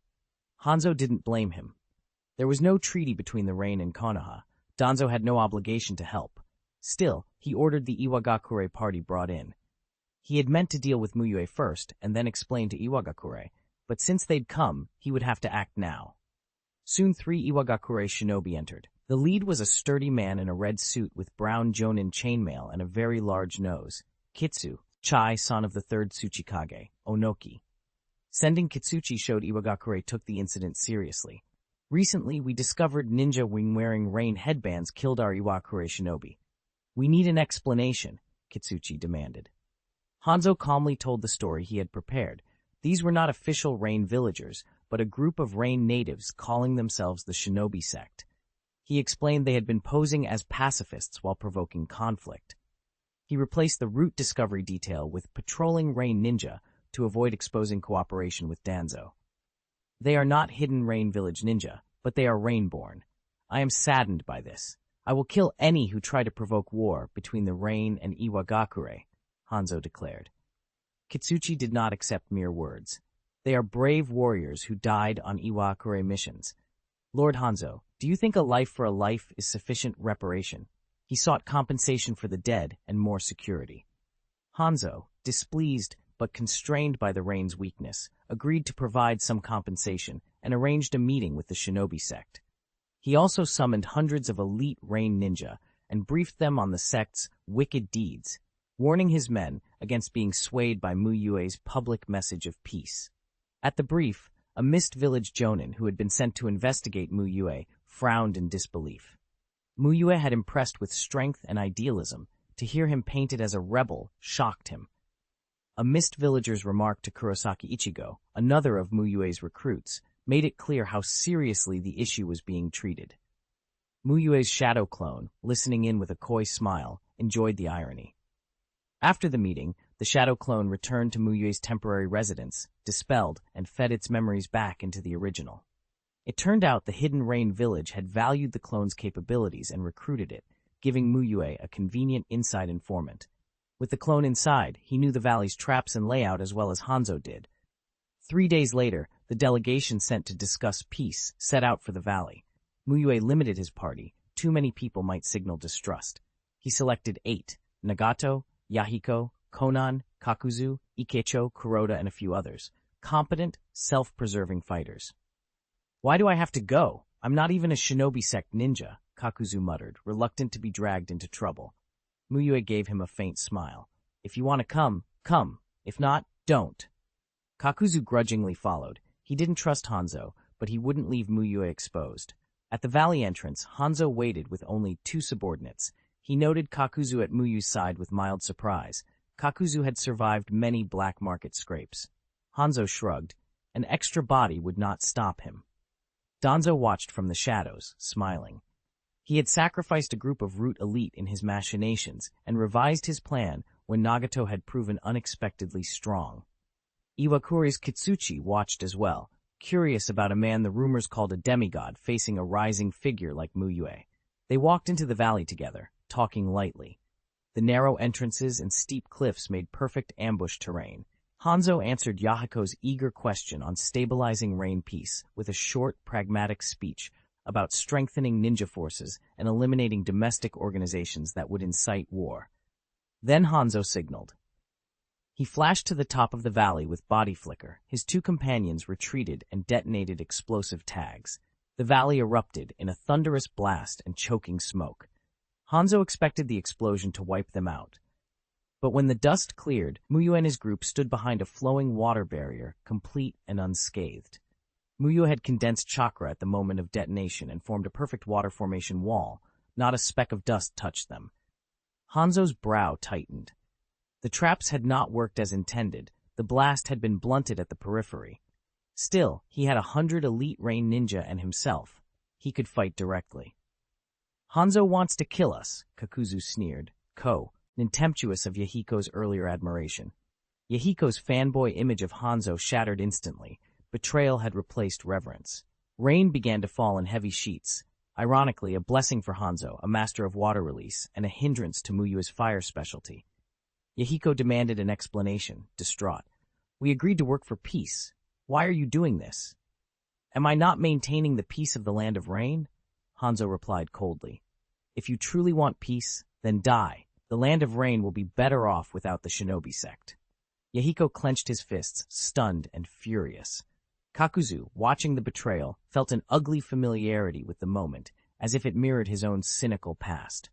S1: Hanzo didn't blame him. There was no treaty between the Rain and Konoha. Danzo had no obligation to help. Still, he ordered the Iwagakure party brought in. He had meant to deal with Mu Yue first and then explain to Iwagakure, but since they'd come, he would have to act now. Soon 3 Iwagakure shinobi entered. The lead was a sturdy man in a red suit with brown jonin chainmail and a very large nose. Kitsu, Chai, son of the 3rd Tsuchikage, Onoki. Sending Kitsuchi showed Iwagakure took the incident seriously. Recently, we discovered ninja wing-wearing rain headbands killed our Iwagakure shinobi. We need an explanation, Kitsuchi demanded. Hanzo calmly told the story he had prepared. These were not official Rain villagers, but a group of Rain natives calling themselves the Shinobi sect. He explained they had been posing as pacifists while provoking conflict. He replaced the route discovery detail with patrolling Rain ninja to avoid exposing cooperation with Danzo. They are not hidden Rain village ninja, but they are Rain-born. I am saddened by this. I will kill any who try to provoke war between the Rain and Iwagakure, Hanzo declared. Kitsuchi did not accept mere words. They are brave warriors who died on Iwagakure missions. Lord Hanzo, do you think a life for a life is sufficient reparation? He sought compensation for the dead and more security. Hanzo, displeased but constrained by the Rain's weakness, agreed to provide some compensation and arranged a meeting with the Shinobi sect. He also summoned hundreds of elite Rain ninja and briefed them on the sect's wicked deeds, warning his men against being swayed by Mu Yue's public message of peace. At the brief, a Mist Village Jonin who had been sent to investigate Mu Yue frowned in disbelief. Mu Yue had impressed with strength and idealism. To hear him painted as a rebel shocked him. A Mist Villager's remark to Kurosaki Ichigo, another of Mu Yue's recruits, made it clear how seriously the issue was being treated. Mu Yue's shadow clone, listening in with a coy smile, enjoyed the irony. After the meeting, the shadow clone returned to Mu Yue's temporary residence, dispelled, and fed its memories back into the original. It turned out the hidden Rain village had valued the clone's capabilities and recruited it, giving Mu Yue a convenient inside informant. With the clone inside, he knew the valley's traps and layout as well as Hanzo did. 3 days later, the delegation sent to discuss peace set out for the valley. Mu Yue limited his party. Too many people might signal distrust. He selected 8, Nagato, Yahiko, Konan, Kakuzu, Ikecho, Kuroda, and a few others. Competent, self-preserving fighters. Why do I have to go? I'm not even a Shinobi sect ninja, Kakuzu muttered, reluctant to be dragged into trouble. Mu Yue gave him a faint smile. If you want to come, come. If not, don't. Kakuzu grudgingly followed. He didn't trust Hanzo, but he wouldn't leave Mu Yue exposed. At the valley entrance, Hanzo waited with only 2 subordinates. He noted Kakuzu at Mu Yue's side with mild surprise. Kakuzu had survived many black market scrapes. Hanzo shrugged. An extra body would not stop him. Danzo watched from the shadows, smiling. He had sacrificed a group of root elite in his machinations and revised his plan when Nagato had proven unexpectedly strong. Iwakuri's Kitsuchi watched as well, curious about a man the rumors called a demigod facing a rising figure like Mu Yue. They walked into the valley together, talking lightly. The narrow entrances and steep cliffs made perfect ambush terrain. Hanzo answered Yahiko's eager question on stabilizing rain peace with a short, pragmatic speech about strengthening ninja forces and eliminating domestic organizations that would incite war. Then Hanzo signaled. He flashed to the top of the valley with body flicker. His two companions retreated and detonated explosive tags. The valley erupted in a thunderous blast and choking smoke. Hanzo expected the explosion to wipe them out. But when the dust cleared, Mu Yue and his group stood behind a flowing water barrier, complete and unscathed. Mu Yue had condensed chakra at the moment of detonation and formed a perfect water formation wall. Not a speck of dust touched them. Hanzo's brow tightened. The traps had not worked as intended. The blast had been blunted at the periphery. Still, he had 100 elite rain ninja and himself. He could fight directly. Hanzo wants to kill us, Kakuzu sneered, contemptuous of Yahiko's earlier admiration. Yahiko's fanboy image of Hanzo shattered instantly. Betrayal had replaced reverence. Rain began to fall in heavy sheets. Ironically, a blessing for Hanzo, a master of water release, and a hindrance to Mu Yue's fire specialty. Yahiko demanded an explanation, distraught. We agreed to work for peace. Why are you doing this? Am I not maintaining the peace of the land of rain? Hanzo replied coldly. If you truly want peace, then die. The land of rain will be better off without the Shinobi sect. Yahiko clenched his fists, stunned and furious. Kakuzu, watching the betrayal, felt an ugly familiarity with the moment, as if it mirrored his own cynical past.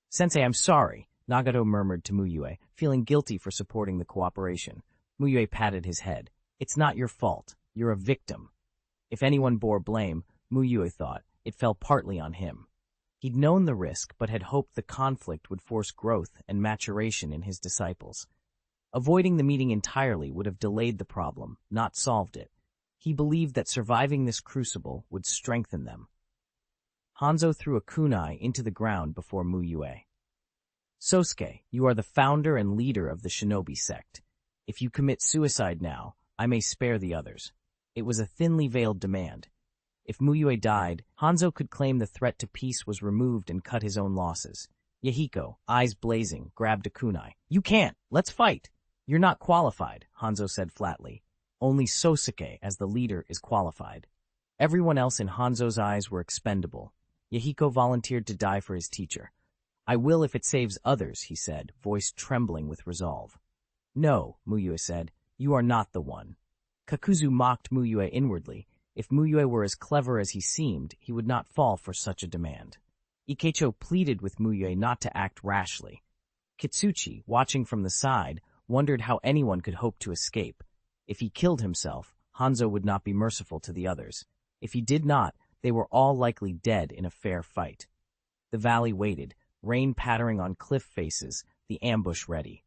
S1: Sensei, I'm sorry, Nagato murmured to Mu Yue, feeling guilty for supporting the cooperation. Mu Yue patted his head. It's not your fault. You're a victim. If anyone bore blame, Mu Yue thought, it fell partly on him. He'd known the risk, but had hoped the conflict would force growth and maturation in his disciples. Avoiding the meeting entirely would have delayed the problem, not solved it. He believed that surviving this crucible would strengthen them. Hanzo threw a kunai into the ground before Mu Yue. Sosuke, you are the founder and leader of the Shinobi sect. If you commit suicide now, I may spare the others. It was a thinly veiled demand. If Mu Yue died, Hanzo could claim the threat to peace was removed and cut his own losses. Yahiko, eyes blazing, grabbed a kunai. You can't! Let's fight! You're not qualified, Hanzo said flatly. Only Sosuke, as the leader, is qualified. Everyone else in Hanzo's eyes were expendable. Yahiko volunteered to die for his teacher. I will if it saves others, he said, voice trembling with resolve. No, Mu Yue said, you are not the one. Kakuzu mocked Mu Yue inwardly. If Mu Yue were as clever as he seemed, he would not fall for such a demand. Ikecho pleaded with Mu Yue not to act rashly. Kitsuchi, watching from the side, wondered how anyone could hope to escape. If he killed himself, Hanzo would not be merciful to the others. If he did not, they were all likely dead in a fair fight. The valley waited, rain pattering on cliff faces, the ambush ready.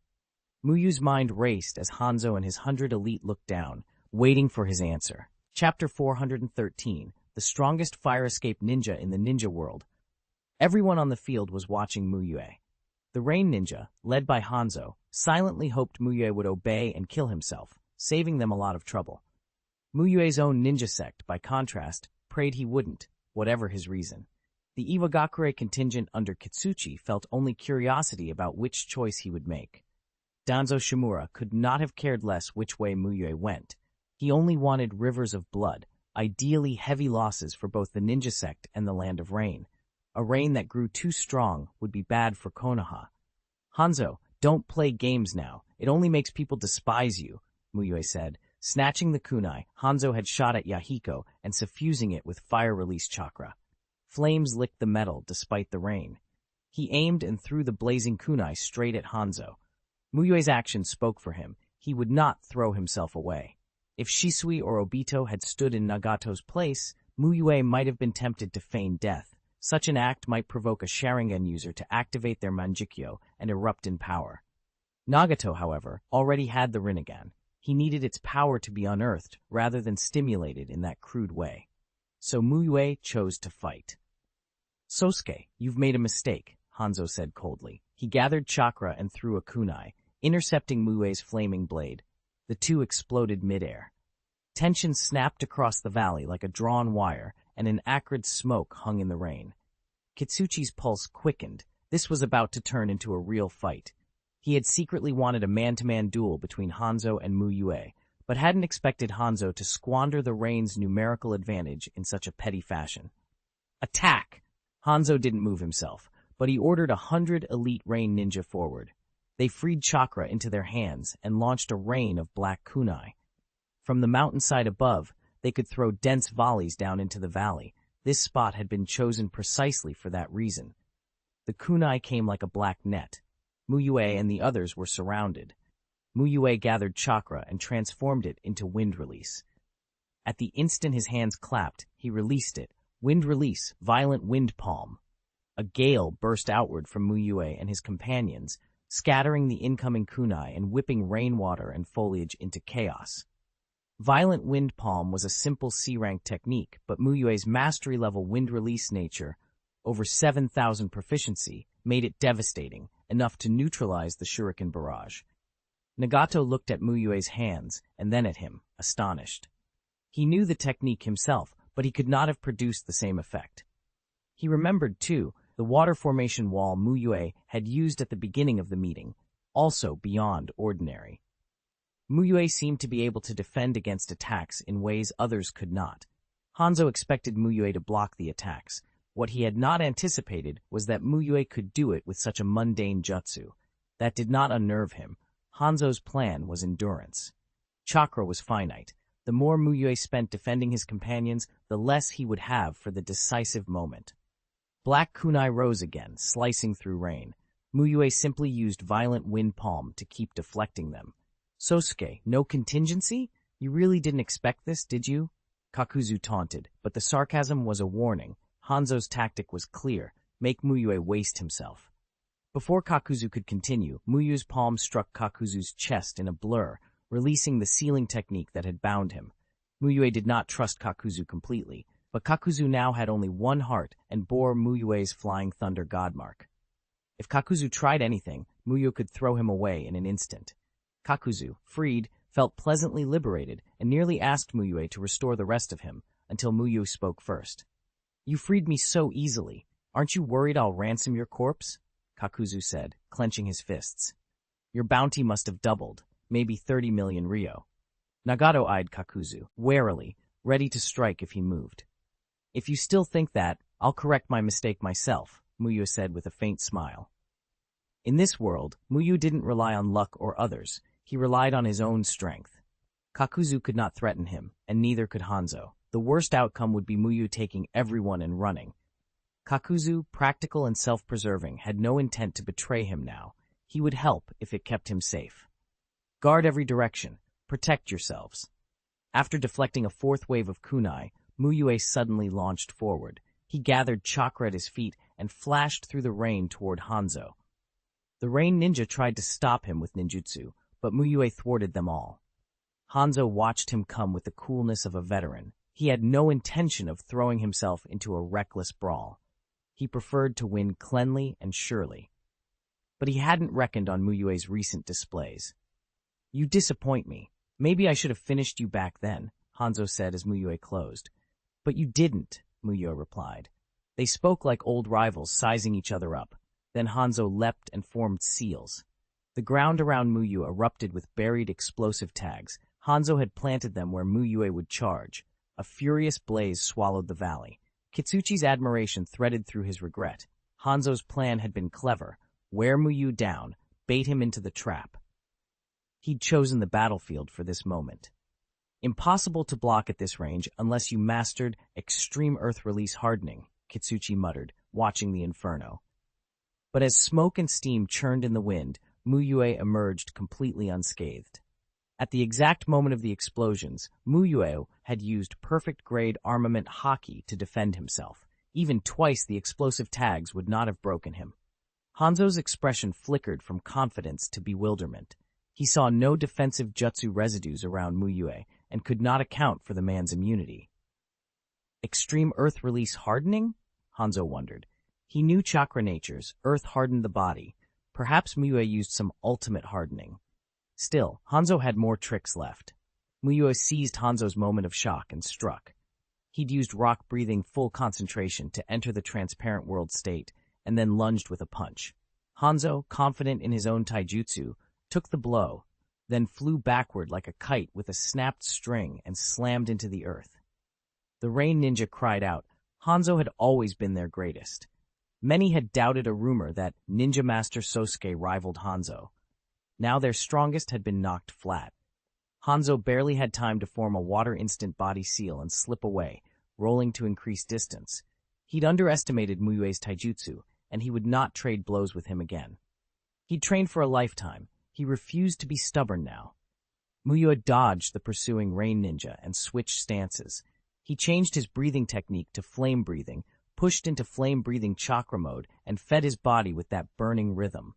S1: Mu Yue's mind raced as Hanzo and his 100 elite looked down, waiting for his answer. Chapter 413, The Strongest Fire Escape Ninja in the Ninja World. Everyone on the field was watching Mu Yue. The Rain Ninja, led by Hanzo, silently hoped Mu Yue would obey and kill himself, saving them a lot of trouble. Mu Yue's own ninja sect, by contrast, prayed he wouldn't, whatever his reason. The Iwagakure contingent under Kitsuchi felt only curiosity about which choice he would make. Danzo Shimura could not have cared less which way Mu Yue went. He only wanted rivers of blood, ideally heavy losses for both the ninja sect and the Land of Rain. A rain that grew too strong would be bad for Konoha. Hanzo, don't play games now. It only makes people despise you, Mu Yue said. Snatching the kunai, Hanzo had shot at Yahiko and suffusing it with fire-release chakra. Flames licked the metal despite the rain. He aimed and threw the blazing kunai straight at Hanzo. Mu Yue's action spoke for him. He would not throw himself away. If Shisui or Obito had stood in Nagato's place, Mu Yue might have been tempted to feign death. Such an act might provoke a Sharingan user to activate their Manjikyo and erupt in power. Nagato, however, already had the Rinnegan. He needed its power to be unearthed rather than stimulated in that crude way. So Mu Yue chose to fight. "Sosuke, you've made a mistake," Hanzo said coldly. He gathered chakra and threw a kunai, intercepting Mu Yue's flaming blade. The two exploded midair. Tension snapped across the valley like a drawn wire, and an acrid smoke hung in the rain. Kitsuchi's pulse quickened. This was about to turn into a real fight. He had secretly wanted a man-to-man duel between Hanzo and Mu Yue, but hadn't expected Hanzo to squander the rain's numerical advantage in such a petty fashion. "Attack!" Hanzo didn't move himself, but he ordered 100 elite rain ninja forward. They freed chakra into their hands and launched a rain of black kunai. From the mountainside above, they could throw dense volleys down into the valley. This spot had been chosen precisely for that reason. The kunai came like a black net. Mu Yue and the others were surrounded. Mu Yue gathered chakra and transformed it into wind release. At the instant his hands clapped, he released it. Wind release, violent wind palm. A gale burst outward from Mu Yue and his companions, scattering the incoming kunai and whipping rainwater and foliage into chaos. Violent wind palm was a simple C-rank technique, but Mu Yue's mastery-level wind release nature, over 7,000 proficiency, made it devastating, enough to neutralize the shuriken barrage. Nagato looked at Mu Yue's hands and then at him, astonished. He knew the technique himself, but he could not have produced the same effect. He remembered, too, the water formation wall Mu Yue had used at the beginning of the meeting, also beyond ordinary. Mu Yue seemed to be able to defend against attacks in ways others could not. Hanzo expected Mu Yue to block the attacks. What he had not anticipated was that Mu Yue could do it with such a mundane jutsu. That did not unnerve him. Hanzo's plan was endurance. Chakra was finite. The more Mu Yue spent defending his companions, the less he would have for the decisive moment. Black kunai rose again, slicing through rain. Mu Yue simply used violent wind palm to keep deflecting them. "Sosuke, no contingency? You really didn't expect this, did you?" Kakuzu taunted, but the sarcasm was a warning. Hanzo's tactic was clear: make Mu Yue waste himself. Before Kakuzu could continue, Mu Yue's palm struck Kakuzu's chest in a blur, releasing the sealing technique that had bound him. Mu Yue did not trust Kakuzu completely, but Kakuzu now had only one heart and bore Mu Yue's flying thunder godmark. If Kakuzu tried anything, Mu Yue could throw him away in an instant. Kakuzu, freed, felt pleasantly liberated and nearly asked Mu Yue to restore the rest of him, until Mu Yue spoke first. "You freed me so easily. Aren't you worried I'll ransom your corpse?" Kakuzu said, clenching his fists. "Your bounty must have doubled, maybe 30 million ryo." Nagato eyed Kakuzu, warily, ready to strike if he moved. "If you still think that, I'll correct my mistake myself," Mu Yue said with a faint smile. In this world, Mu Yue didn't rely on luck or others. He relied on his own strength. Kakuzu could not threaten him, and neither could Hanzo. The worst outcome would be Mu Yue taking everyone and running. Kakuzu, practical and self-preserving, had no intent to betray him now. He would help if it kept him safe. "Guard every direction. Protect yourselves." After deflecting a fourth wave of kunai, Mu Yue suddenly launched forward. He gathered chakra at his feet and flashed through the rain toward Hanzo. The rain ninja tried to stop him with ninjutsu, but Mu Yue thwarted them all. Hanzo watched him come with the coolness of a veteran. He had no intention of throwing himself into a reckless brawl. He preferred to win cleanly and surely. But he hadn't reckoned on Mu Yue's recent displays. "You disappoint me. Maybe I should have finished you back then," Hanzo said as Mu Yue closed. "But you didn't," Mu Yue replied. They spoke like old rivals, sizing each other up. Then Hanzo leapt and formed seals. The ground around Mu Yue erupted with buried explosive tags. Hanzo had planted them where Mu Yue would charge. A furious blaze swallowed the valley. Kitsuchi's admiration threaded through his regret. Hanzo's plan had been clever. Wear Mu Yue down, bait him into the trap. He'd chosen the battlefield for this moment. "Impossible to block at this range unless you mastered extreme earth release hardening," Kitsuchi muttered, watching the inferno. But as smoke and steam churned in the wind, Mu Yue emerged completely unscathed. At the exact moment of the explosions, Mu Yue had used perfect-grade armament haki to defend himself. Even twice the explosive tags would not have broken him. Hanzo's expression flickered from confidence to bewilderment. He saw no defensive jutsu residues around Mu Yue and could not account for the man's immunity. Extreme earth release hardening? Hanzo wondered. He knew chakra natures, earth hardened the body. Perhaps Mu Yue used some ultimate hardening. Still, Hanzo had more tricks left. Mu Yue seized Hanzo's moment of shock and struck. He'd used rock-breathing full concentration to enter the transparent world state, and then lunged with a punch. Hanzo, confident in his own taijutsu, took the blow, then flew backward like a kite with a snapped string and slammed into the earth. The Rain Ninja cried out. Hanzo had always been their greatest. Many had doubted a rumor that Ninja Master Sasuke rivaled Hanzo. Now their strongest had been knocked flat. Hanzo barely had time to form a water instant body seal and slip away, rolling to increase distance. He'd underestimated Mu Yue's taijutsu, and he would not trade blows with him again. He'd trained for a lifetime. He refused to be stubborn now. Mu Yue dodged the pursuing Rain Ninja and switched stances. He changed his breathing technique to flame breathing, pushed into flame-breathing chakra mode, and fed his body with that burning rhythm.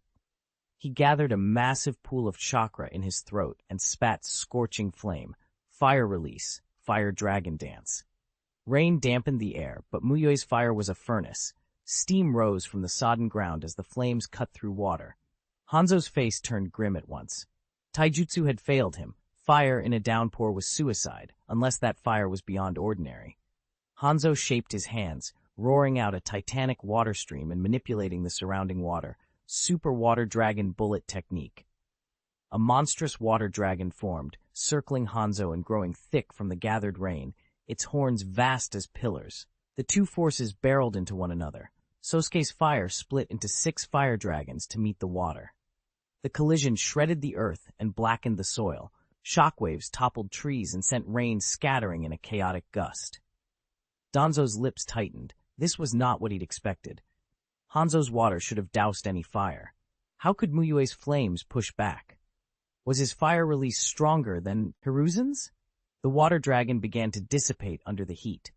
S1: He gathered a massive pool of chakra in his throat and spat scorching flame. Fire release, fire dragon dance. Rain dampened the air, but Mu Yue's fire was a furnace. Steam rose from the sodden ground as the flames cut through water. Hanzo's face turned grim at once. Taijutsu had failed him. Fire in a downpour was suicide, unless that fire was beyond ordinary. Hanzo shaped his hands, roaring out a titanic water stream and manipulating the surrounding water. Super Water Dragon Bullet Technique. A monstrous water dragon formed, circling Hanzo and growing thick from the gathered rain, its horns vast as pillars. The two forces barreled into one another. Sasuke's fire split into 6 fire dragons to meet the water. The collision shredded the earth and blackened the soil. Shockwaves toppled trees and sent rain scattering in a chaotic gust. Danzo's lips tightened. This was not what he'd expected. Hanzo's water should have doused any fire. How could Mu Yue's flames push back? Was his fire release stronger than Hiruzen's? The water dragon began to dissipate under the heat.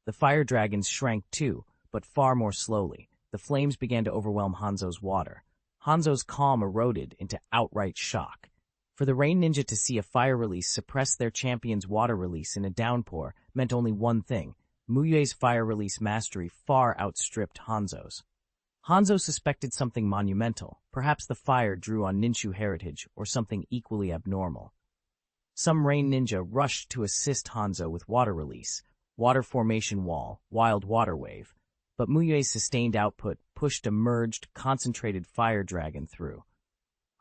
S1: The fire dragons shrank too, but far more slowly. The flames began to overwhelm Hanzo's water. Hanzo's calm eroded into outright shock. For the Rain Ninja to see a fire release suppress their champion's water release in a downpour meant only one thing. Mu Yue's fire release mastery far outstripped Hanzo's. Hanzo suspected something monumental. Perhaps the fire drew on Ninshu heritage, or something equally abnormal. Some Rain Ninja rushed to assist Hanzo with water release, water formation wall, wild water wave, but Mu Yue's sustained output pushed a merged, concentrated fire dragon through.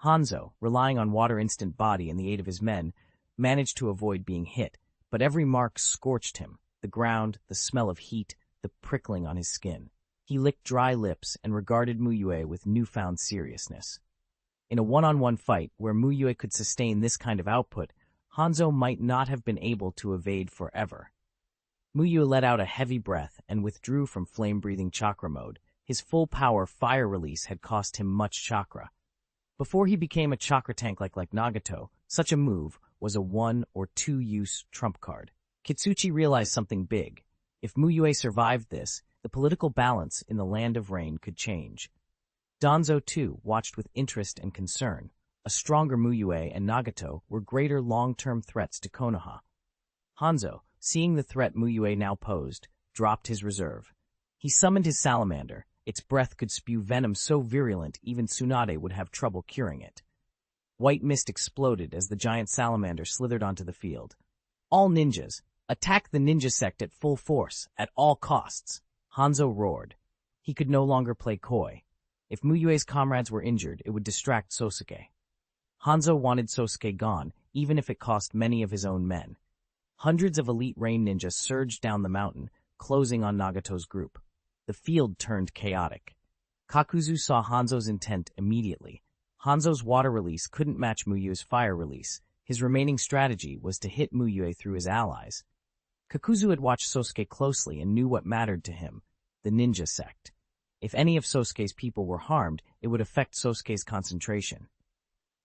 S1: Hanzo, relying on water instant body and the aid of his men, managed to avoid being hit, but every mark scorched him, the ground, the smell of heat, the prickling on his skin. He licked dry lips and regarded Mu Yue with newfound seriousness. In a one-on-one fight where Mu Yue could sustain this kind of output, Hanzo might not have been able to evade forever. Mu Yue let out a heavy breath and withdrew from flame-breathing chakra mode. His full-power fire release had cost him much chakra. Before he became a chakra tank like Nagato, such a move was a 1- or 2-use trump card. Kitsuchi realized something big. If Mu Yue survived this, the political balance in the Land of Rain could change. Danzo, too, watched with interest and concern. A stronger Mu Yue and Nagato were greater long-term threats to Konoha. Hanzo, seeing the threat Mu Yue now posed, dropped his reserve. He summoned his salamander. Its breath could spew venom so virulent even Tsunade would have trouble curing it. White mist exploded as the giant salamander slithered onto the field. All ninjas, attack the ninja sect at full force, at all costs. Hanzo roared. He could no longer play coy. If Mu Yue's comrades were injured, it would distract Sasuke. Hanzo wanted Sasuke gone, even if it cost many of his own men. Hundreds of elite Rain Ninja surged down the mountain, closing on Nagato's group. The field turned chaotic. Kakuzu saw Hanzo's intent immediately. Hanzo's water release couldn't match Mu Yue's fire release. His remaining strategy was to hit Mu Yue through his allies. Kakuzu had watched Sasuke closely and knew what mattered to him, the ninja sect. If any of Sasuke's people were harmed, it would affect Sasuke's concentration.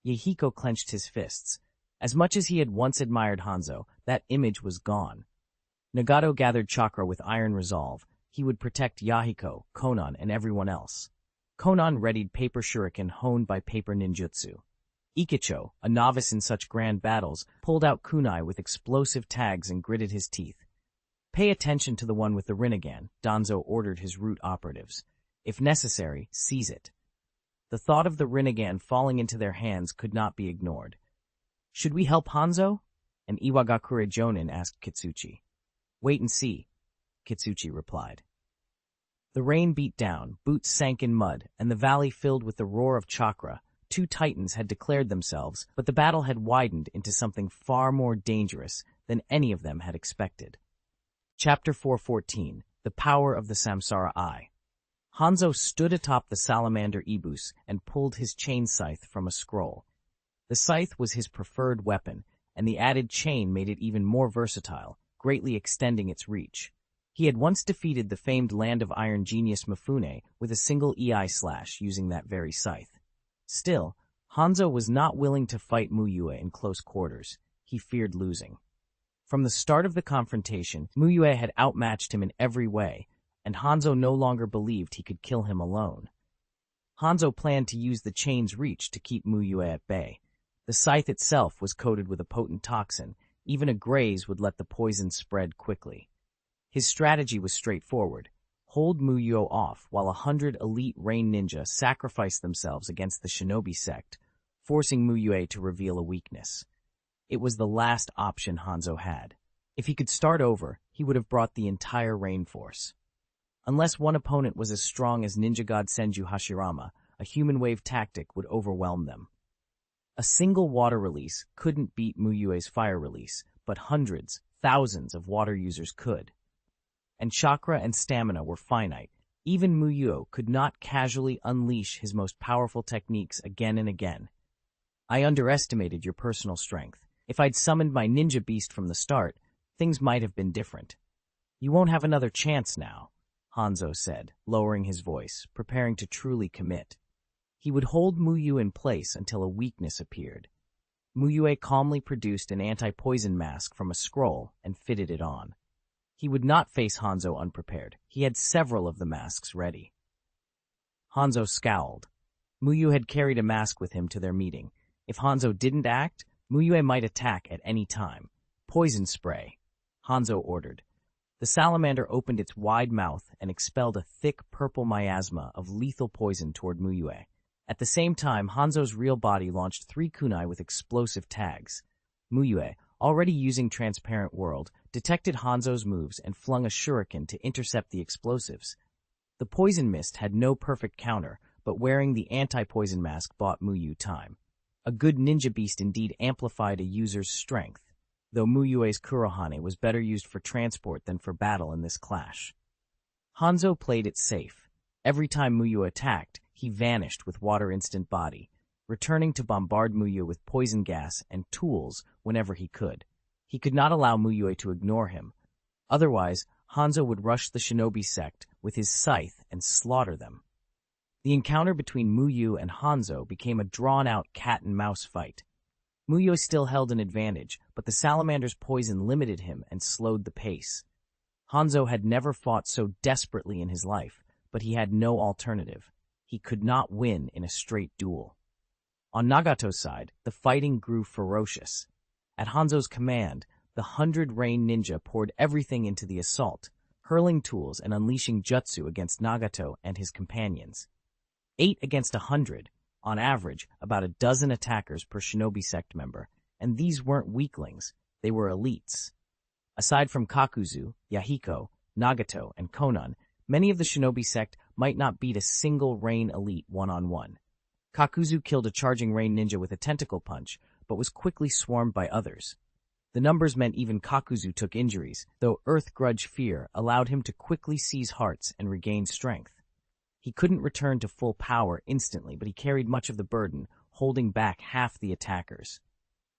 S1: Yehiko clenched his fists. As much as he had once admired Hanzo, that image was gone. Nagato gathered chakra with iron resolve. He would protect Yahiko, Konan, and everyone else. Konan readied paper shuriken honed by paper ninjutsu. Ikicho, a novice in such grand battles, pulled out kunai with explosive tags and gritted his teeth. Pay attention to the one with the Rinnegan, Danzo ordered his root operatives. If necessary, seize it. The thought of the Rinnegan falling into their hands could not be ignored. Should we help Hanzo? An Iwagakure Jonin asked Kitsuchi. Wait and see, Kitsuchi replied. The rain beat down, boots sank in mud, and the valley filled with the roar of chakra. Two titans had declared themselves, but the battle had widened into something far more dangerous than any of them had expected. Chapter 414, The Power of the Samsara Eye. Hanzo stood atop the salamander Ibus and pulled his chain scythe from a scroll. The scythe was his preferred weapon, and the added chain made it even more versatile, greatly extending its reach. He had once defeated the famed Land of Iron genius Mifune with a single EI slash using that very scythe. Still, Hanzo was not willing to fight Mu Yue in close quarters. He feared losing. From the start of the confrontation, Mu Yue had outmatched him in every way, and Hanzo no longer believed he could kill him alone. Hanzo planned to use the chain's reach to keep Mu Yue at bay. The scythe itself was coated with a potent toxin. Even a graze would let the poison spread quickly. His strategy was straightforward. Hold Mu Yue off while 100 elite rain ninja sacrificed themselves against the Shinobi sect, forcing Mu Yue to reveal a weakness. It was the last option Hanzo had. If he could start over, he would have brought the entire rain force. Unless one opponent was as strong as ninja god Senju Hashirama, a human wave tactic would overwhelm them. A single water release couldn't beat Mu Yue's fire release, but hundreds, thousands of water users could. And chakra and stamina were finite. Even Mu Yue could not casually unleash his most powerful techniques again and again. I underestimated your personal strength. If I'd summoned my ninja beast from the start, things might have been different. You won't have another chance now, Hanzo said, lowering his voice, preparing to truly commit. He would hold Mu Yue in place until a weakness appeared. Mu Yue calmly produced an anti-poison mask from a scroll and fitted it on. He would not face Hanzo unprepared. He had several of the masks ready. Hanzo scowled. Mu Yue had carried a mask with him to their meeting. If Hanzo didn't act, Mu Yue might attack at any time. Poison spray, Hanzo ordered. The salamander opened its wide mouth and expelled a thick purple miasma of lethal poison toward Mu Yue. At the same time, Hanzo's real body launched 3 kunai with explosive tags. Mu Yue, already using Transparent World, detected Hanzo's moves and flung a shuriken to intercept the explosives. The poison mist had no perfect counter, but wearing the anti-poison mask bought Mu Yue time. A good ninja beast indeed amplified a user's strength, though Mu Yue's Kurohane was better used for transport than for battle in this clash. Hanzo played it safe. Every time Mu Yue attacked, he vanished with water instant body, returning to bombard Mu Yue with poison gas and tools whenever he could. He could not allow Mu Yue to ignore him. Otherwise, Hanzo would rush the Shinobi sect with his scythe and slaughter them. The encounter between Mu Yue and Hanzo became a drawn-out cat-and-mouse fight. Mu Yue still held an advantage, but the salamander's poison limited him and slowed the pace. Hanzo had never fought so desperately in his life, but he had no alternative. He could not win in a straight duel. On Nagato's side, the fighting grew ferocious. At Hanzo's command, the 100 Rain Ninja poured everything into the assault, hurling tools and unleashing jutsu against Nagato and his companions. 8 against 100, on average, about a dozen attackers per Shinobi sect member, and these weren't weaklings, they were elites. Aside from Kakuzu, Yahiko, Nagato, and Konan, many of the Shinobi sect might not beat a single Rain elite one-on-one. Kakuzu killed a charging Rain ninja with a tentacle punch, but was quickly swarmed by others. The numbers meant even Kakuzu took injuries, though Earth Grudge Fear allowed him to quickly seize hearts and regain strength. He couldn't return to full power instantly, but he carried much of the burden, holding back half the attackers.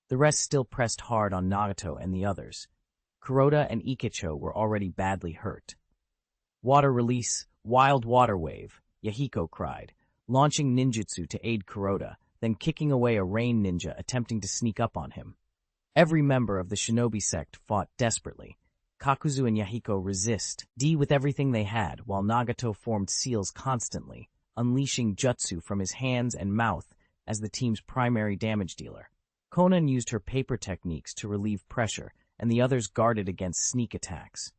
S1: The rest still pressed hard on Nagato and the others. Kuroda and Ikicho were already badly hurt. Water release, wild water wave, Yahiko cried, launching ninjutsu to aid Kuroda, then kicking away a rain ninja attempting to sneak up on him. Every member of the Shinobi sect fought desperately. Kakuzu and Yahiko resist, with everything they had, while Nagato formed seals constantly. unleashing jutsu from his hands and mouth as the team's primary damage dealer. Konan used her paper techniques to relieve pressure, and the others guarded against sneak attacks.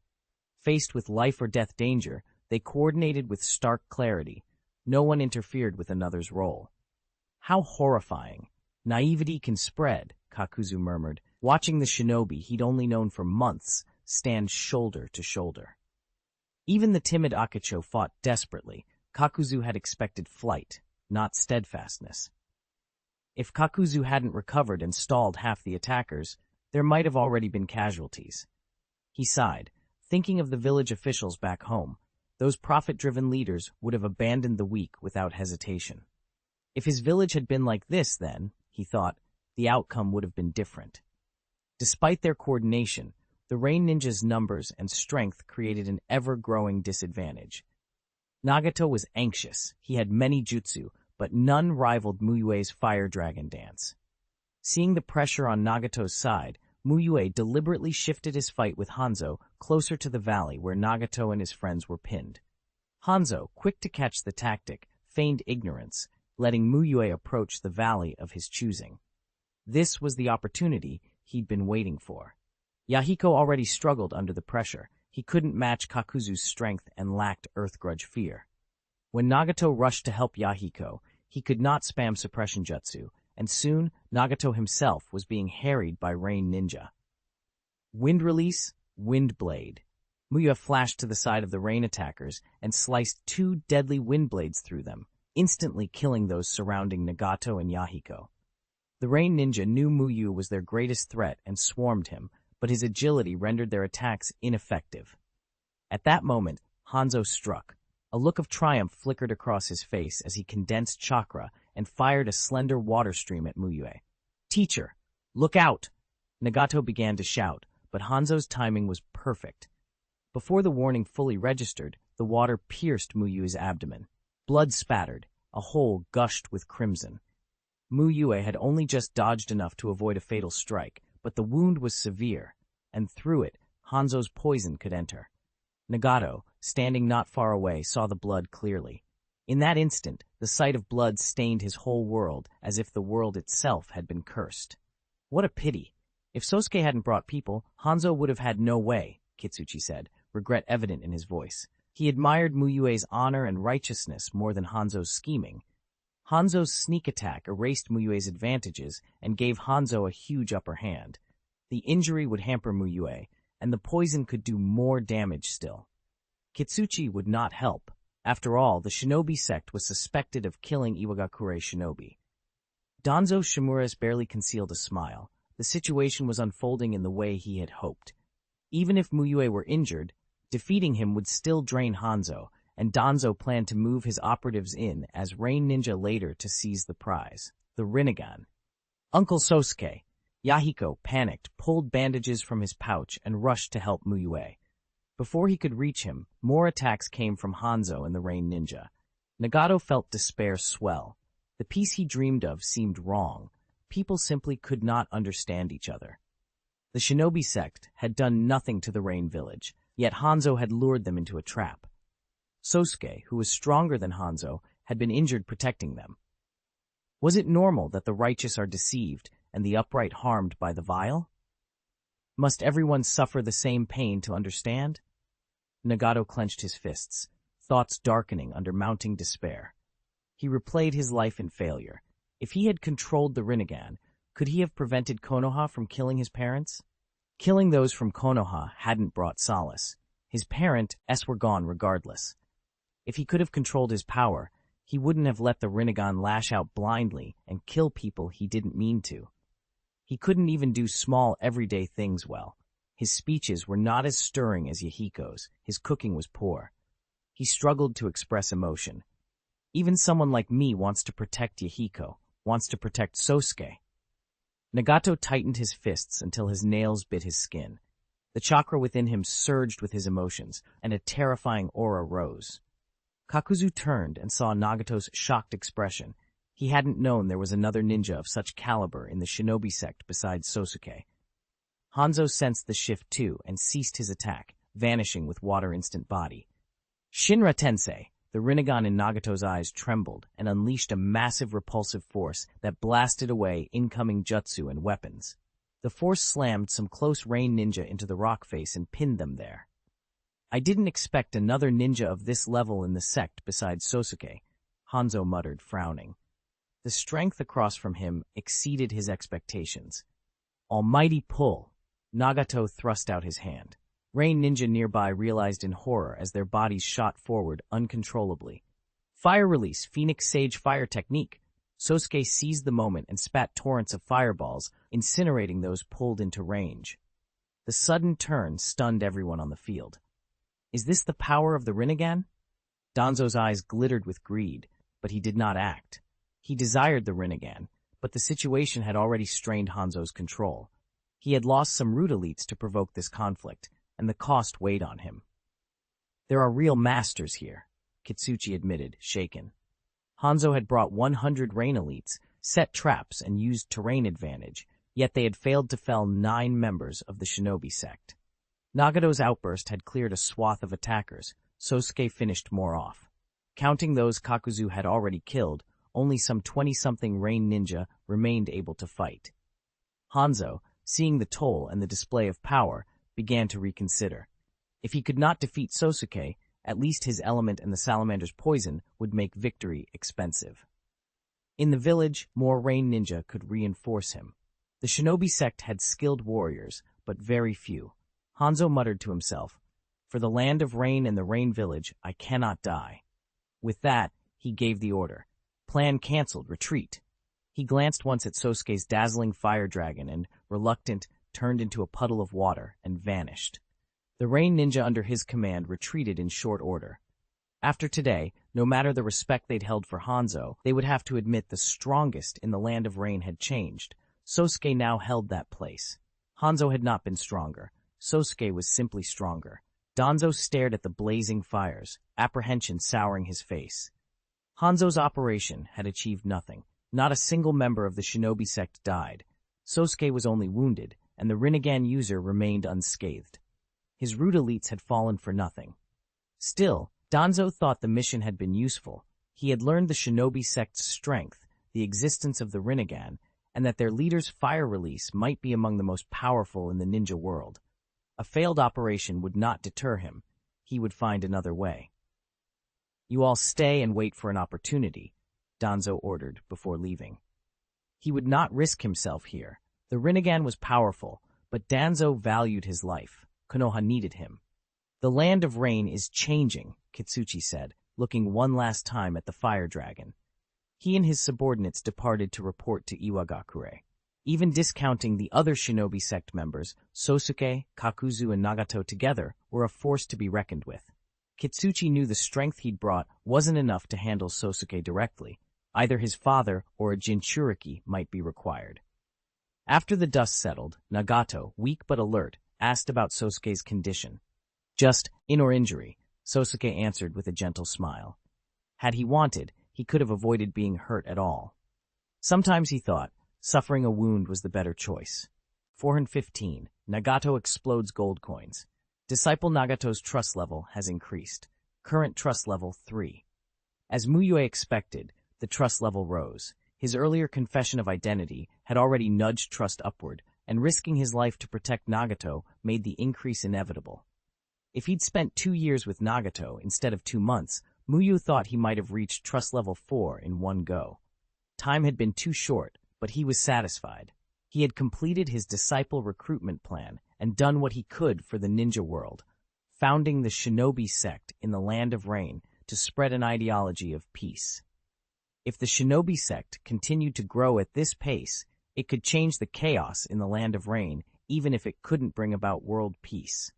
S1: Faced with life-or-death danger, they coordinated with stark clarity. No one interfered with another's role. How horrifying. Naivety can spread, Kakuzu murmured, watching the shinobi he'd only known for months stand shoulder to shoulder. Even the timid Akacho fought desperately. Kakuzu had expected flight, not steadfastness. If Kakuzu hadn't recovered and stalled half the attackers, there might have already been casualties. He sighed, thinking of the village officials back home. Those profit-driven leaders would have abandoned the weak without hesitation. If his village had been like this then, he thought, the outcome would have been different. Despite their coordination, the Rain Ninja's numbers and strength created an ever-growing disadvantage. Nagato was anxious. He had many jutsu, but none rivaled Mu Yue's fire dragon dance. Seeing the pressure on Nagato's side, Mu Yue deliberately shifted his fight with Hanzo closer to the valley where Nagato and his friends were pinned. Hanzo, quick to catch the tactic, feigned ignorance, letting Mu Yue approach the valley of his choosing. This was the opportunity he'd been waiting for. Yahiko already struggled under the pressure. He couldn't match Kakuzu's strength and lacked Earth Grudge fear. When Nagato rushed to help Yahiko, he could not spam suppression jutsu, and soon Nagato himself was being harried by Rain Ninja. Wind Release, Wind Blade. Mu Yue flashed to the side of the rain attackers and sliced 2 deadly wind blades through them, instantly killing those surrounding Nagato and Yahiko. The Rain Ninja knew Mu Yue was their greatest threat and swarmed him, but his agility rendered their attacks ineffective. At that moment, Hanzo struck. A look of triumph flickered across his face as he condensed chakra and fired a slender water stream at Mu Yue. "Teacher, look out!" Nagato began to shout, but Hanzo's timing was perfect. Before the warning fully registered, the water pierced Mu Yue's abdomen. Blood spattered, a hole gushed with crimson. Mu Yue had only just dodged enough to avoid a fatal strike, but the wound was severe, and through it, Hanzo's poison could enter. Nagato, standing not far away, saw the blood clearly. In that instant, the sight of blood stained his whole world as if the world itself had been cursed. What a pity. If Sosuke hadn't brought people, Hanzo would have had no way, Kitsuchi said, regret evident in his voice. He admired Mu Yue's honor and righteousness more than Hanzo's scheming. Hanzo's sneak attack erased Mu Yue's advantages and gave Hanzo a huge upper hand. The injury would hamper Mu Yue, and the poison could do more damage still. Kitsuchi would not help. After all, the Shinobi sect was suspected of killing Iwagakure Shinobi. Danzo Shimuras barely concealed a smile. The situation was unfolding in the way he had hoped. Even if Mu Yue were injured, defeating him would still drain Hanzo, and Danzo planned to move his operatives in as Rain Ninja later to seize the prize, the Rinnegan. Uncle Sosuke. Yahiko, panicked, pulled bandages from his pouch and rushed to help Mu Yue. Before he could reach him, more attacks came from Hanzo and the Rain Ninja. Nagato felt despair swell. The peace he dreamed of seemed wrong. People simply could not understand each other. The Shinobi sect had done nothing to the Rain village, yet Hanzo had lured them into a trap. Sosuke, who was stronger than Hanzo, had been injured protecting them. Was it normal that the righteous are deceived and the upright harmed by the vile? Must everyone suffer the same pain to understand? Nagato clenched his fists, thoughts darkening under mounting despair. He replayed his life in failure. If he had controlled the Rinnegan, could he have prevented Konoha from killing his parents? Killing those from Konoha hadn't brought solace. His parents were gone regardless. If he could have controlled his power, he wouldn't have let the Rinnegan lash out blindly and kill people he didn't mean to. He couldn't even do small, everyday things well. His speeches were not as stirring as Yahiko's. His cooking was poor. He struggled to express emotion. Even someone like me wants to protect Yahiko, wants to protect Sosuke. Nagato tightened his fists until his nails bit his skin. The chakra within him surged with his emotions, and a terrifying aura rose. Kakuzu turned and saw Nagato's shocked expression. He hadn't known there was another ninja of such caliber in the Shinobi sect besides Sosuke. Hanzo sensed the shift too and ceased his attack, vanishing with water instant body. Shinra Tensei, The Rinnegan in Nagato's eyes trembled and unleashed a massive repulsive force that blasted away incoming jutsu and weapons. The force slammed some close range ninja into the rock face and pinned them there. I didn't expect another ninja of this level in the sect besides Sosuke, Hanzo muttered, frowning. The strength across from him exceeded his expectations. Almighty pull! Nagato thrust out his hand. Rain ninja nearby realized in horror as their bodies shot forward uncontrollably. Fire release, Phoenix Sage fire technique. Sosuke seized the moment and spat torrents of fireballs, incinerating those pulled into range. The sudden turn stunned everyone on the field. Is this the power of the Rinnegan? Danzo's eyes glittered with greed, but he did not act. He desired the Rinnegan, but the situation had already strained Hanzo's control. He had lost some root elites to provoke this conflict, and the cost weighed on him. There are real masters here, Kitsuchi admitted, shaken. Hanzo had brought 100 rain elites, set traps, and used terrain advantage, yet they had failed to fell 9 members of the Shinobi sect. Nagato's outburst had cleared a swath of attackers. Sosuke finished more off. Counting those Kakuzu had already killed, only some 20-something rain ninja remained able to fight. Hanzo, seeing the toll and the display of power, began to reconsider. If he could not defeat Sosuke, at least his element and the salamander's poison would make victory expensive. In the village, more rain ninja could reinforce him. The Shinobi sect had skilled warriors, but very few. Hanzo muttered to himself, "For the land of rain and the rain village, I cannot die." With that, he gave the order. Plan cancelled, retreat. He glanced once at Sosuke's dazzling fire dragon and, reluctant, turned into a puddle of water and vanished. The rain ninja under his command retreated in short order. After today, no matter the respect they'd held for Hanzo, they would have to admit the strongest in the land of rain had changed. Sosuke now held that place. Hanzo had not been stronger. Sosuke was simply stronger. Danzo stared at the blazing fires, apprehension souring his face. Hanzo's operation had achieved nothing. Not a single member of the Shinobi sect died. Sosuke was only wounded, and the Rinnegan user remained unscathed. His root elites had fallen for nothing. Still, Danzo thought the mission had been useful. He had learned the Shinobi sect's strength, the existence of the Rinnegan, and that their leader's fire release might be among the most powerful in the ninja world. A failed operation would not deter him. He would find another way. "You all stay and wait for an opportunity," Danzo ordered before leaving. He would not risk himself here. The Rinnegan was powerful, but Danzo valued his life. Konoha needed him. "The land of rain is changing," Kitsuchi said, looking one last time at the fire dragon. He and his subordinates departed to report to Iwagakure. Even discounting the other Shinobi sect members, Sosuke, Kakuzu, and Nagato together were a force to be reckoned with. Kitsuchi knew the strength he'd brought wasn't enough to handle Sosuke directly. Either his father or a Jinchuriki might be required. After the dust settled, Nagato, weak but alert, asked about Sosuke's condition. "Just in or injury," Sosuke answered with a gentle smile. Had he wanted, he could have avoided being hurt at all. Sometimes he thought, suffering a wound was the better choice. 415. Nagato explodes gold coins. Disciple Nagato's trust level has increased. Current trust level 3. As Mu Yue expected, the trust level rose. His earlier confession of identity had already nudged trust upward, and risking his life to protect Nagato made the increase inevitable. If he'd spent 2 years with Nagato instead of 2 months, Mu Yue thought he might have reached trust level 4 in one go. Time had been too short, but he was satisfied. He had completed his disciple recruitment plan and done what he could for the ninja world, founding the Shinobi sect in the Land of Rain to spread an ideology of peace. If the Shinobi sect continued to grow at this pace, it could change the chaos in the Land of Rain, even if it couldn't bring about world peace.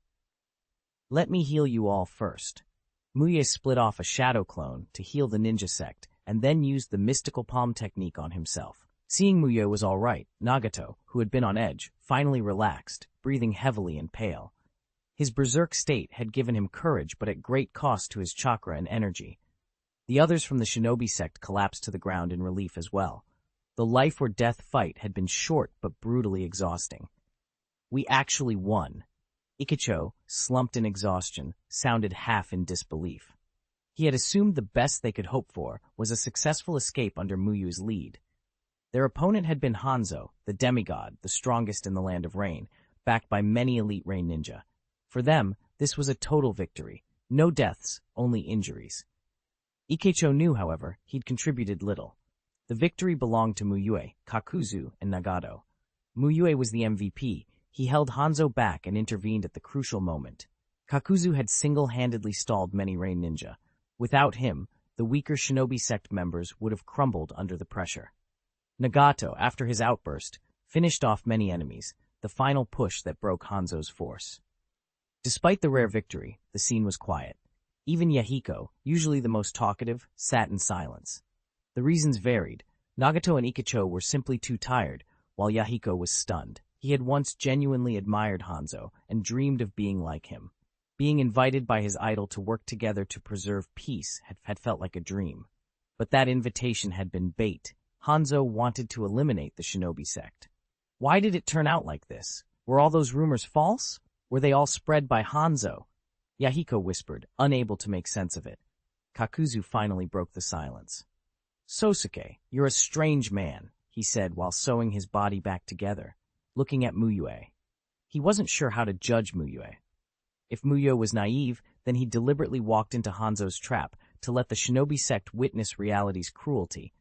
S1: "Let me heal you all first." Mu Yue split off a shadow clone to heal the ninja sect, and then used the mystical palm technique on himself. Seeing Mu Yue was all right, Nagato, who had been on edge, finally relaxed, breathing heavily and pale. His berserk state had given him courage, but at great cost to his chakra and energy. The others from the Shinobi sect collapsed to the ground in relief as well. The life-or-death fight had been short but brutally exhausting. "We actually won." Ikecho, slumped in exhaustion, sounded half in disbelief. He had assumed the best they could hope for was a successful escape under Mu Yue's lead. Their opponent had been Hanzo, the demigod, the strongest in the Land of Rain, backed by many elite rain ninja. For them, this was a total victory. No deaths, only injuries. Ikecho knew, however, he'd contributed little. The victory belonged to Mu Yue, Kakuzu, and Nagato. Mu Yue was the MVP. He held Hanzo back and intervened at the crucial moment. Kakuzu had single-handedly stalled many rain ninja. Without him, the weaker Shinobi sect members would have crumbled under the pressure. Nagato, after his outburst, finished off many enemies, the final push that broke Hanzo's force. Despite the rare victory, the scene was quiet. Even Yahiko, usually the most talkative, sat in silence. The reasons varied. Nagato and Ikecho were simply too tired, while Yahiko was stunned. He had once genuinely admired Hanzo and dreamed of being like him. Being invited by his idol to work together to preserve peace had felt like a dream. But that invitation had been bait. Hanzo wanted to eliminate the Shinobi sect. Why did it turn out like this? Were all those rumors false? Were they all spread by Hanzo? Yahiko whispered, unable to make sense of it. Kakuzu finally broke the silence. Sosuke, you're a strange man, he said while sewing his body back together, looking at Mu Yue. He wasn't sure how to judge Mu Yue. If Mu Yue was naive, then he deliberately walked into Hanzo's trap to let the Shinobi sect witness reality's cruelty.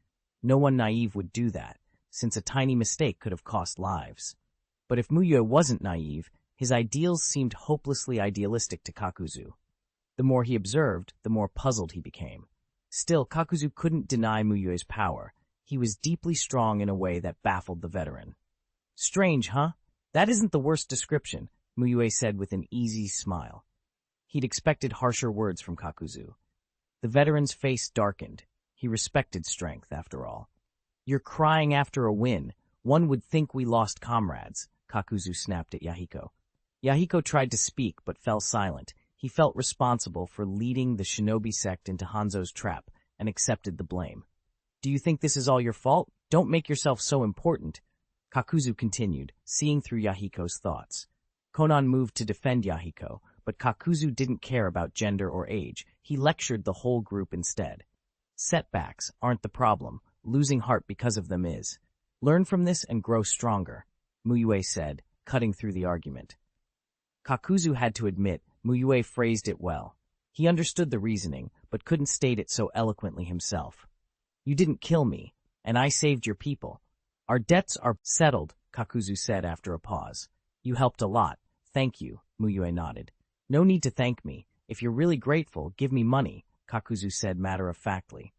S1: No one naive would do that, since a tiny mistake could have cost lives. But if Mu Yue wasn't naive, his ideals seemed hopelessly idealistic to Kakuzu. The more he observed, the more puzzled he became. Still, Kakuzu couldn't deny Mu Yue's power. He was deeply strong in a way that baffled the veteran. Strange, huh? That isn't the worst description, Mu Yue said with an easy smile. He'd expected harsher words from Kakuzu. The veteran's face darkened. He respected strength, after all. You're crying after a win. One would think we lost comrades, Kakuzu snapped at Yahiko. Yahiko tried to speak, but fell silent. He felt responsible for leading the Shinobi sect into Hanzo's trap and accepted the blame. Do you think this is all your fault? Don't make yourself so important, Kakuzu continued, seeing through Yahiko's thoughts. Konan moved to defend Yahiko, but Kakuzu didn't care about gender or age. He lectured the whole group instead. Setbacks aren't the problem. Losing heart because of them is. Learn from this and grow stronger, Mu Yue said, cutting through the argument. Kakuzu had to admit Mu Yue phrased it well. He understood the reasoning, but couldn't state it so eloquently himself. You didn't kill me, and I saved your people. Our debts are settled, Kakuzu said after a pause. You helped a lot. Thank you, Mu Yue nodded. No need to thank me. If you're really grateful, give me money, Kakuzu said matter-of-factly.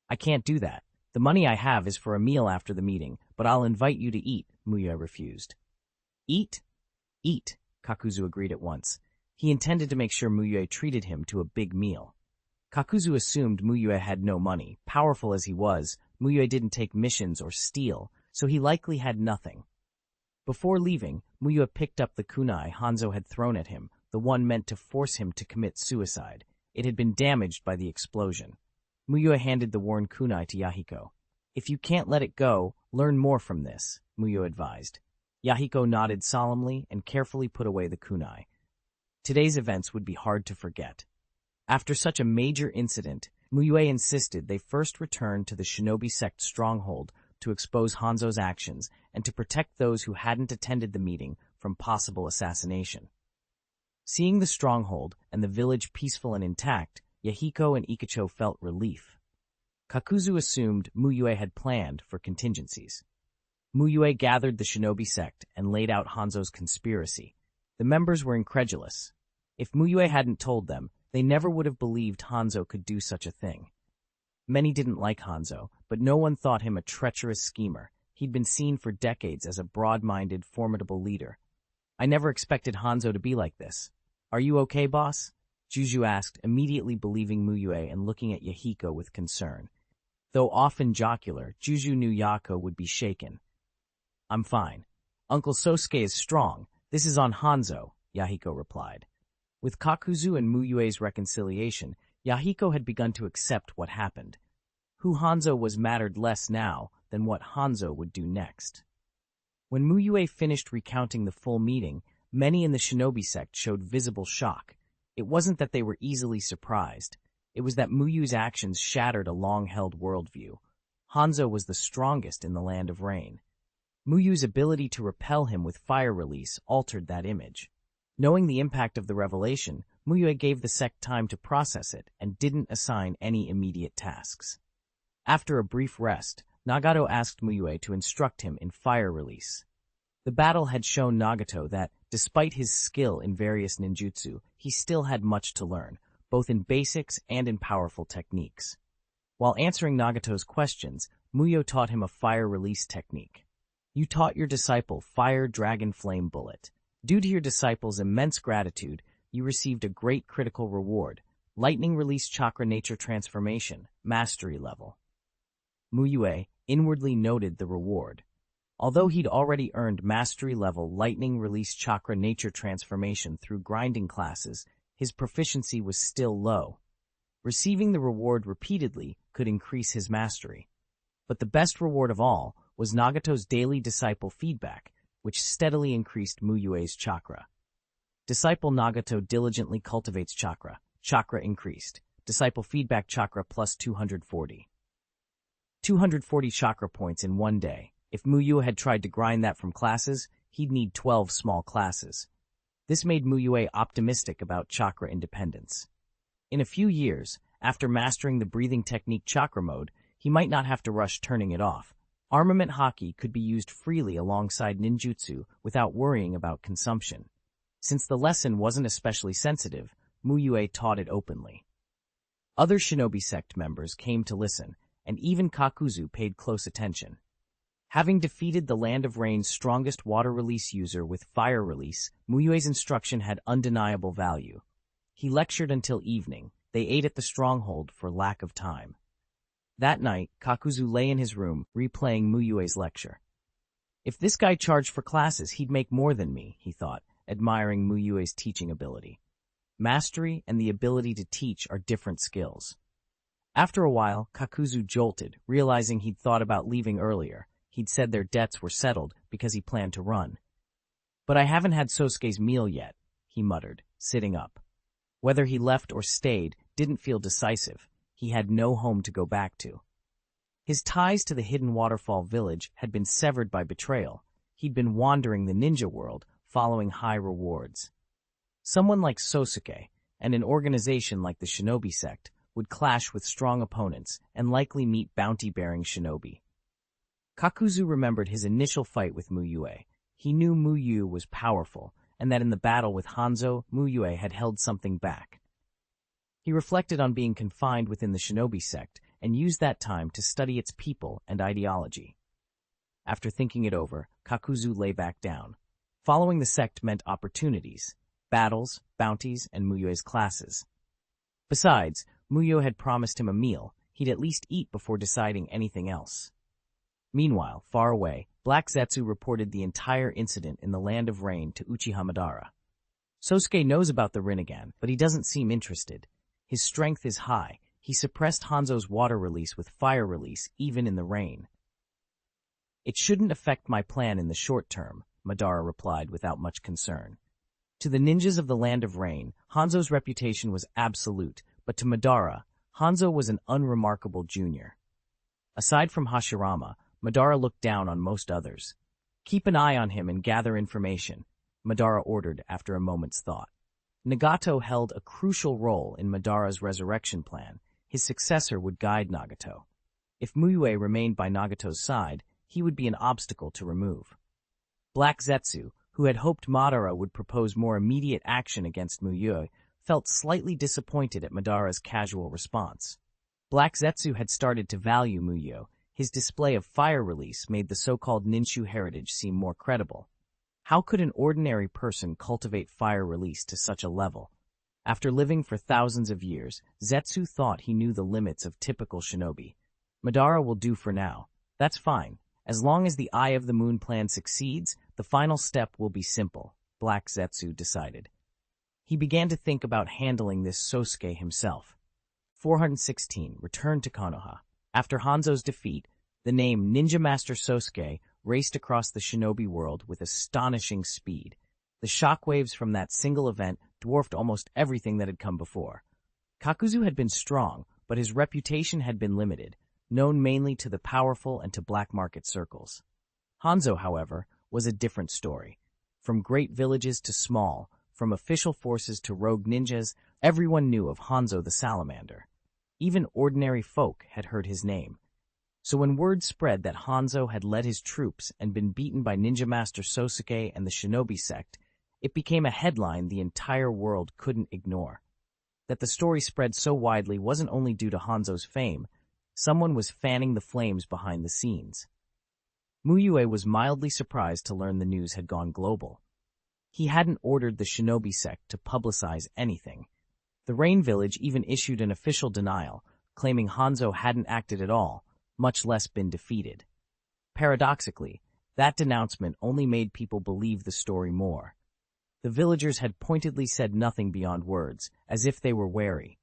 S1: I can't do that. The money I have is for a meal after the meeting, but I'll invite you to eat, Mu Yue refused. Eat? Eat, Kakuzu agreed at once. He intended to make sure Mu Yue treated him to a big meal. Kakuzu assumed Mu Yue had no money. Powerful as he was, Mu Yue didn't take missions or steal, so he likely had nothing. Before leaving, Mu Yue picked up the kunai Hanzo had thrown at him, the one meant to force him to commit suicide. It had been damaged by the explosion. Mu Yue handed the worn kunai to Yahiko. If you can't let it go, learn more from this, Mu Yue advised. Yahiko nodded solemnly and carefully put away the kunai. Today's events would be hard to forget. After such a major incident, Mu Yue insisted they first return to the Shinobi sect stronghold to expose Hanzo's actions and to protect those who hadn't attended the meeting from possible assassination. Seeing the stronghold and the village peaceful and intact, Yahiko and Ikecho felt relief. Kakuzu assumed Mu Yue had planned for contingencies. Mu Yue gathered the Shinobi sect and laid out Hanzo's conspiracy. The members were incredulous. If Mu Yue hadn't told them, they never would have believed Hanzo could do such a thing. Many didn't like Hanzo, but no one thought him a treacherous schemer. He'd been seen for decades as a broad-minded, formidable leader. I never expected Hanzo to be like this. Are you okay, boss? Juju asked, immediately believing Mu Yue and looking at Yahiko with concern. Though often jocular, Juju knew Yako would be shaken. I'm fine. Uncle Sosuke is strong. This is on Hanzo, Yahiko replied. With Kakuzu and Mu Yue's reconciliation, Yahiko had begun to accept what happened. Who Hanzo was mattered less now than what Hanzo would do next. When Mu Yue finished recounting the full meeting, many in the Shinobi sect showed visible shock. It wasn't that they were easily surprised. It was that Mu Yue's actions shattered a long-held worldview. Hanzo was the strongest in the Land of Rain. Mu Yue's ability to repel him with fire release altered that image. Knowing the impact of the revelation, Mu Yue gave the sect time to process it and didn't assign any immediate tasks. After a brief rest, Nagato asked Mu Yue to instruct him in fire release. The battle had shown Nagato that, despite his skill in various ninjutsu, he still had much to learn, both in basics and in powerful techniques. While answering Nagato's questions, Mu Yue taught him a fire release technique. You taught your disciple Fire Dragon Flame Bullet. Due to your disciple's immense gratitude, you received a great critical reward, Lightning Release Chakra Nature Transformation, Mastery Level. Mu Yue inwardly noted the reward. Although he'd already earned Mastery Level Lightning Release Chakra Nature Transformation through grinding classes, his proficiency was still low. Receiving the reward repeatedly could increase his mastery. But the best reward of all was Nagato's daily disciple feedback, which steadily increased Mu Yue's chakra. Disciple Nagato diligently cultivates chakra. Chakra increased. Disciple feedback chakra plus 240. 240 chakra points in one day. If Mu Yue had tried to grind that from classes, he'd need 12 small classes. This made Mu Yue optimistic about chakra independence. In a few years, after mastering the breathing technique chakra mode, he might not have to rush turning it off. Armament haki could be used freely alongside ninjutsu without worrying about consumption. Since the lesson wasn't especially sensitive, Mu Yue taught it openly. Other shinobi sect members came to listen, and even Kakuzu paid close attention. Having defeated the Land of Rain's strongest water release user with fire release, Mu Yue's instruction had undeniable value. He lectured until evening. They ate at the stronghold for lack of time. That night, Kakuzu lay in his room, replaying Mu Yue's lecture. If this guy charged for classes, he'd make more than me, he thought, admiring Mu Yue's teaching ability. Mastery and the ability to teach are different skills. After a while, Kakuzu jolted, realizing he'd thought about leaving earlier. He'd said their debts were settled because he planned to run. But I haven't had Sosuke's meal yet, he muttered, sitting up. Whether he left or stayed didn't feel decisive. He had no home to go back to. His ties to the hidden waterfall village had been severed by betrayal. He'd been wandering the ninja world, following high rewards. Someone like Sosuke, and an organization like the Shinobi sect, would clash with strong opponents and likely meet bounty-bearing shinobi. Kakuzu remembered his initial fight with Mu Yue. He knew Mu Yue was powerful, and that in the battle with Hanzo, Mu Yue had held something back. He reflected on being confined within the Shinobi sect and used that time to study its people and ideology. After thinking it over, Kakuzu lay back down. Following the sect meant opportunities, battles, bounties, and Mu Yue's classes. Besides, Mu Yue had promised him a meal. He'd at least eat before deciding anything else. Meanwhile, far away, Black Zetsu reported the entire incident in the Land of Rain to Uchiha Madara. Sosuke knows about the Rinnegan, but he doesn't seem interested. His strength is high. He suppressed Hanzo's water release with fire release, even in the rain. It shouldn't affect my plan in the short term, Madara replied without much concern. To the ninjas of the Land of Rain, Hanzo's reputation was absolute, but to Madara, Hanzo was an unremarkable junior. Aside from Hashirama, Madara looked down on most others. Keep an eye on him and gather information, Madara ordered after a moment's thought. Nagato held a crucial role in Madara's resurrection plan. His successor would guide Nagato. If Mu Yue remained by Nagato's side, he would be an obstacle to remove. Black Zetsu, who had hoped Madara would propose more immediate action against Mu Yue, felt slightly disappointed at Madara's casual response. Black Zetsu had started to value Mu Yue. His display of fire release made the so-called Ninshu heritage seem more credible. How could an ordinary person cultivate fire release to such a level? After living for thousands of years, Zetsu thought he knew the limits of typical shinobi. Madara will do for now. That's fine. As long as the Eye of the Moon plan succeeds, the final step will be simple, Black Zetsu decided. He began to think about handling this Sosuke himself. 416 returned to Konoha. After Hanzo's defeat, the name Ninja Master Sosuke raced across the shinobi world with astonishing speed. The shockwaves from that single event dwarfed almost everything that had come before. Kakuzu had been strong, but his reputation had been limited, known mainly to the powerful and to black market circles. Hanzo, however, was a different story. From great villages to small, from official forces to rogue ninjas, everyone knew of Hanzo the Salamander. Even ordinary folk had heard his name. So when word spread that Hanzo had led his troops and been beaten by Ninja Master Sasuke and the Shinobi sect, it became a headline the entire world couldn't ignore. That the story spread so widely wasn't only due to Hanzo's fame. Someone was fanning the flames behind the scenes. Mu Yue was mildly surprised to learn the news had gone global. He hadn't ordered the Shinobi sect to publicize anything. The Rain Village even issued an official denial, claiming Hanzo hadn't acted at all, much less been defeated. Paradoxically, that denouncement only made people believe the story more. The villagers had pointedly said nothing beyond words, as if they were wary.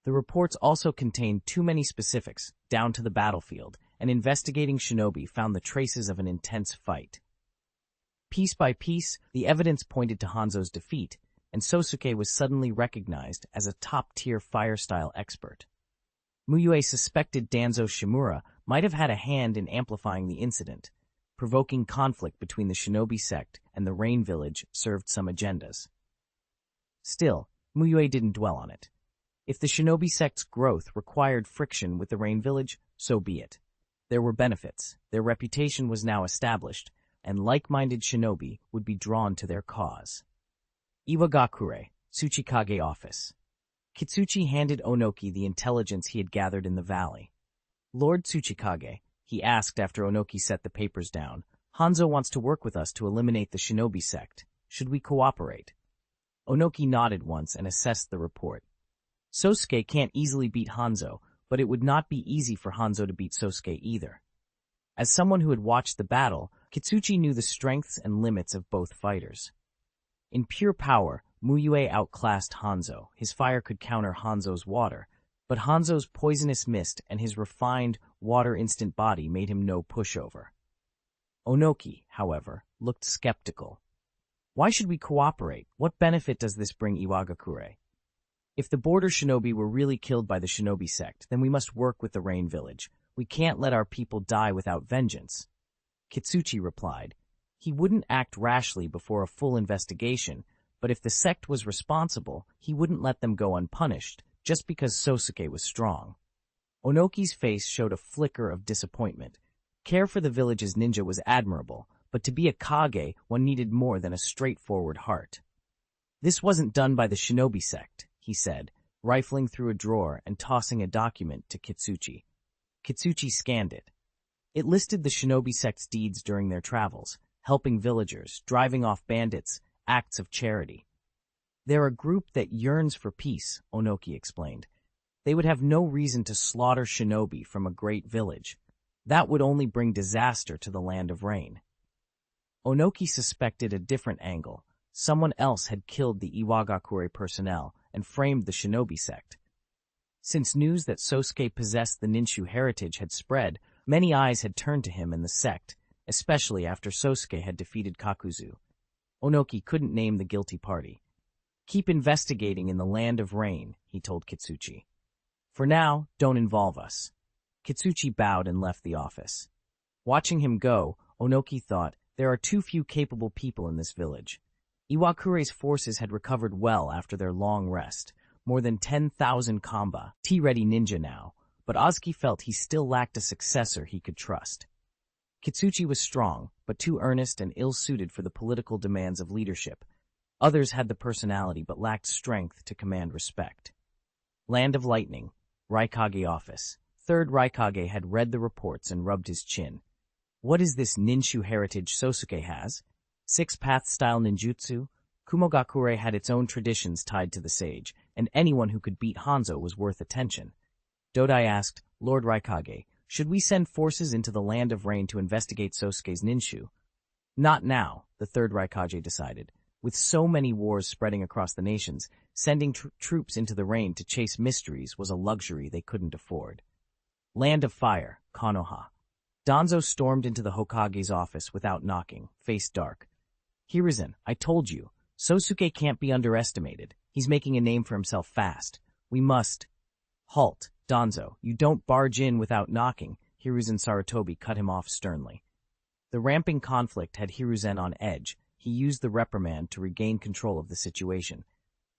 S1: The reports also contained too many specifics, down to the battlefield, and investigating Shinobi found the traces of an intense fight. Piece by piece, the evidence pointed to Hanzo's defeat, and Sasuke was suddenly recognized as a top-tier fire-style expert. Mu Yue suspected Danzo Shimura might have had a hand in amplifying the incident. Provoking conflict between the Shinobi sect and the Rain Village served some agendas. Still, Mu Yue didn't dwell on it. If the Shinobi sect's growth required friction with the Rain Village, so be it. There were benefits, their reputation was now established, and like-minded shinobi would be drawn to their cause. Iwagakure, Tsuchikage Office. Kitsuchi handed Onoki the intelligence he had gathered in the valley. Lord Tsuchikage, he asked after Onoki set the papers down, Hanzo wants to work with us to eliminate the Shinobi sect. Should we cooperate? Onoki nodded once and assessed the report. Sasuke can't easily beat Hanzo, but it would not be easy for Hanzo to beat Sasuke either. As someone who had watched the battle, Kitsuchi knew the strengths and limits of both fighters. In pure power, Mu Yue outclassed Hanzo. His fire could counter Hanzo's water, but Hanzo's poisonous mist and his refined, water-instant body made him no pushover. Onoki, however, looked skeptical. Why should we cooperate? What benefit does this bring Iwagakure? If the border shinobi were really killed by the Shinobi sect, then we must work with the Rain Village. We can't let our people die without vengeance. Kitsuchi replied. He wouldn't act rashly before a full investigation, but if the sect was responsible, he wouldn't let them go unpunished, just because Sasuke was strong. Onoki's face showed a flicker of disappointment. Care for the village's ninja was admirable, but to be a Kage, one needed more than a straightforward heart. This wasn't done by the Shinobi sect, he said, rifling through a drawer and tossing a document to Kitsuchi. Kitsuchi scanned it. It listed the Shinobi sect's deeds during their travels, helping villagers, driving off bandits, acts of charity. They're a group that yearns for peace, Onoki explained. They would have no reason to slaughter shinobi from a great village. That would only bring disaster to the Land of Rain. Onoki suspected a different angle. Someone else had killed the Iwagakure personnel and framed the Shinobi sect. Since news that Sasuke possessed the Ninshu heritage had spread, many eyes had turned to him and the sect, especially after Sasuke had defeated Kakuzu. Onoki couldn't name the guilty party. Keep investigating in the Land of Rain, he told Kitsuchi. For now, don't involve us. Kitsuchi bowed and left the office. Watching him go, Onoki thought, there are too few capable people in this village. Iwakure's forces had recovered well after their long rest, more than 10,000 kamba, T-ready ninja now, but Ozuki felt he still lacked a successor he could trust. Kitsuchi was strong, but too earnest and ill-suited for the political demands of leadership. Others had the personality but lacked strength to command respect. Land of Lightning, Raikage Office. Third Raikage had read the reports and rubbed his chin. What is this Ninshu heritage Sasuke has? Six-path-style ninjutsu? Kumogakure had its own traditions tied to the sage, and anyone who could beat Hanzo was worth attention. Dodai asked, Lord Raikage, should we send forces into the Land of Rain to investigate Sasuke's Ninshu? Not now, the third Raikage decided. With so many wars spreading across the nations, sending troops into the rain to chase mysteries was a luxury they couldn't afford. Land of Fire, Konoha. Danzo stormed into the Hokage's office without knocking, face dark. Hiruzen, I told you, Sasuke can't be underestimated. He's making a name for himself fast. We must. Halt, Danzo, you don't barge in without knocking. Hiruzen Sarutobi cut him off sternly. The ramping conflict had Hiruzen on edge. He used the reprimand to regain control of the situation.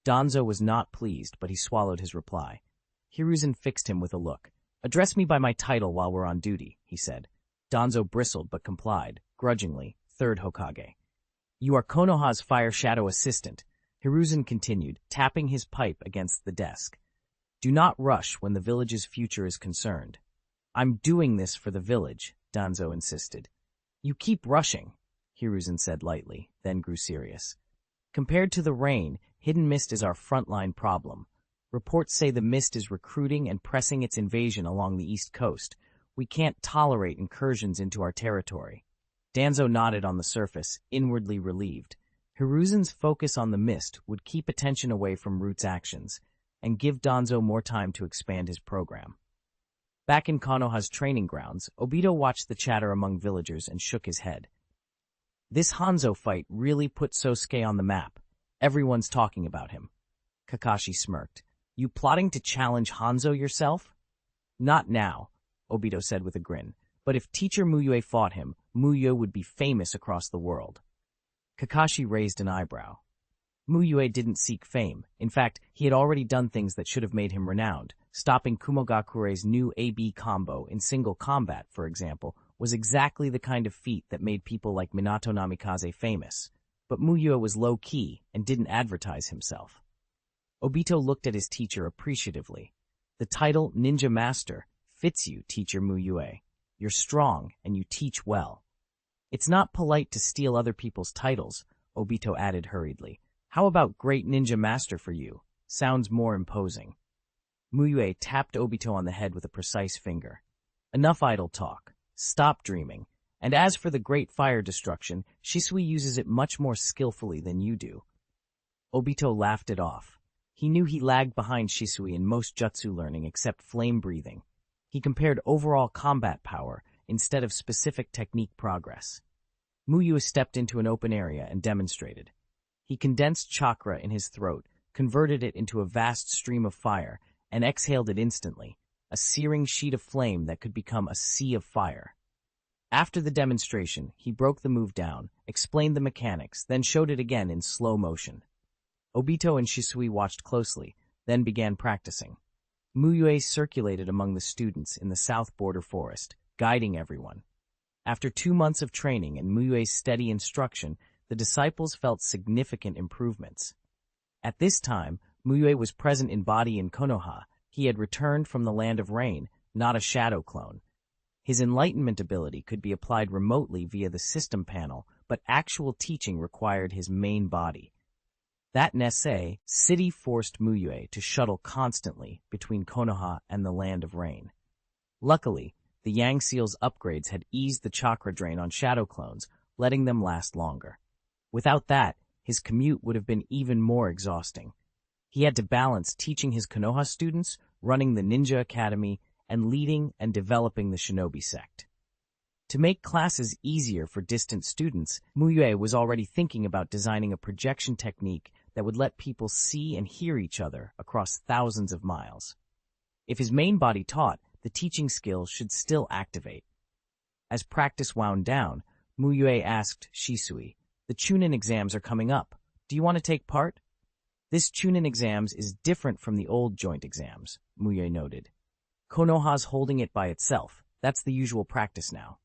S1: Danzo was not pleased, but he swallowed his reply. Hiruzen fixed him with a look. Address me by my title while we're on duty, he said. Danzo bristled but complied, grudgingly, third Hokage. You are Konoha's fire shadow assistant, Hiruzen continued, tapping his pipe against the desk. Do not rush when the village's future is concerned. I'm doing this for the village, Danzo insisted. You keep rushing, Hiruzen said lightly, then grew serious. Compared to the rain, hidden mist is our frontline problem. Reports say the mist is recruiting and pressing its invasion along the east coast. We can't tolerate incursions into our territory. Danzo nodded on the surface, inwardly relieved. Hiruzen's focus on the mist would keep attention away from Root's actions, and give Danzo more time to expand his program. Back in Konoha's training grounds, Obito watched the chatter among villagers and shook his head. This Hanzo fight really put Sosuke on the map. Everyone's talking about him. Kakashi smirked. You plotting to challenge Hanzo yourself? Not now, Obito said with a grin. But if teacher Mu Yue fought him, Mu Yue would be famous across the world. Kakashi raised an eyebrow. Mu Yue didn't seek fame. In fact, he had already done things that should have made him renowned. Stopping Kumogakure's new AB combo in single combat, for example, was exactly the kind of feat that made people like Minato Namikaze famous. But Mu Yue was low-key and didn't advertise himself. Obito looked at his teacher appreciatively. The title Ninja Master fits you, teacher Mu Yue. You're strong and you teach well. It's not polite to steal other people's titles, Obito added hurriedly. How about Great Ninja Master for you? Sounds more imposing. Mu Yue tapped Obito on the head with a precise finger. Enough idle talk. Stop dreaming. And as for the Great Fire Destruction, Shisui uses it much more skillfully than you do. Obito laughed it off. He knew he lagged behind Shisui in most jutsu learning except flame breathing. He compared overall combat power instead of specific technique progress. Mu Yue stepped into an open area and demonstrated. He condensed chakra in his throat, converted it into a vast stream of fire, and exhaled it instantly, a searing sheet of flame that could become a sea of fire. After the demonstration, he broke the move down, explained the mechanics, then showed it again in slow motion. Obito and Shisui watched closely, then began practicing. Mu Yue circulated among the students in the south border forest, guiding everyone. After 2 months of training and Mu Yue's steady instruction, the disciples felt significant improvements. At this time, Mu Yue was present in body in Konoha. He had returned from the land of rain, not a shadow clone. His enlightenment ability could be applied remotely via the system panel, but actual teaching required his main body. That Nese city forced Mu Yue to shuttle constantly between Konoha and the land of rain. Luckily, the Yang Seal's upgrades had eased the chakra drain on shadow clones, letting them last longer. Without that, his commute would have been even more exhausting. He had to balance teaching his Konoha students, running the Ninja Academy, and leading and developing the Shinobi sect. To make classes easier for distant students, Mu Yue was already thinking about designing a projection technique that would let people see and hear each other across thousands of miles. If his main body taught, the teaching skills should still activate. As practice wound down, Mu Yue asked Shisui, "The chuunin exams are coming up. Do you want to take part?" "This chuunin exams is different from the old joint exams," Mu Yue noted. "Konoha's holding it by itself. That's the usual practice now."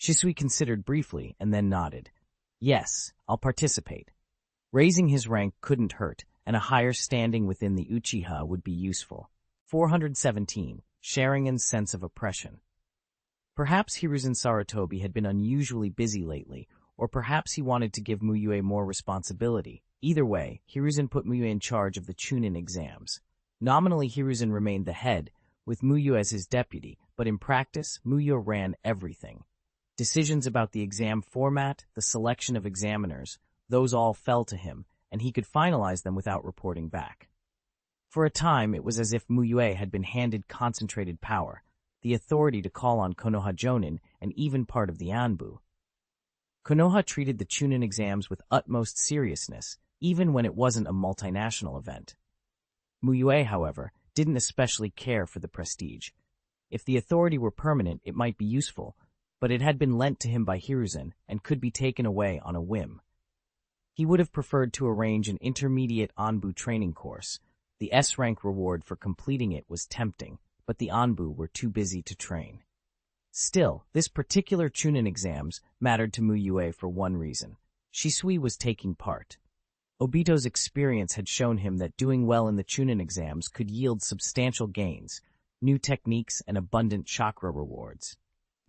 S1: Shisui considered briefly and then nodded. "Yes, I'll participate." Raising his rank couldn't hurt, and a higher standing within the Uchiha would be useful. 417. Sharingan's sense of oppression. Perhaps Hiruzen Sarutobi had been unusually busy lately, or perhaps he wanted to give Mu Yue more responsibility. Either way, Hiruzen put Mu Yue in charge of the chuunin exams. Nominally, Hiruzen remained the head, with Mu Yue as his deputy, but in practice, Mu Yue ran everything. Decisions about the exam format, the selection of examiners, those all fell to him, and he could finalize them without reporting back. For a time, it was as if Mu Yue had been handed concentrated power, the authority to call on Konoha Jonin and even part of the Anbu. Konoha treated the chuunin exams with utmost seriousness, even when it wasn't a multinational event. Mu Yue, however, didn't especially care for the prestige. If the authority were permanent, it might be useful, but it had been lent to him by Hiruzen and could be taken away on a whim. He would have preferred to arrange an intermediate Anbu training course. The S-rank reward for completing it was tempting, but the Anbu were too busy to train. Still, this particular chuunin exams mattered to Mu Yue for one reason. Shisui was taking part. Obito's experience had shown him that doing well in the chuunin exams could yield substantial gains, new techniques, and abundant chakra rewards.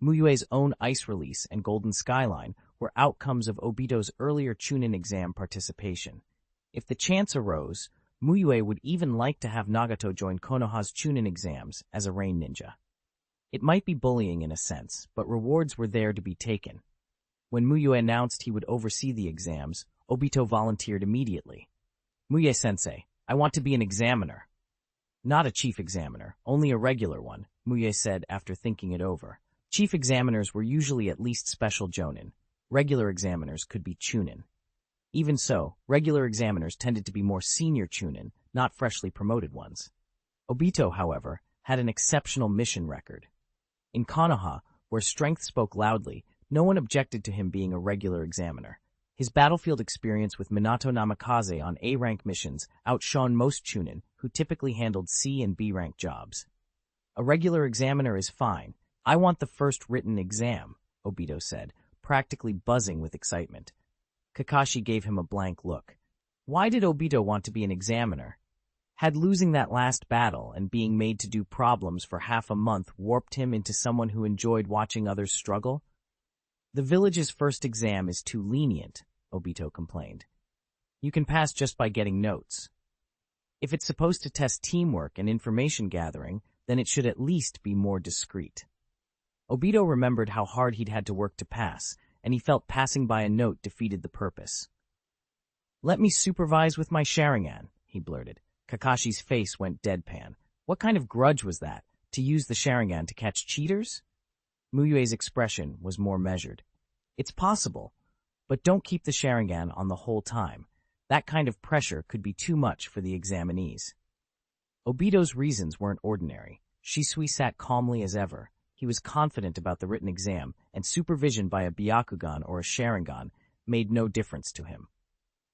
S1: Mu Yue's own ice release and golden skyline were outcomes of Obito's earlier chuunin exam participation. If the chance arose, Mu Yue would even like to have Nagato join Konoha's chuunin exams as a rain ninja. It might be bullying in a sense, but rewards were there to be taken. When Mu Yue announced he would oversee the exams, Obito volunteered immediately. "Mu Yue-sensei, I want to be an examiner." "Not a chief examiner, only a regular one," Mu Yue said after thinking it over. Chief examiners were usually at least special jonin. Regular examiners could be chuunin. Even so, regular examiners tended to be more senior chuunin, not freshly promoted ones. Obito, however, had an exceptional mission record. In Konoha, where strength spoke loudly, no one objected to him being a regular examiner. His battlefield experience with Minato Namikaze on A-rank missions outshone most chuunin, who typically handled C and B-rank jobs. "A regular examiner is fine. I want the first written exam," Obito said, practically buzzing with excitement. Kakashi gave him a blank look. Why did Obito want to be an examiner? Had losing that last battle and being made to do problems for half a month warped him into someone who enjoyed watching others struggle? "The village's first exam is too lenient," Obito complained. "You can pass just by getting notes. If it's supposed to test teamwork and information gathering, then it should at least be more discreet." Obito remembered how hard he'd had to work to pass, and he felt passing by a note defeated the purpose. "Let me supervise with my Sharingan," he blurted. Kakashi's face went deadpan. What kind of grudge was that, to use the Sharingan to catch cheaters? Mu Yue's expression was more measured. "It's possible, but don't keep the Sharingan on the whole time. That kind of pressure could be too much for the examinees." Obito's reasons weren't ordinary. Shisui sat calmly as ever. He was confident about the written exam, and supervision by a Byakugan or a Sharingan made no difference to him.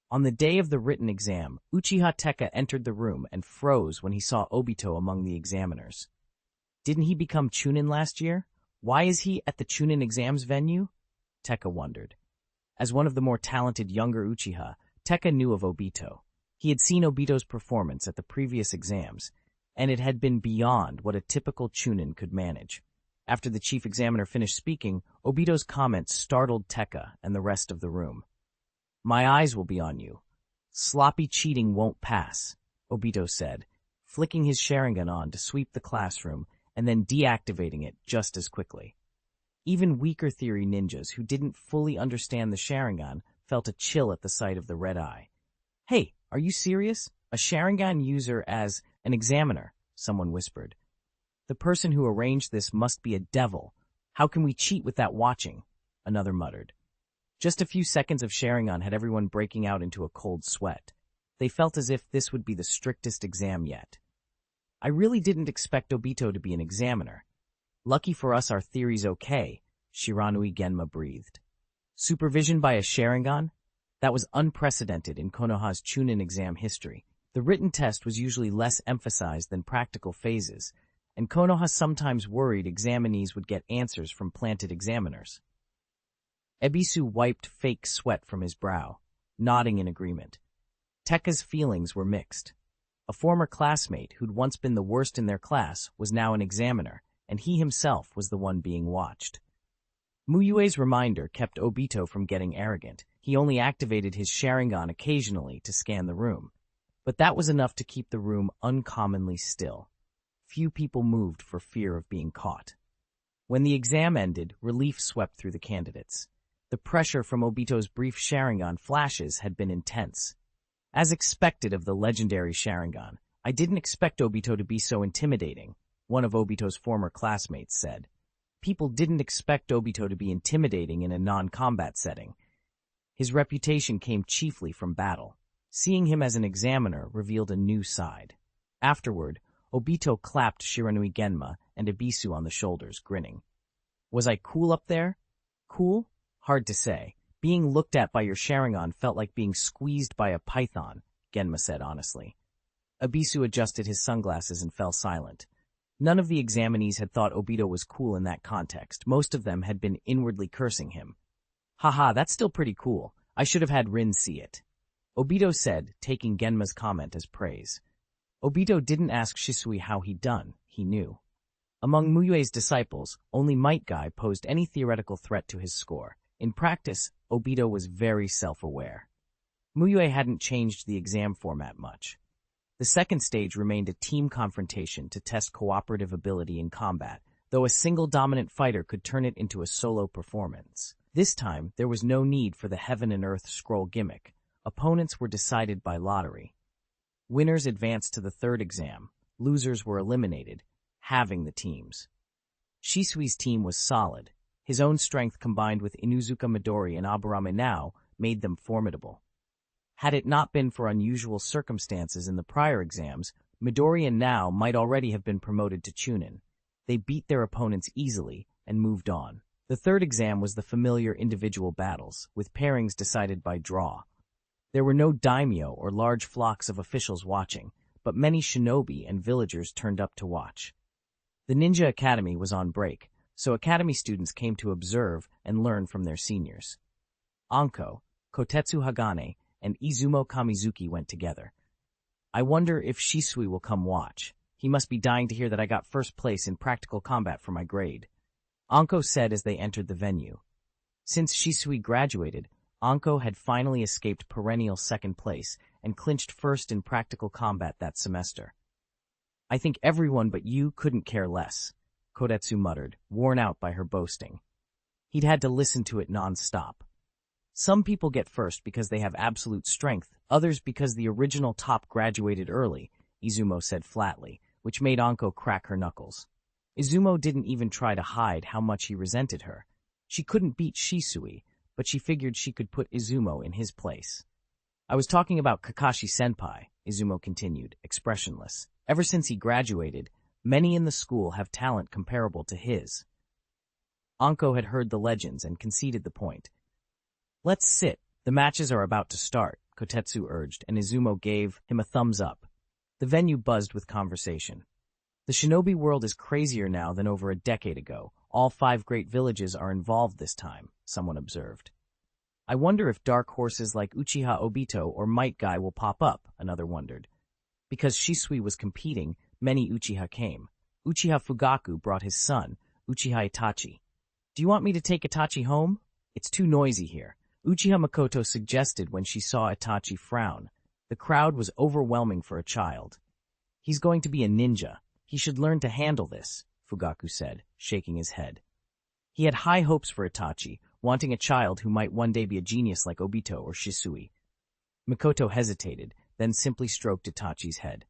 S1: On the day of the written exam, Uchiha Tekka entered the room and froze when he saw Obito among the examiners. Didn't he become chuunin last year? Why is he at the chuunin exams venue? Tekka wondered. As one of the more talented younger Uchiha, Tekka knew of Obito. He had seen Obito's performance at the previous exams, and it had been beyond what a typical chuunin could manage. After the chief examiner finished speaking, Obito's comments startled Tekka and the rest of the room. "My eyes will be on you. Sloppy cheating won't pass," Obito said, flicking his Sharingan on to sweep the classroom and then deactivating it just as quickly. Even weaker theory ninjas who didn't fully understand the Sharingan felt a chill at the sight of the red eye. "Hey, are you serious? A Sharingan user as an examiner," someone whispered. "The person who arranged this must be a devil. How can we cheat with that watching?" Another muttered. Just a few seconds of Sharingan had everyone breaking out into a cold sweat. They felt as if this would be the strictest exam yet. "I really didn't expect Obito to be an examiner. Lucky for us our theory's okay," Shiranui Genma breathed. Supervision by a Sharingan? That was unprecedented in Konoha's chuunin exam history. The written test was usually less emphasized than practical phases, and Konoha sometimes worried examinees would get answers from planted examiners. Ebisu wiped fake sweat from his brow, nodding in agreement. Tekka's feelings were mixed. A former classmate who'd once been the worst in their class was now an examiner, and he himself was the one being watched. Mu Yue's reminder kept Obito from getting arrogant. He only activated his Sharingan occasionally to scan the room. But that was enough to keep the room uncommonly still. Few people moved for fear of being caught. When the exam ended, relief swept through the candidates. The pressure from Obito's brief Sharingan flashes had been intense. As expected of the legendary Sharingan, "I didn't expect Obito to be so intimidating," one of Obito's former classmates said. People didn't expect Obito to be intimidating in a non-combat setting. His reputation came chiefly from battle. Seeing him as an examiner revealed a new side. Afterward, Obito clapped Shiranui Genma and Ebisu on the shoulders, grinning. Was I cool up there? Cool? Hard to say. Being looked at by your Sharingan felt like being squeezed by a python, Genma said honestly. Ebisu adjusted his sunglasses and fell silent. None of the examinees had thought Obito was cool in that context. Most of them had been inwardly cursing him. Haha, that's still pretty cool. I should have had Rin see it. Obito said, taking Genma's comment as praise. Obito didn't ask Shisui how he'd done. He knew. Among Mu Yue's disciples, only Metkai posed any theoretical threat to his score. In practice, Obito was very self-aware. Mu Yue hadn't changed the exam format much. The second stage remained a team confrontation to test cooperative ability in combat, though a single dominant fighter could turn it into a solo performance. This time, there was no need for the Heaven and Earth scroll gimmick. Opponents were decided by lottery. Winners advanced to the third exam. Losers were eliminated, halving the teams. Shisui's team was solid. His own strength combined with Inuzuka Midori and Aburame Nao made them formidable. Had it not been for unusual circumstances in the prior exams, Midori and Nao might already have been promoted to chuunin. They beat their opponents easily and moved on. The third exam was the familiar individual battles, with pairings decided by draw. There were no daimyo or large flocks of officials watching, but many shinobi and villagers turned up to watch. The Ninja Academy was on break, so Academy students came to observe and learn from their seniors. Anko, Kotetsu Hagane, and Izumo Kamizuki went together. I wonder if Shisui will come watch. He must be dying to hear that I got first place in practical combat for my grade. Anko said as they entered the venue. Since Shisui graduated, Anko had finally escaped perennial second place and clinched first in practical combat that semester. I think everyone but you couldn't care less, Kotetsu muttered, worn out by her boasting. He'd had to listen to it non-stop. Some people get first because they have absolute strength, others because the original top graduated early, Izumo said flatly, which made Anko crack her knuckles. Izumo didn't even try to hide how much he resented her. She couldn't beat Shisui, but she figured she could put Izumo in his place. I was talking about Kakashi-senpai, Izumo continued, expressionless. Ever since he graduated, many in the school have talent comparable to his. Anko had heard the legends and conceded the point. Let's sit. The matches are about to start, Kotetsu urged, and Izumo gave him a thumbs up. The venue buzzed with conversation. The shinobi world is crazier now than over a decade ago. All 5 great villages are involved this time, someone observed. I wonder if dark horses like Uchiha Obito or Metkai will pop up, another wondered. Because Shisui was competing, many Uchiha came. Uchiha Fugaku brought his son, Uchiha Itachi. Do you want me to take Itachi home? It's too noisy here. Uchiha Makoto suggested when she saw Itachi frown. The crowd was overwhelming for a child. He's going to be a ninja. He should learn to handle this, Fugaku said, shaking his head. He had high hopes for Itachi, wanting a child who might one day be a genius like Obito or Shisui. Makoto hesitated, then simply stroked Itachi's head.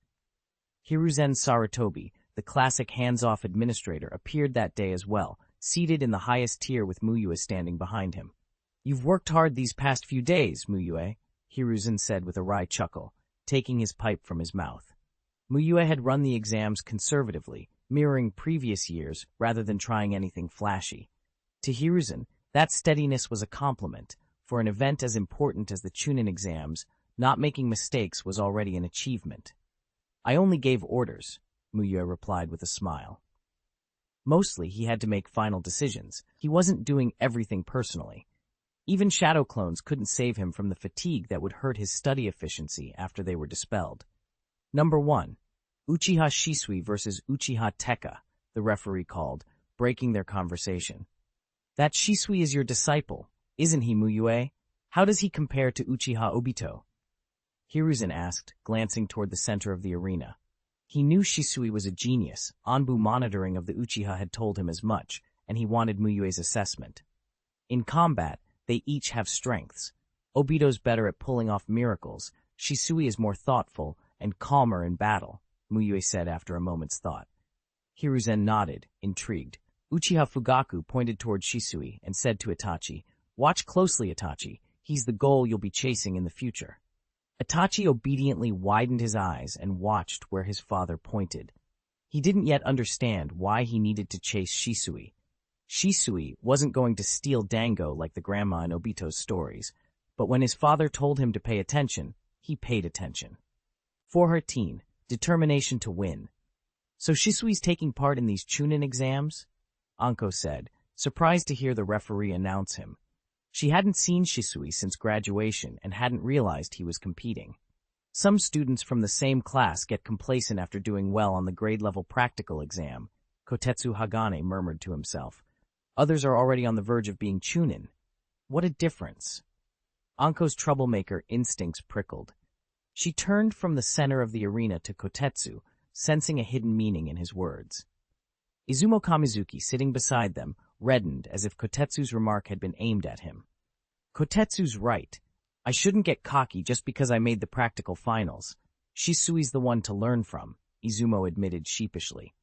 S1: Hiruzen Sarutobi, the classic hands-off administrator, appeared that day as well, seated in the highest tier with Mu Yue standing behind him. You've worked hard these past few days, Mu Yue, Hiruzen said with a wry chuckle, taking his pipe from his mouth. Mu Yue had run the exams conservatively, mirroring previous years rather than trying anything flashy. To Hiruzen, that steadiness was a compliment. For an event as important as the chuunin exams, not making mistakes was already an achievement. I only gave orders, Mu Yue replied with a smile. Mostly he had to make final decisions. He wasn't doing everything personally. Even shadow clones couldn't save him from the fatigue that would hurt his study efficiency after they were dispelled. Number 1. Uchiha Shisui versus Uchiha Tekka, the referee called, breaking their conversation. That Shisui is your disciple, isn't he, Mu Yue? How does he compare to Uchiha Obito? Hiruzen asked, glancing toward the center of the arena. He knew Shisui was a genius. Anbu monitoring of the Uchiha had told him as much, and he wanted Mu Yue's assessment. In combat, they each have strengths. Obito's better at pulling off miracles. Shisui is more thoughtful and calmer in battle, Mu Yue said after a moment's thought. Hiruzen nodded, intrigued. Uchiha Fugaku pointed toward Shisui and said to Itachi, "Watch closely, Itachi. He's the goal you'll be chasing in the future." Itachi obediently widened his eyes and watched where his father pointed. He didn't yet understand why he needed to chase Shisui. Shisui wasn't going to steal Dango like the grandma in Obito's stories, but when his father told him to pay attention, he paid attention. For her teen, determination to win. So Shisui's taking part in these chuunin exams? Anko said, surprised to hear the referee announce him. She hadn't seen Shisui since graduation and hadn't realized he was competing. Some students from the same class get complacent after doing well on the grade-level practical exam, Kotetsu Hagane murmured to himself. Others are already on the verge of being chuunin. What a difference. Anko's troublemaker instincts prickled. She turned from the center of the arena to Kotetsu, sensing a hidden meaning in his words. Izumo Kamizuki, sitting beside them, reddened as if Kotetsu's remark had been aimed at him. Kotetsu's right. I shouldn't get cocky just because I made the practical finals. Shisui's the one to learn from, Izumo admitted sheepishly.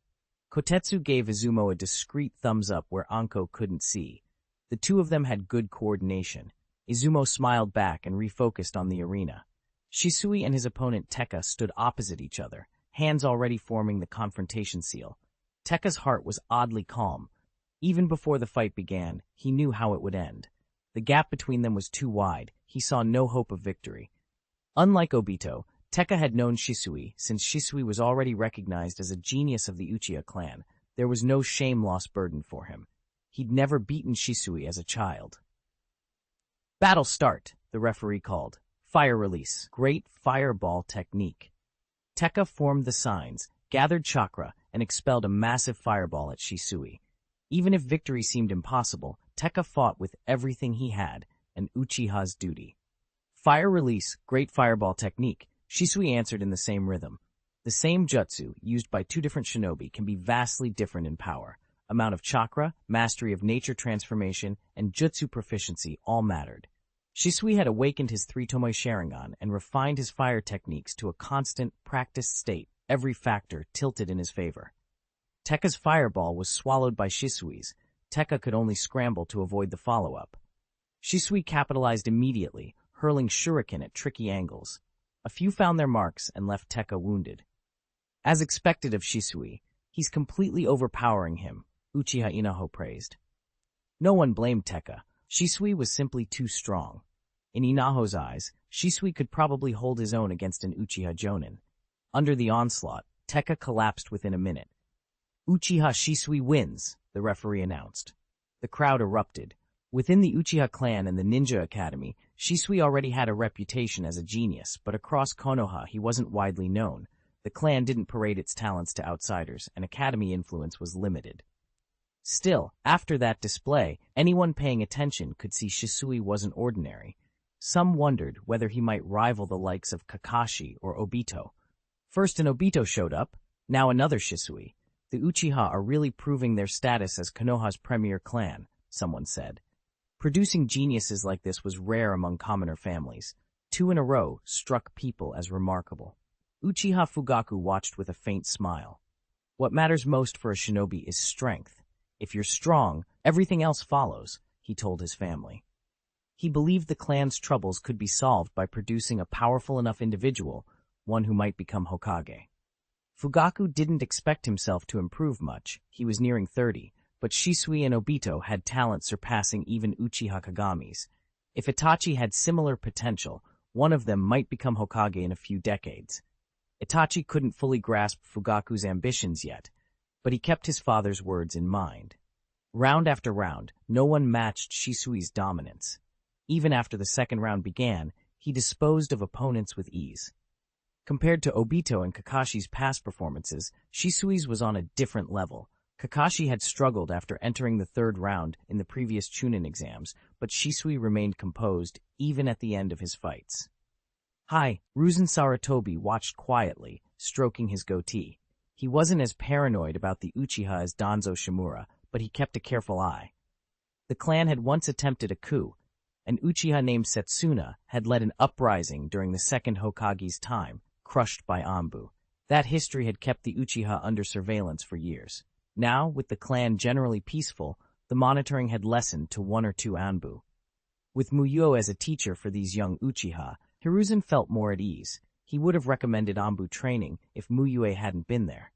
S1: Kotetsu gave Izumo a discreet thumbs up where Anko couldn't see. The two of them had good coordination. Izumo smiled back and refocused on the arena. Shisui and his opponent Tekka stood opposite each other, hands already forming the confrontation seal. Tekka's heart was oddly calm. Even before the fight began, he knew how it would end. The gap between them was too wide. He saw no hope of victory. Unlike Obito, Tekka had known Shisui since Shisui was already recognized as a genius of the Uchiha clan. There was no shame-loss burden for him. He'd never beaten Shisui as a child. Battle start, the referee called. Fire release. Great fireball technique. Tekka formed the signs, gathered chakra, and expelled a massive fireball at Shisui. Even if victory seemed impossible, Tekka fought with everything he had, an Uchiha's duty. Fire release, great fireball technique. Shisui answered in the same rhythm. The same jutsu, used by two different shinobi, can be vastly different in power. Amount of chakra, mastery of nature transformation, and jutsu proficiency all mattered. Shisui had awakened his three-tomoe Sharingan and refined his fire techniques to a constant, practiced state, every factor tilted in his favor. Tekka's fireball was swallowed by Shisui's. Tekka could only scramble to avoid the follow-up. Shisui capitalized immediately, hurling shuriken at tricky angles. A few found their marks and left Tekka wounded. As expected of Shisui, he's completely overpowering him, Uchiha Inaho praised. No one blamed Tekka. Shisui was simply too strong. In Inaho's eyes, Shisui could probably hold his own against an Uchiha Jonin. Under the onslaught, Tekka collapsed within a minute. Uchiha Shisui wins, the referee announced. The crowd erupted. Within the Uchiha clan and the Ninja Academy, Shisui already had a reputation as a genius, but across Konoha he wasn't widely known. The clan didn't parade its talents to outsiders, and academy influence was limited. Still, after that display, anyone paying attention could see Shisui wasn't ordinary. Some wondered whether he might rival the likes of Kakashi or Obito. First an Obito showed up, now another Shisui. The Uchiha are really proving their status as Konoha's premier clan, someone said. Producing geniuses like this was rare among commoner families. 2 in a row struck people as remarkable. Uchiha Fugaku watched with a faint smile. What matters most for a shinobi is strength. If you're strong, everything else follows, he told his family. He believed the clan's troubles could be solved by producing a powerful enough individual, one who might become Hokage. Fugaku didn't expect himself to improve much. He was nearing 30, but Shisui and Obito had talent surpassing even Uchiha Kagami's. If Itachi had similar potential, one of them might become Hokage in a few decades. Itachi couldn't fully grasp Fugaku's ambitions yet, but he kept his father's words in mind. Round after round, no one matched Shisui's dominance. Even after the second round began, he disposed of opponents with ease. Compared to Obito and Kakashi's past performances, Shisui's was on a different level. Kakashi had struggled after entering the third round in the previous chuunin exams, but Shisui remained composed even at the end of his fights. Hi, Ruzen Sarutobi watched quietly, stroking his goatee. He wasn't as paranoid about the Uchiha as Danzo Shimura, but he kept a careful eye. The clan had once attempted a coup. An Uchiha named Setsuna had led an uprising during the second Hokage's time, crushed by Anbu. That history had kept the Uchiha under surveillance for years. Now, with the clan generally peaceful, the monitoring had lessened to 1 or 2 Anbu. With Mu Yue as a teacher for these young Uchiha, Hiruzen felt more at ease. He would have recommended Anbu training if Mu Yue hadn't been there.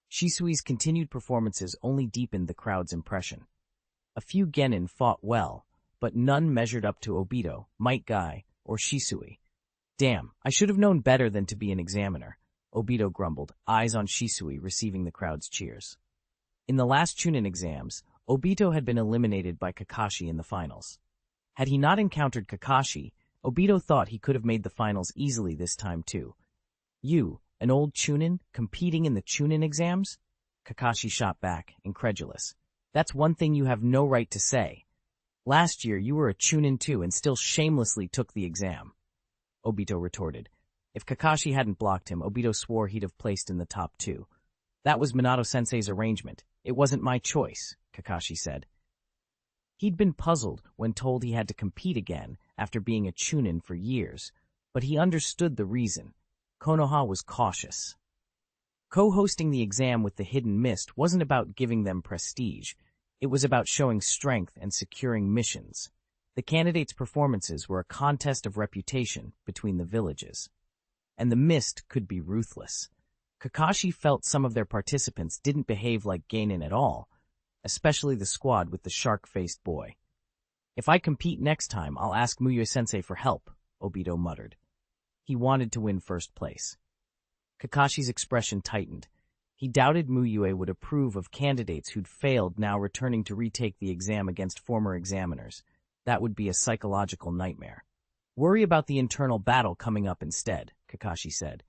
S1: Shisui's continued performances only deepened the crowd's impression. A few genin fought well, but none measured up to Obito, Metkai, or Shisui. Damn, I should have known better than to be an examiner, Obito grumbled, eyes on Shisui receiving the crowd's cheers. In the last chuunin exams, Obito had been eliminated by Kakashi in the finals. Had he not encountered Kakashi, Obito thought he could have made the finals easily this time too. You, an old chuunin, competing in the chuunin exams? Kakashi shot back, incredulous. That's one thing you have no right to say. Last year you were a chuunin too and still shamelessly took the exam. Obito retorted. If Kakashi hadn't blocked him, Obito swore he'd have placed in the top 2. That was Minato-sensei's arrangement. It wasn't my choice, Kakashi said. He'd been puzzled when told he had to compete again after being a chuunin for years, but he understood the reason. Konoha was cautious. Co-hosting the exam with the Hidden Mist wasn't about giving them prestige. It was about showing strength and securing missions. The candidates' performances were a contest of reputation between the villages. And the Mist could be ruthless. Kakashi felt some of their participants didn't behave like genin at all, especially the squad with the shark-faced boy. If I compete next time, I'll ask Mu Yue-sensei for help, Obito muttered. He wanted to win first place. Kakashi's expression tightened. He doubted Mu Yue would approve of candidates who'd failed now returning to retake the exam against former examiners. That would be a psychological nightmare. Worry about the internal battle coming up instead, Kakashi said.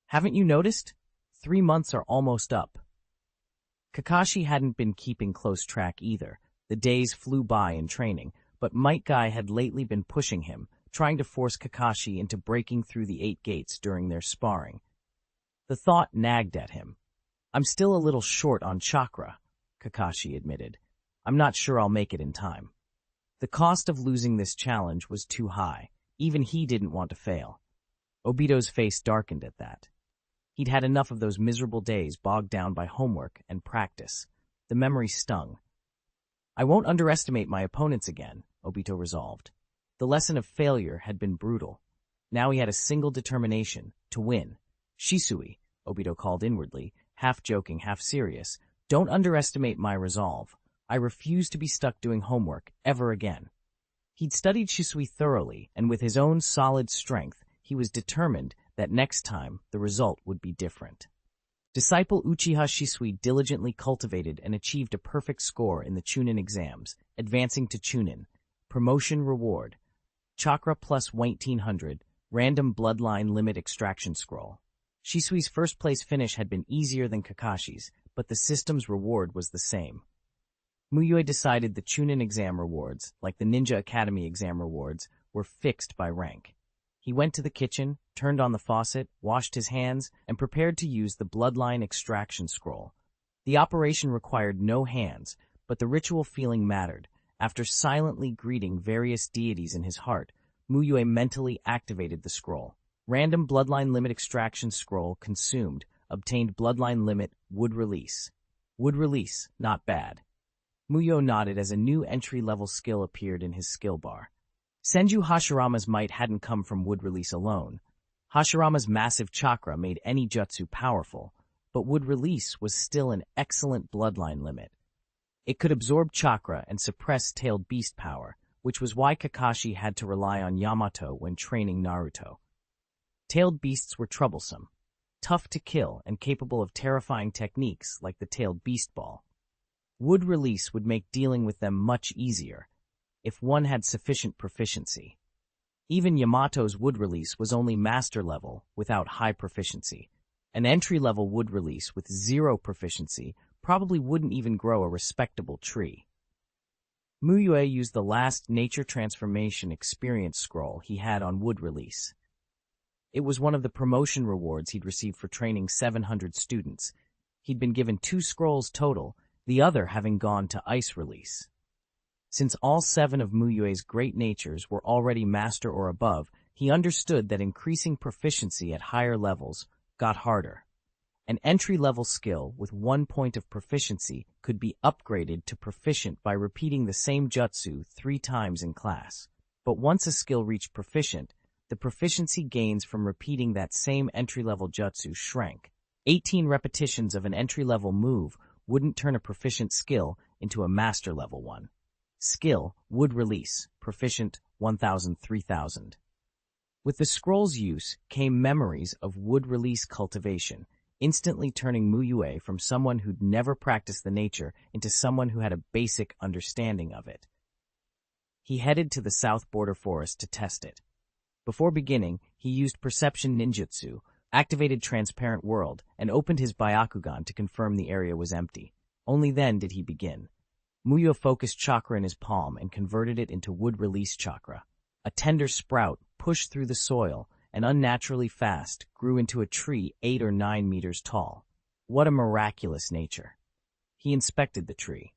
S1: Haven't you noticed? 3 months are almost up. Kakashi hadn't been keeping close track either. The days flew by in training, but Metkai had lately been pushing him, trying to force Kakashi into breaking through the 8 gates during their sparring. The thought nagged at him. I'm still a little short on chakra, Kakashi admitted. I'm not sure I'll make it in time. The cost of losing this challenge was too high. Even he didn't want to fail. Obito's face darkened at that. He'd had enough of those miserable days bogged down by homework and practice. The memory stung. I won't underestimate my opponents again, Obito resolved. The lesson of failure had been brutal. Now he had a single determination, to win. Shisui, Obito called inwardly, half joking, half serious, don't underestimate my resolve. I refuse to be stuck doing homework ever again. He'd studied Shisui thoroughly, and with his own solid strength, he was determined that next time the result would be different. Disciple Uchiha Shisui diligently cultivated and achieved a perfect score in the chuunin exams, advancing to chuunin. Promotion reward. Chakra plus 1900, random bloodline limit extraction scroll. Shisui's first place finish had been easier than Kakashi's, but the system's reward was the same. Mu Yue decided the chuunin exam rewards, like the Ninja Academy exam rewards, were fixed by rank. He went to the kitchen, turned on the faucet, washed his hands, and prepared to use the bloodline extraction scroll. The operation required no hands, but the ritual feeling mattered. After silently greeting various deities in his heart, Mu Yue mentally activated the scroll. Random bloodline limit extraction scroll consumed, obtained bloodline limit, would release. Would release, not bad. Mu Yue nodded as a new entry-level skill appeared in his skill bar. Senju Hashirama's might hadn't come from wood release alone. Hashirama's massive chakra made any jutsu powerful, but wood release was still an excellent bloodline limit. It could absorb chakra and suppress tailed beast power, which was why Kakashi had to rely on Yamato when training Naruto. Tailed beasts were troublesome, tough to kill and capable of terrifying techniques like the tailed beast ball. Wood release would make dealing with them much easier, if one had sufficient proficiency. Even Yamato's wood release was only master level without high proficiency. An entry-level wood release with 0 proficiency probably wouldn't even grow a respectable tree. Mu Yue used the last nature transformation experience scroll he had on wood release. It was one of the promotion rewards he'd received for training 700 students. He'd been given 2 scrolls total, the other having gone to ice release. Since all 7 of Mu Yue's great natures were already master or above, he understood that increasing proficiency at higher levels got harder. An entry-level skill with 1 point of proficiency could be upgraded to proficient by repeating the same jutsu 3 times in class. But once a skill reached proficient, The proficiency gains from repeating that same entry-level jutsu shrank. 18 repetitions of an entry-level move wouldn't turn a proficient skill into a master-level one. Skill, wood release, proficient 1000, 3000. With the scroll's use came memories of wood release cultivation, instantly turning Mu Yue from someone who'd never practiced the nature into someone who had a basic understanding of it. He headed to the south border forest to test it. Before beginning, he used perception ninjutsu, activated transparent world, and opened his Byakugan to confirm the area was empty. Only then did he begin. Mu Yue focused chakra in his palm and converted it into wood release chakra. A tender sprout pushed through the soil and unnaturally fast grew into a tree 8 or 9 meters tall. What a miraculous nature. He inspected the tree.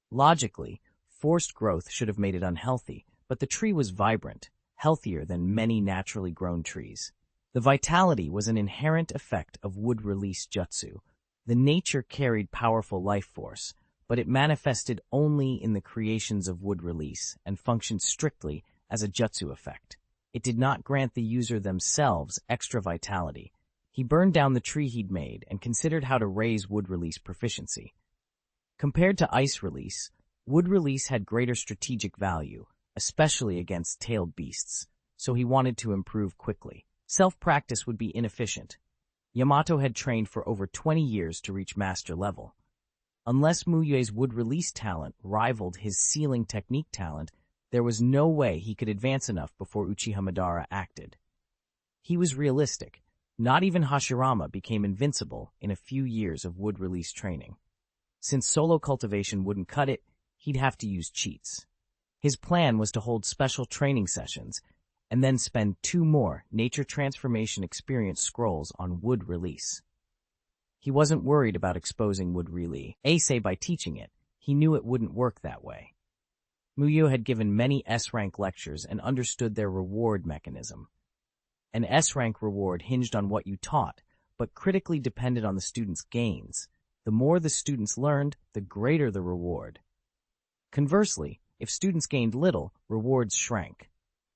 S1: Logically, forced growth should have made it unhealthy, but the tree was vibrant, healthier than many naturally grown trees. The vitality was an inherent effect of wood release jutsu. The nature carried powerful life force, but it manifested only in the creations of wood release and functioned strictly as a jutsu effect. It did not grant the user themselves extra vitality. He burned down the tree he'd made and considered how to raise wood release proficiency. Compared to ice release, wood release had greater strategic value, especially against tailed beasts, so he wanted to improve quickly. Self-practice would be inefficient. Yamato had trained for over 20 years to reach master level. Unless Mu Yue's wood release talent rivaled his sealing technique talent, there was no way he could advance enough before Uchiha Madara acted. He was realistic. Not even Hashirama became invincible in a few years of wood release training. Since solo cultivation wouldn't cut it, he'd have to use cheats. His plan was to hold special training sessions and then spend 2 more nature transformation experience scrolls on wood release. He wasn't worried about exposing wood release by teaching it. He knew it wouldn't work that way. Mu Yue had given many S-rank lectures and understood their reward mechanism. An S-rank reward hinged on what you taught, but critically depended on the student's gains. The more the students learned, the greater the reward. Conversely, if students gained little, rewards shrank.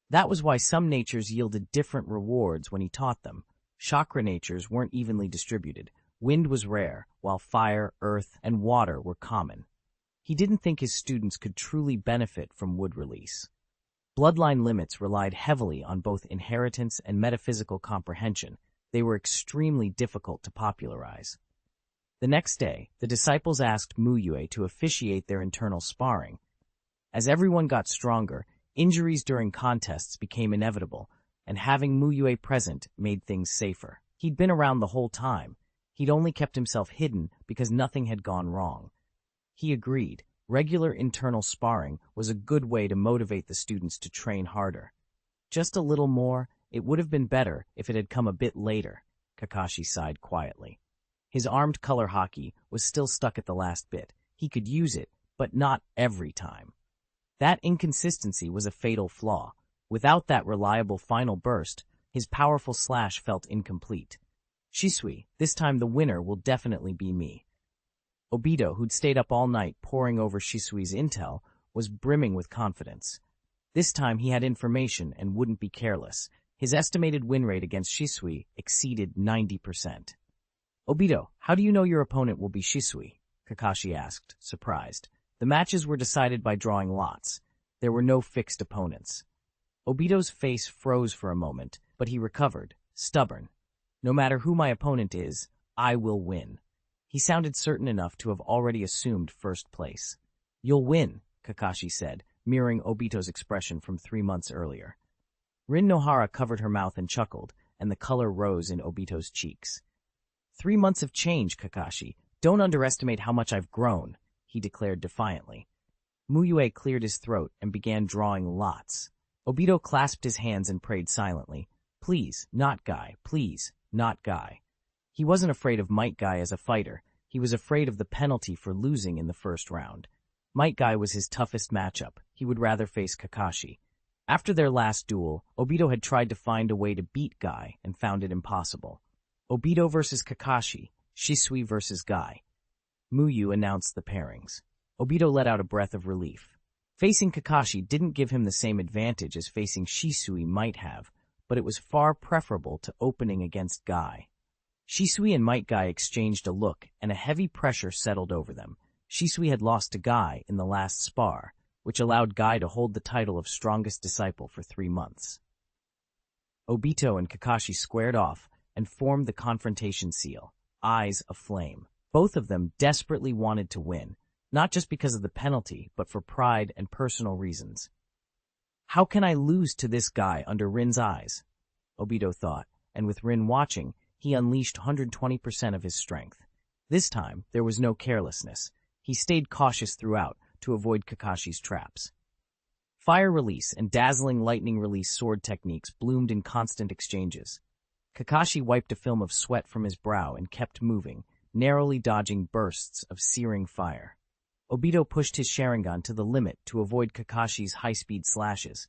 S1: That was why some natures yielded different rewards when he taught them. Chakra natures weren't evenly distributed. Wind was rare, while fire, earth, and water were common. He didn't think his students could truly benefit from wood release. Bloodline limits relied heavily on both inheritance and metaphysical comprehension. They were extremely difficult to popularize. The next day, the disciples asked Mu Yue to officiate their internal sparring. As everyone got stronger, injuries during contests became inevitable, and having Mu Yue present made things safer. He'd been around the whole time. He'd only kept himself hidden because nothing had gone wrong. He agreed. Regular internal sparring was a good way to motivate the students to train harder. Just a little more, it would have been better if it had come a bit later, Kakashi sighed quietly. His armed color hockey was still stuck at the last bit. He could use it, but not every time. That inconsistency was a fatal flaw. Without that reliable final burst, his powerful slash felt incomplete. Shisui, this time the winner will definitely be me. Obito, who'd stayed up all night poring over Shisui's intel, was brimming with confidence. This time he had information and wouldn't be careless. His estimated win rate against Shisui exceeded 90%. Obito, how do you know your opponent will be Shisui? Kakashi asked, surprised. The matches were decided by drawing lots. There were no fixed opponents. Obito's face froze for a moment, but he recovered, stubborn. No matter who my opponent is, I will win. He sounded certain enough to have already assumed first place. You'll win, Kakashi said, mirroring Obito's expression from 3 months earlier. Rin Nohara covered her mouth and chuckled, and the color rose in Obito's cheeks. 3 months of change, Kakashi. Don't underestimate how much I've grown, he declared defiantly. Mu Yue cleared his throat and began drawing lots. Obito clasped his hands and prayed silently. Please, not Guy. Please, not Guy. He wasn't afraid of Might Guy as a fighter. He was afraid of the penalty for losing in the first round. Might Guy was his toughest matchup. He would rather face Kakashi. After their last duel, Obito had tried to find a way to beat Guy and found it impossible. Obito versus Kakashi, Shisui versus Guy. Mu Yue announced the pairings. Obito let out a breath of relief. Facing Kakashi didn't give him the same advantage as facing Shisui might have, but it was far preferable to opening against Guy. Shisui and Metkai exchanged a look, and a heavy pressure settled over them. Shisui had lost to Guy in the last spar, which allowed Guy to hold the title of strongest disciple for 3 months. Obito and Kakashi squared off and formed the confrontation seal, eyes aflame. Both of them desperately wanted to win, not just because of the penalty, but for pride and personal reasons. How can I lose to this guy under Rin's eyes? Obito thought, and with Rin watching, he unleashed 120% of his strength. This time, there was no carelessness. He stayed cautious throughout to avoid Kakashi's traps. Fire release and dazzling lightning release sword techniques bloomed in constant exchanges. Kakashi wiped a film of sweat from his brow and kept moving, narrowly dodging bursts of searing fire. Obito pushed his Sharingan to the limit to avoid Kakashi's high-speed slashes.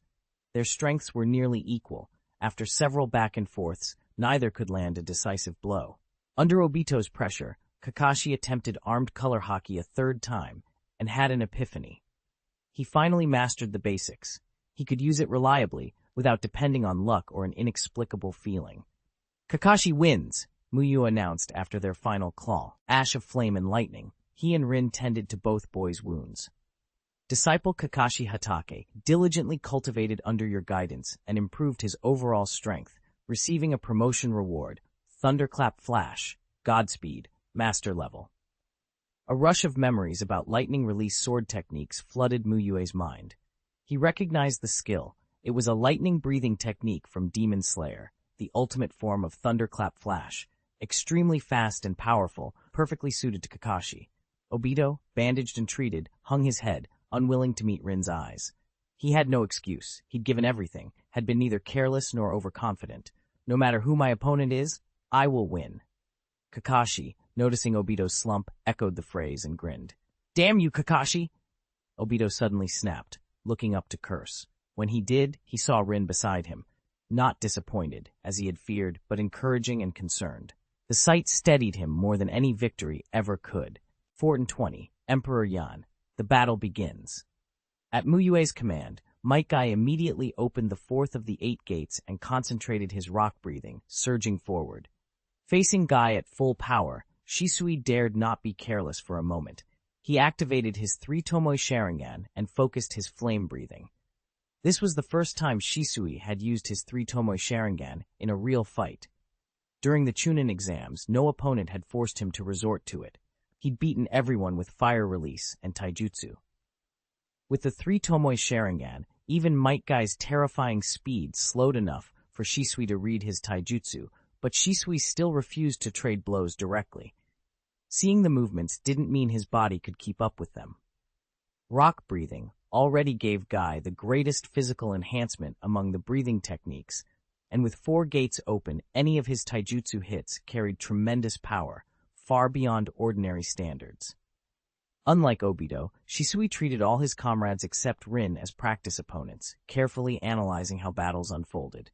S1: Their strengths were nearly equal. After several back and forths, neither could land a decisive blow. Under Obito's pressure, Kakashi attempted armed color hockey a 3rd time and had an epiphany. He finally mastered the basics. He could use it reliably without depending on luck or an inexplicable feeling. Kakashi wins, Mu Yue announced after their final claw. Ash of flame and lightning. He and Rin tended to both boys' wounds. Disciple Kakashi Hatake diligently cultivated under your guidance and improved his overall strength, receiving a promotion reward, Thunderclap Flash, Godspeed, Master Level. A rush of memories about lightning release sword techniques flooded Mu Yue's mind. He recognized the skill. It was a lightning-breathing technique from Demon Slayer, the ultimate form of Thunderclap Flash, extremely fast and powerful, perfectly suited to Kakashi. Obito, bandaged and treated, hung his head, unwilling to meet Rin's eyes. He had no excuse. He'd given everything, had been neither careless nor overconfident. No matter who my opponent is, I will win. Kakashi, noticing Obito's slump, echoed the phrase and grinned. Damn you, Kakashi! Obito suddenly snapped, looking up to curse. When he did, he saw Rin beside him, not disappointed, as he had feared, but encouraging and concerned. The sight steadied him more than any victory ever could. 4:20, Emperor Yan. The battle begins. At Mu Yue's command, Metkai immediately opened the 4th of the 8 gates and concentrated his rock breathing, surging forward. Facing Guy at full power, Shisui dared not be careless for a moment. He activated his 3 Tomoe Sharingan and focused his flame breathing. This was the first time Shisui had used his 3 Tomoe Sharingan in a real fight. During the chuunin exams, no opponent had forced him to resort to it. He'd beaten everyone with fire release and taijutsu. With the 3 Tomoe Sharingan, even Metkai's terrifying speed slowed enough for Shisui to read his taijutsu, but Shisui still refused to trade blows directly. Seeing the movements didn't mean his body could keep up with them. Rock breathing already gave Guy the greatest physical enhancement among the breathing techniques, and with 4 gates open, any of his taijutsu hits carried tremendous power, far beyond ordinary standards. Unlike Obito, Shisui treated all his comrades except Rin as practice opponents, carefully analyzing how battles unfolded.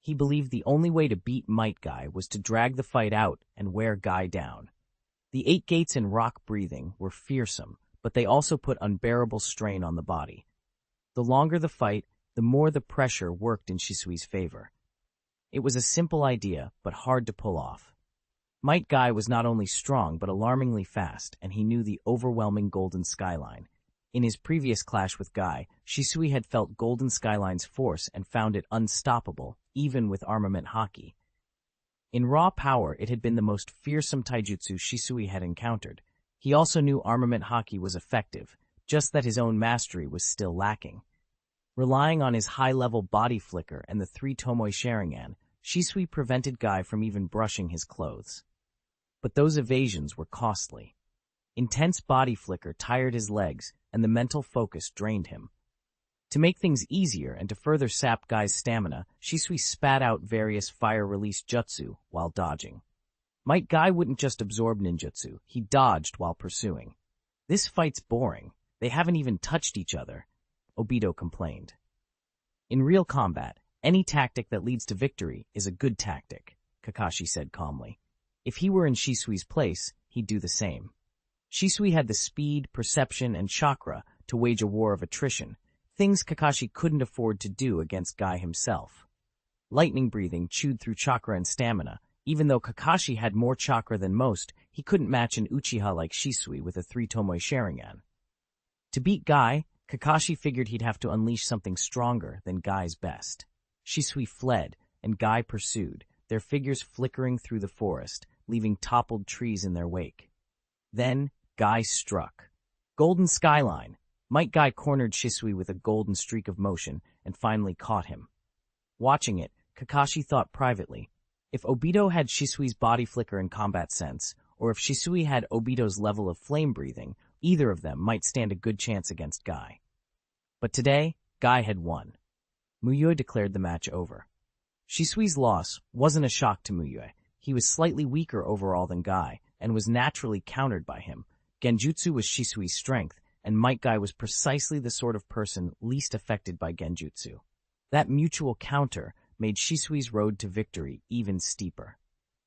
S1: He believed the only way to beat Metkai was to drag the fight out and wear Guy down. The 8 gates in rock breathing were fearsome, but they also put unbearable strain on the body. The longer the fight, the more the pressure worked in Shisui's favor. It was a simple idea, but hard to pull off. Metkai was not only strong, but alarmingly fast, and he knew the overwhelming Golden Skyline. In his previous clash with Guy, Shisui had felt Golden Skyline's force and found it unstoppable, even with armament haki. In raw power, it had been the most fearsome taijutsu Shisui had encountered. He also knew armament haki was effective, just that his own mastery was still lacking. Relying on his high-level body flicker and the 3 Tomoe Sharingan, Shisui prevented Guy from even brushing his clothes. But those evasions were costly. Intense body flicker tired his legs, and the mental focus drained him. To make things easier and to further sap Guy's stamina, Shisui spat out various fire-release jutsu while dodging. Guy wouldn't just absorb ninjutsu, he dodged while pursuing. This fight's boring. They haven't even touched each other, Obito complained. In real combat, any tactic that leads to victory is a good tactic, Kakashi said calmly. If he were in Shisui's place, he'd do the same. Shisui had the speed, perception, and chakra to wage a war of attrition, things Kakashi couldn't afford to do against Guy himself. Lightning breathing chewed through chakra and stamina. Even though Kakashi had more chakra than most, he couldn't match an Uchiha like Shisui with a 3-Tomoe Sharingan. To beat Guy, Kakashi figured he'd have to unleash something stronger than Guy's best. Shisui fled, and Guy pursued, their figures flickering through the forest, leaving toppled trees in their wake. Then, Guy struck. Golden Skyline! Might Guy cornered Shisui with a golden streak of motion and finally caught him. Watching it, Kakashi thought privately, if Obito had Shisui's body flicker and combat sense, or if Shisui had Obito's level of flame breathing, either of them might stand a good chance against Guy. But today, Guy had won. Mu Yue declared the match over. Shisui's loss wasn't a shock to Mu Yue. He was slightly weaker overall than Guy, and was naturally countered by him. Genjutsu was Shisui's strength, and Might Guy was precisely the sort of person least affected by Genjutsu. That mutual counter made Shisui's road to victory even steeper.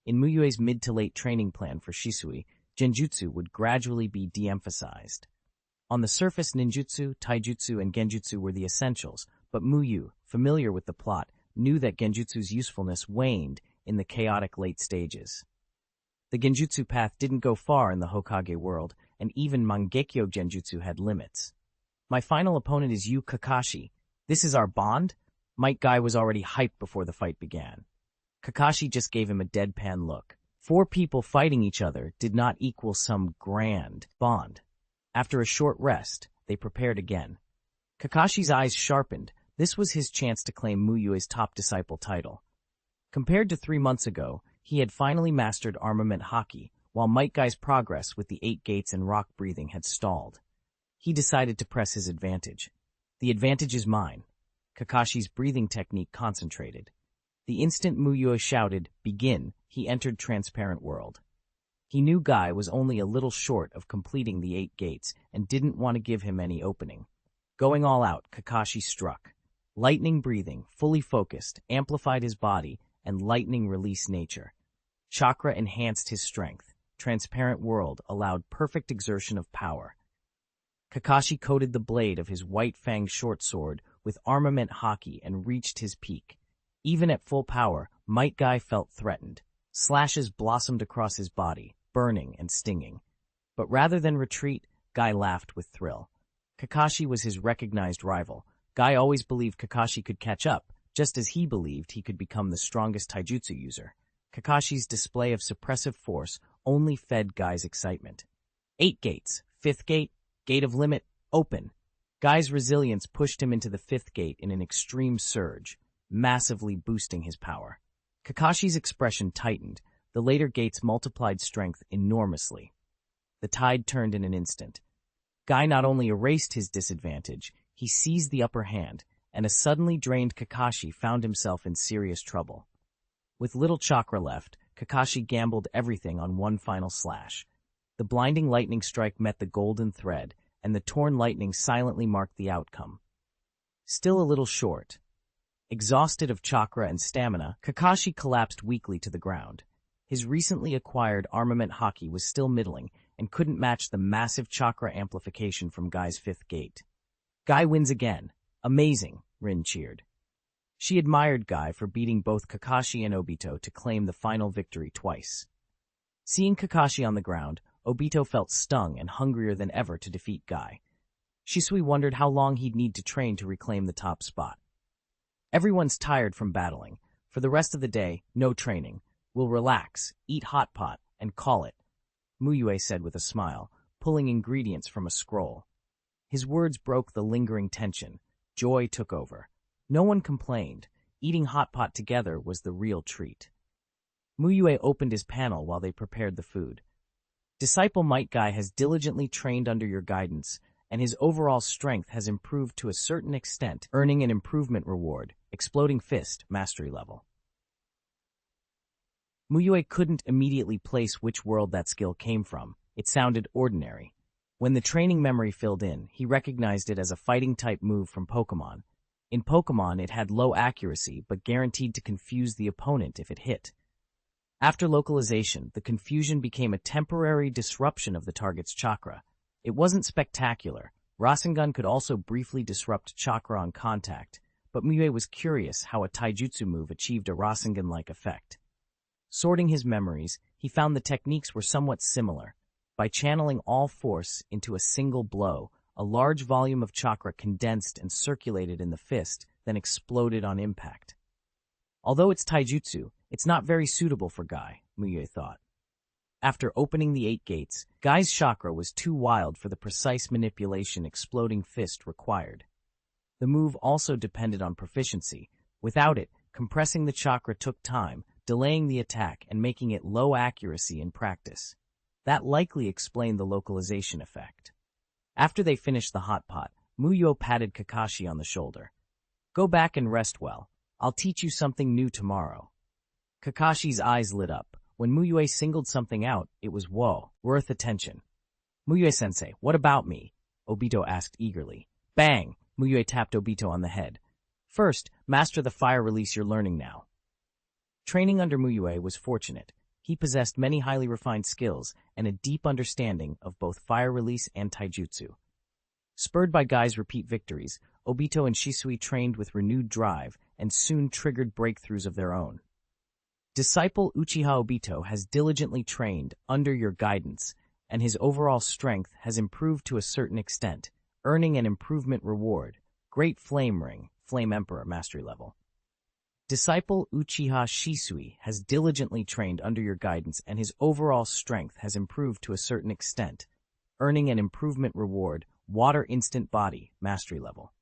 S1: In Mu Yue's mid to late training plan for Shisui, Genjutsu would gradually be de-emphasized. On the surface, ninjutsu, taijutsu, and genjutsu were the essentials, but Mu Yue, familiar with the plot, knew that Genjutsu's usefulness waned in the chaotic late stages. The Genjutsu path didn't go far in the Hokage world, and even Mangekyo Genjutsu had limits. My final opponent is you, Kakashi. This is our bond? Might Guy was already hyped before the fight began. Kakashi just gave him a deadpan look. 4 people fighting each other did not equal some grand bond. After a short rest, they prepared again. Kakashi's eyes sharpened. This was his chance to claim Mu Yue's top disciple title. Compared to 3 months ago, he had finally mastered armament haki, while Might Guy's progress with the 8 gates and rock breathing had stalled. He decided to press his advantage. The advantage is mine. Kakashi's breathing technique concentrated. The instant Mu Yue shouted, "Begin," he entered transparent world. He knew Guy was only a little short of completing the 8 gates and didn't want to give him any opening. Going all out, Kakashi struck. Lightning breathing, fully focused, amplified his body, and lightning release nature. Chakra enhanced his strength. Transparent world allowed perfect exertion of power. Kakashi coated the blade of his white-fanged short sword with armament haki and reached his peak. Even at full power, Might Guy felt threatened. Slashes blossomed across his body, burning and stinging. But rather than retreat, Guy laughed with thrill. Kakashi was his recognized rival. Guy always believed Kakashi could catch up, just as he believed he could become the strongest taijutsu user. Kakashi's display of suppressive force only fed Guy's excitement. 8 gates, 5th gate, gate of limit, open. Guy's resilience pushed him into the 5th gate in an extreme surge, massively boosting his power. Kakashi's expression tightened. The later gates multiplied strength enormously. The tide turned in an instant. Guy not only erased his disadvantage, he seized the upper hand, and a suddenly drained Kakashi found himself in serious trouble. With little chakra left, Kakashi gambled everything on one final slash. The blinding lightning strike met the golden thread, and the torn lightning silently marked the outcome. Still a little short. Exhausted of chakra and stamina, Kakashi collapsed weakly to the ground. His recently acquired armament haki was still middling and couldn't match the massive chakra amplification from Guy's 5th gate. Guy wins again. Amazing, Rin cheered. She admired Guy for beating both Kakashi and Obito to claim the final victory twice. Seeing Kakashi on the ground, Obito felt stung and hungrier than ever to defeat Guy. Shisui wondered how long he'd need to train to reclaim the top spot. Everyone's tired from battling. For the rest of the day, no training. We'll relax, eat hot pot, and call it, Mu Yue said with a smile, pulling ingredients from a scroll. His words broke the lingering tension. Joy took over. No one complained. Eating hot pot together was the real treat. Mu Yue opened his panel while they prepared the food. Disciple Might Guy has diligently trained under your guidance, and his overall strength has improved to a certain extent, earning an improvement reward, Exploding Fist, mastery level. Mu Yue couldn't immediately place which world that skill came from. It sounded ordinary. When the training memory filled in, he recognized it as a fighting-type move from Pokemon. In Pokemon, it had low accuracy, but guaranteed to confuse the opponent if it hit. After localization, the confusion became a temporary disruption of the target's chakra. It wasn't spectacular. Rasengan could also briefly disrupt chakra on contact, but Mu Yue was curious how a taijutsu move achieved a Rasengan-like effect. Sorting his memories, he found the techniques were somewhat similar. By channeling all force into a single blow, a large volume of chakra condensed and circulated in the fist, then exploded on impact. Although it's taijutsu, it's not very suitable for Guy, Mu Yue thought. After opening the 8 gates, Guy's chakra was too wild for the precise manipulation exploding fist required. The move also depended on proficiency. Without it, compressing the chakra took time, delaying the attack and making it low accuracy in practice. That likely explained the localization effect. After they finished the hot pot, Mu Yue patted Kakashi on the shoulder. "Go back and rest well. I'll teach you something new tomorrow." Kakashi's eyes lit up. When Mu Yue singled something out, it was whoa, worth attention. "Mu Yue-sensei, what about me?" Obito asked eagerly. Bang! Mu Yue tapped Obito on the head. "First, master the fire release you're learning now." Training under Mu Yue was fortunate. He possessed many highly refined skills and a deep understanding of both fire release and taijutsu. Spurred by Guy's repeat victories, Obito and Shisui trained with renewed drive and soon triggered breakthroughs of their own. Disciple Uchiha Obito has diligently trained under your guidance, and his overall strength has improved to a certain extent, earning an improvement reward, Great Flame Ring, Flame Emperor Mastery Level. Disciple Uchiha Shisui has diligently trained under your guidance, and his overall strength has improved to a certain extent, earning an improvement reward, Water Instant Body Mastery Level.